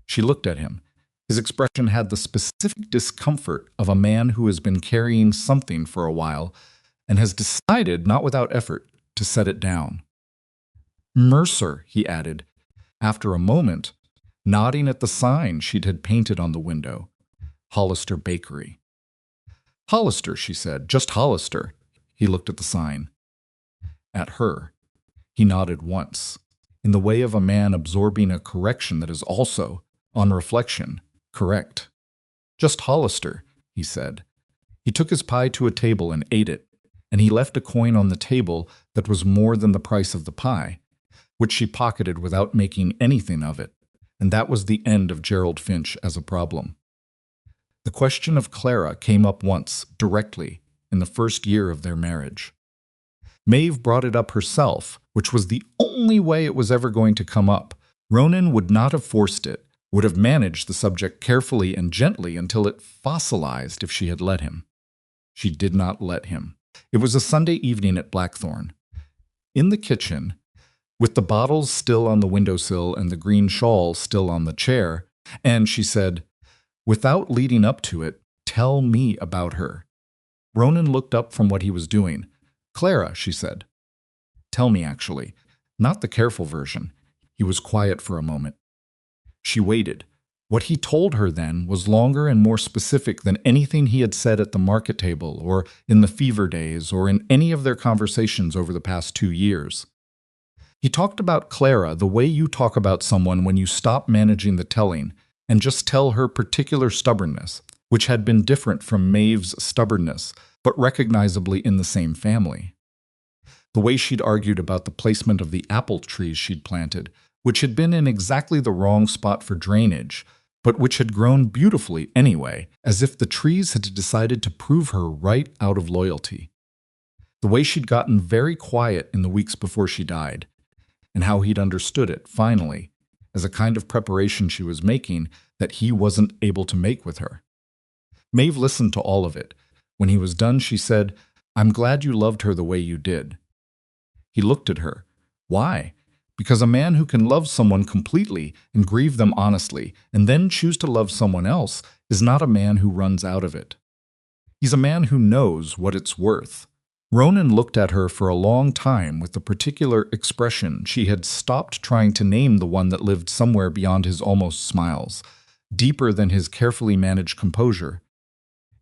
She looked at him. His expression had the specific discomfort of a man who has been carrying something for a while and has decided, not without effort, to set it down. "Mercer," he added, after a moment, nodding at the sign she'd had painted on the window. "Hollister Bakery." "Hollister," she said, "just Hollister." He looked at the sign. At her. He nodded once, in the way of a man absorbing a correction that is also, on reflection, correct. "Just Hollister," he said. He took his pie to a table and ate it, and he left a coin on the table that was more than the price of the pie, which she pocketed without making anything of it, and that was the end of Gerald Finch as a problem. The question of Clara came up once, directly, in the first year of their marriage. Maeve brought it up herself, which was the only way it was ever going to come up. Ronan would not have forced it, would have managed the subject carefully and gently until it fossilized if she had let him. She did not let him. It was a Sunday evening at Blackthorn. In the kitchen, with the bottles still on the windowsill and the green shawl still on the chair, and she said, "Without leading up to it, tell me about her." Ronan looked up from what he was doing. "Clara," she said. "Tell me, actually. Not the careful version." He was quiet for a moment. She waited. What he told her then was longer and more specific than anything he had said at the market table or in the fever days or in any of their conversations over the past 2 years. He talked about Clara the way you talk about someone when you stop managing the telling and just tell her particular stubbornness, which had been different from Maeve's stubbornness, but recognizably in the same family. The way she'd argued about the placement of the apple trees she'd planted, which had been in exactly the wrong spot for drainage, but which had grown beautifully anyway, as if the trees had decided to prove her right out of loyalty. The way she'd gotten very quiet in the weeks before she died, and how he'd understood it, finally, as a kind of preparation she was making that he wasn't able to make with her. Maeve listened to all of it. When he was done, she said, "I'm glad you loved her the way you did." He looked at her. Why? Because a man who can love someone completely and grieve them honestly, and then choose to love someone else, is not a man who runs out of it. He's a man who knows what it's worth. Ronan looked at her for a long time with the particular expression she had stopped trying to name, the one that lived somewhere beyond his almost smiles, deeper than his carefully managed composure,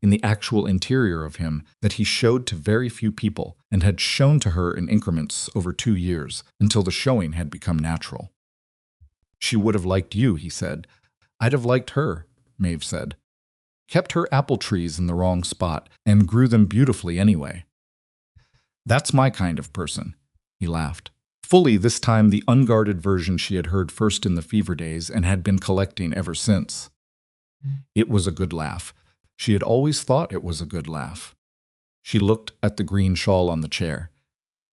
in the actual interior of him that he showed to very few people and had shown to her in increments over 2 years, until the showing had become natural. "She would have liked you," he said. "I'd have liked her," Maeve said. "Kept her apple trees in the wrong spot and grew them beautifully anyway." "That's my kind of person," he laughed. Fully this time the unguarded version she had heard first in the fever days and had been collecting ever since. It was a good laugh. She had always thought it was a good laugh. She looked at the green shawl on the chair.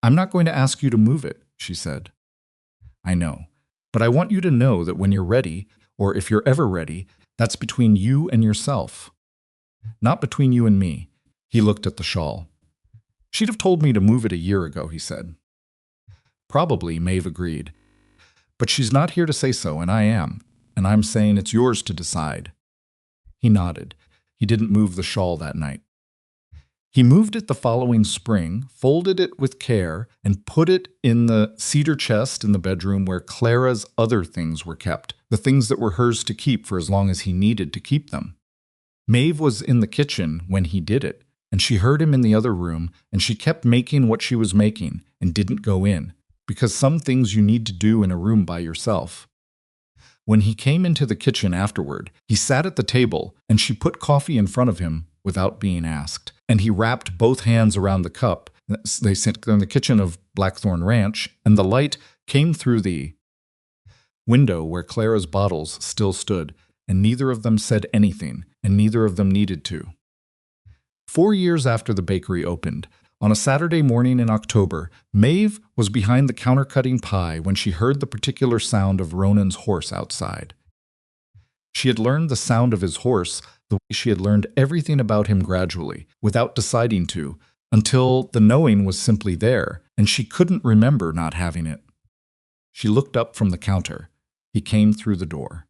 "I'm not going to ask you to move it," she said. "I know, but I want you to know that when you're ready, or if you're ever ready, that's between you and yourself. Not between you and me." He looked at the shawl. "She'd have told me to move it a year ago," he said. "Probably," Maeve agreed. "But she's not here to say so, and I am, and I'm saying it's yours to decide." He nodded. He didn't move the shawl that night. He moved it the following spring, folded it with care, and put it in the cedar chest in the bedroom where Clara's other things were kept, the things that were hers to keep for as long as he needed to keep them. Maeve was in the kitchen when he did it, and she heard him in the other room, and she kept making what she was making and didn't go in, because some things you need to do in a room by yourself. When he came into the kitchen afterward, he sat at the table, and she put coffee in front of him without being asked, and he wrapped both hands around the cup. They sat in the kitchen of Blackthorn Ranch, and the light came through the window where Clara's bottles still stood, and neither of them said anything, and neither of them needed to. 4 years after the bakery opened, on a Saturday morning in October, Maeve was behind the counter cutting pie when she heard the particular sound of Ronan's horse outside. She had learned the sound of his horse the way she had learned everything about him gradually, without deciding to, until the knowing was simply there, and she couldn't remember not having it. She looked up from the counter. He came through the door.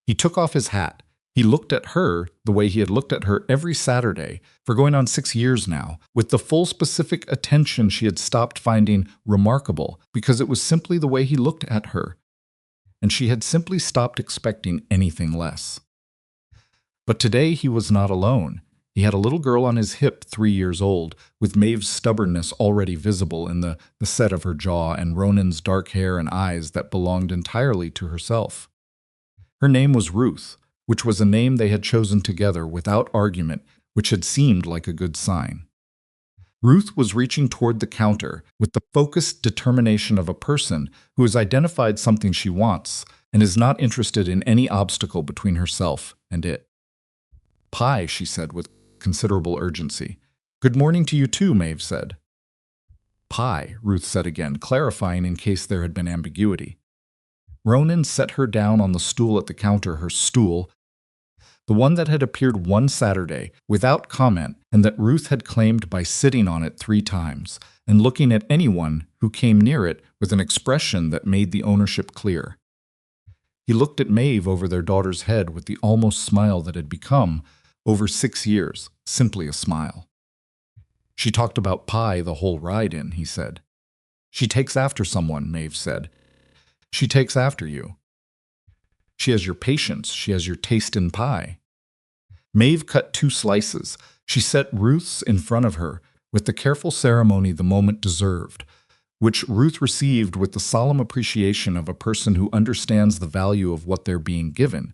He took off his hat. He looked at her the way he had looked at her every Saturday for going on 6 years now, with the full specific attention she had stopped finding remarkable because it was simply the way he looked at her, and she had simply stopped expecting anything less. But today he was not alone. He had a little girl on his hip 3 years old, with Maeve's stubbornness already visible in the set of her jaw and Ronan's dark hair and eyes that belonged entirely to herself. Her name was Ruth, which was a name they had chosen together without argument, which had seemed like a good sign. Ruth was reaching toward the counter with the focused determination of a person who has identified something she wants and is not interested in any obstacle between herself and it. "Pie," she said with considerable urgency. "Good morning to you too," Maeve said. "Pie," Ruth said again, clarifying in case there had been ambiguity. Ronan set her down on the stool at the counter, her stool, the one that had appeared one Saturday, without comment, and that Ruth had claimed by sitting on it 3 times, and looking at anyone who came near it with an expression that made the ownership clear. He looked at Maeve over their daughter's head with the almost smile that had become, over 6 years, simply a smile. "She talked about pie the whole ride in," he said. "She takes after someone," Maeve said. "She takes after you. She has your patience. She has your taste in pie." Maeve cut 2 slices. She set Ruth's in front of her, with the careful ceremony the moment deserved, which Ruth received with the solemn appreciation of a person who understands the value of what they're being given.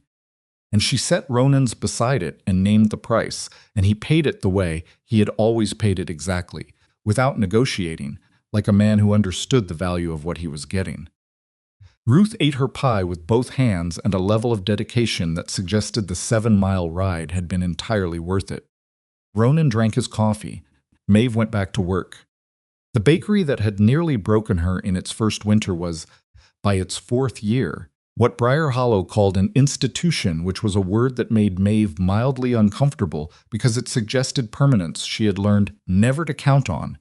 And she set Ronan's beside it and named the price, and he paid it the way he had always paid it exactly, without negotiating, like a man who understood the value of what he was getting. Ruth ate her pie with both hands and a level of dedication that suggested the 7-mile ride had been entirely worth it. Ronan drank his coffee. Maeve went back to work. The bakery that had nearly broken her in its first winter was, by its fourth year, what Briar Hollow called an institution, which was a word that made Maeve mildly uncomfortable because it suggested permanence she had learned never to count on,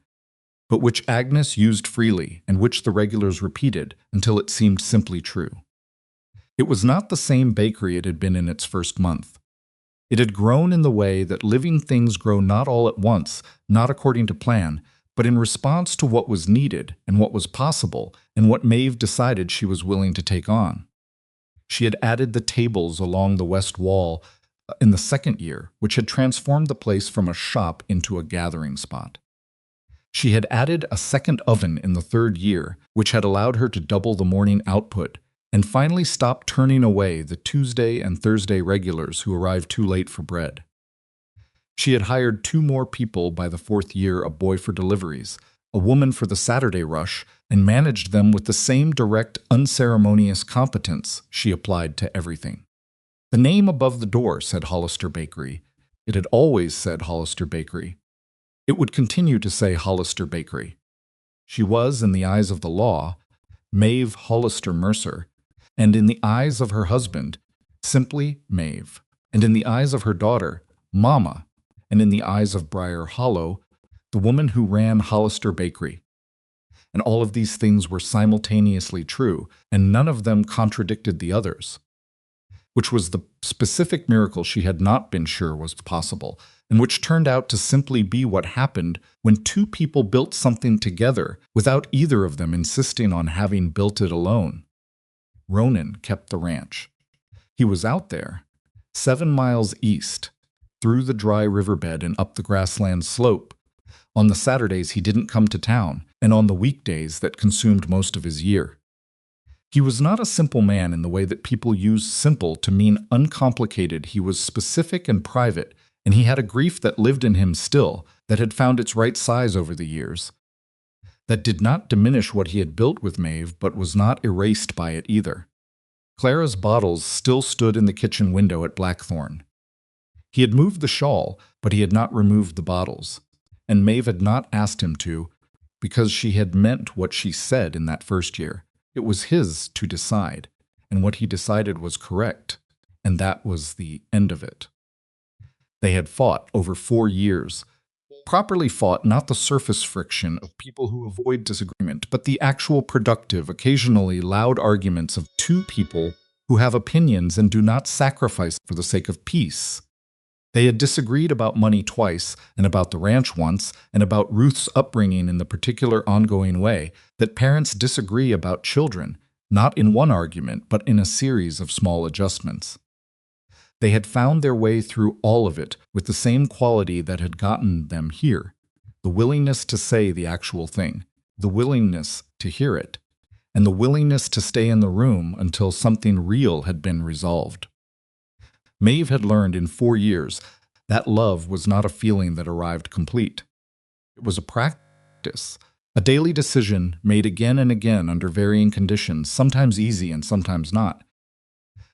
but which Agnes used freely and which the regulars repeated until it seemed simply true. It was not the same bakery it had been in its first month. It had grown in the way that living things grow not all at once, not according to plan, but in response to what was needed and what was possible and what Maeve decided she was willing to take on. She had added the tables along the west wall in the second year, which had transformed the place from a shop into a gathering spot. She had added a second oven in the third year, which had allowed her to double the morning output, and finally stopped turning away the Tuesday and Thursday regulars who arrived too late for bread. She had hired 2 more people by the fourth year, a boy for deliveries, a woman for the Saturday rush, and managed them with the same direct, unceremonious competence she applied to everything. The name above the door said Hollister Bakery. It had always said Hollister Bakery. It would continue to say Hollister Bakery. She was, in the eyes of the law, Maeve Hollister Mercer, and in the eyes of her husband, simply Maeve, and in the eyes of her daughter, Mama, and in the eyes of Briar Hollow, the woman who ran Hollister Bakery. And all of these things were simultaneously true, and none of them contradicted the others, which was the specific miracle she had not been sure was possible, and which turned out to simply be what happened when 2 people built something together without either of them insisting on having built it alone. Ronan kept the ranch. He was out there, 7 miles east, through the dry riverbed and up the grassland slope. On the Saturdays he didn't come to town, and on the weekdays that consumed most of his year. He was not a simple man in the way that people use simple to mean uncomplicated. He was specific and private, and he had a grief that lived in him still, that had found its right size over the years. That did not diminish what he had built with Maeve, but was not erased by it either. Clara's bottles still stood in the kitchen window at Blackthorn. He had moved the shawl, but he had not removed the bottles, and Maeve had not asked him to, because she had meant what she said in that first year. It was his to decide, and what he decided was correct, and that was the end of it. They had fought over 4 years. Properly fought, not the surface friction of people who avoid disagreement, but the actual productive, occasionally loud arguments of 2 people who have opinions and do not sacrifice for the sake of peace. They had disagreed about money twice, and about the ranch once, and about Ruth's upbringing in the particular ongoing way that parents disagree about children, not in one argument, but in a series of small adjustments. They had found their way through all of it with the same quality that had gotten them here, the willingness to say the actual thing, the willingness to hear it, and the willingness to stay in the room until something real had been resolved. Maeve had learned in 4 years that love was not a feeling that arrived complete. It was a practice, a daily decision made again and again under varying conditions, sometimes easy and sometimes not.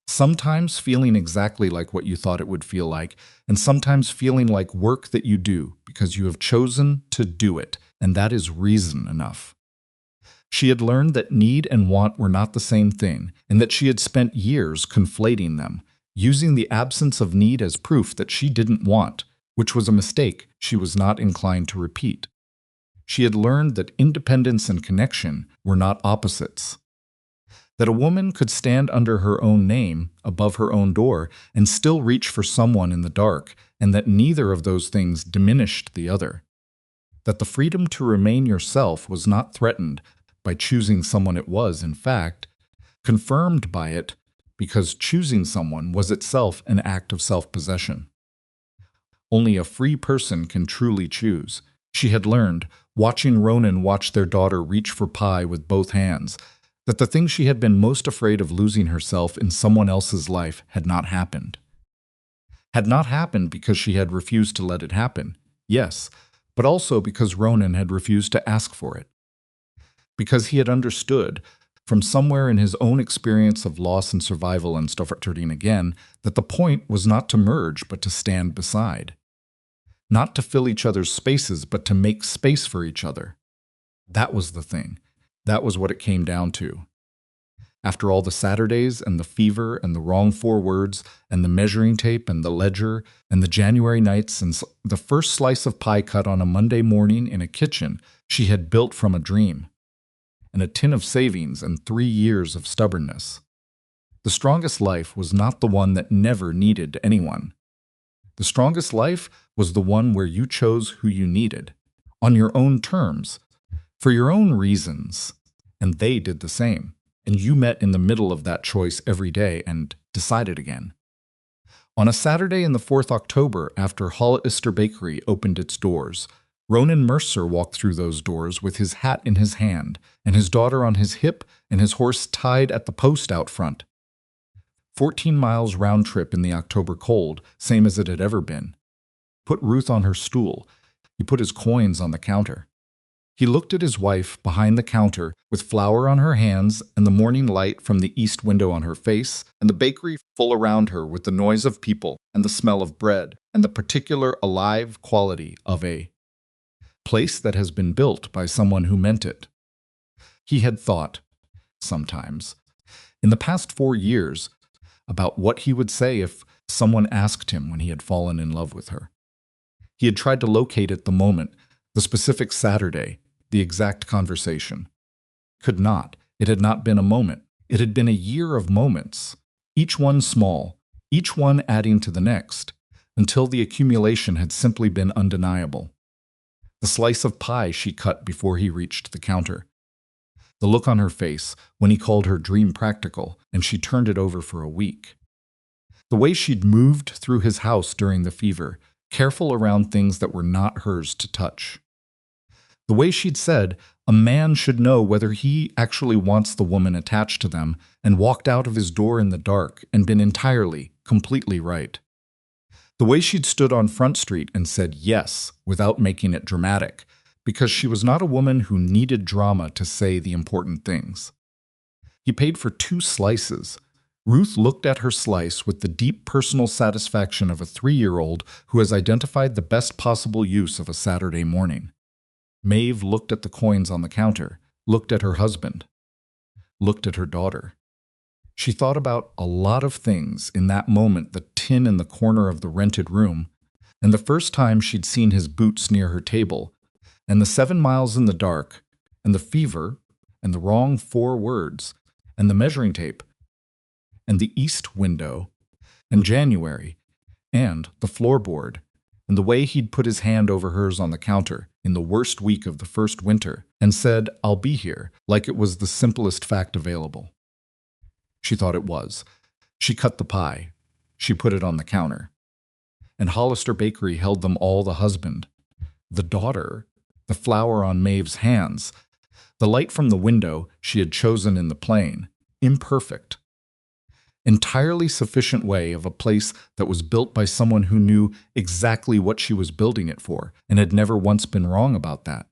Sometimes feeling exactly like what you thought it would feel like, and sometimes feeling like work that you do because you have chosen to do it, and that is reason enough. She had learned that need and want were not the same thing, and that she had spent years conflating them, using the absence of need as proof that she didn't want, which was a mistake she was not inclined to repeat. She had learned that independence and connection were not opposites. That a woman could stand under her own name, above her own door, and still reach for someone in the dark, and that neither of those things diminished the other. That the freedom to remain yourself was not threatened by choosing someone. It was, in fact, confirmed by it, because choosing someone was itself an act of self-possession. Only a free person can truly choose. She had learned, watching Ronan watch their daughter reach for pie with both hands, that the thing she had been most afraid of losing herself in someone else's life had not happened. had not happened because she had refused to let it happen, yes, but also because Ronan had refused to ask for it. Because he had understood, from somewhere in his own experience of loss and survival and starting again, that the point was not to merge but to stand beside. Not to fill each other's spaces, but to make space for each other. That was the thing. That was what it came down to. After all the Saturdays and the fever and the wrong 4 words and the measuring tape and the ledger and the January nights and the first slice of pie cut on a Monday morning in a kitchen she had built from a dream, and a tin of savings and 3 years of stubbornness. The strongest life was not the one that never needed anyone. The strongest life was the one where you chose who you needed, on your own terms, for your own reasons, and they did the same. And you met in the middle of that choice every day and decided again. On a Saturday in the 4th October, after Hollister Bakery opened its doors, Ronan Mercer walked through those doors with his hat in his hand and his daughter on his hip and his horse tied at the post out front. 14 miles round trip in the October cold, same as it had ever been. Put Ruth on her stool. He put his coins on the counter. He looked at his wife behind the counter with flour on her hands and the morning light from the east window on her face and the bakery full around her with the noise of people and the smell of bread and the particular alive quality of a place that has been built by someone who meant it. He had thought, sometimes, in the past 4 years, about what he would say if someone asked him when he had fallen in love with her. He had tried to locate at the moment, the specific Saturday, the exact conversation. Could not. It had not been a moment. It had been a year of moments, each one small, each one adding to the next, until the accumulation had simply been undeniable. The slice of pie she cut before he reached the counter. The look on her face when he called her dream practical and she turned it over for a week. The way she'd moved through his house during the fever, careful around things that were not hers to touch. The way she'd said, a man should know whether he actually wants the woman attached to them, and walked out of his door in the dark and been entirely, completely right. The way she'd stood on Front Street and said yes without making it dramatic, because she was not a woman who needed drama to say the important things. He paid for 2 slices. Ruth looked at her slice with the deep personal satisfaction of a 3-year-old who has identified the best possible use of a Saturday morning. Maeve looked at the coins on the counter, looked at her husband, looked at her daughter. She thought about a lot of things in that moment, the tin in the corner of the rented room, and the first time she'd seen his boots near her table, and the 7 miles in the dark, and the fever, and the wrong 4 words, and the measuring tape, and the east window, and January, and the floorboard, and the way he'd put his hand over hers on the counter in the worst week of the first winter and said, "I'll be here," like it was the simplest fact available. She thought it was. She cut the pie. She put it on the counter. And Hollister Bakery held them all, the husband, the daughter, the flour on Maeve's hands, the light from the window she had chosen in the plane, imperfect. Entirely sufficient way of a place that was built by someone who knew exactly what she was building it for and had never once been wrong about that.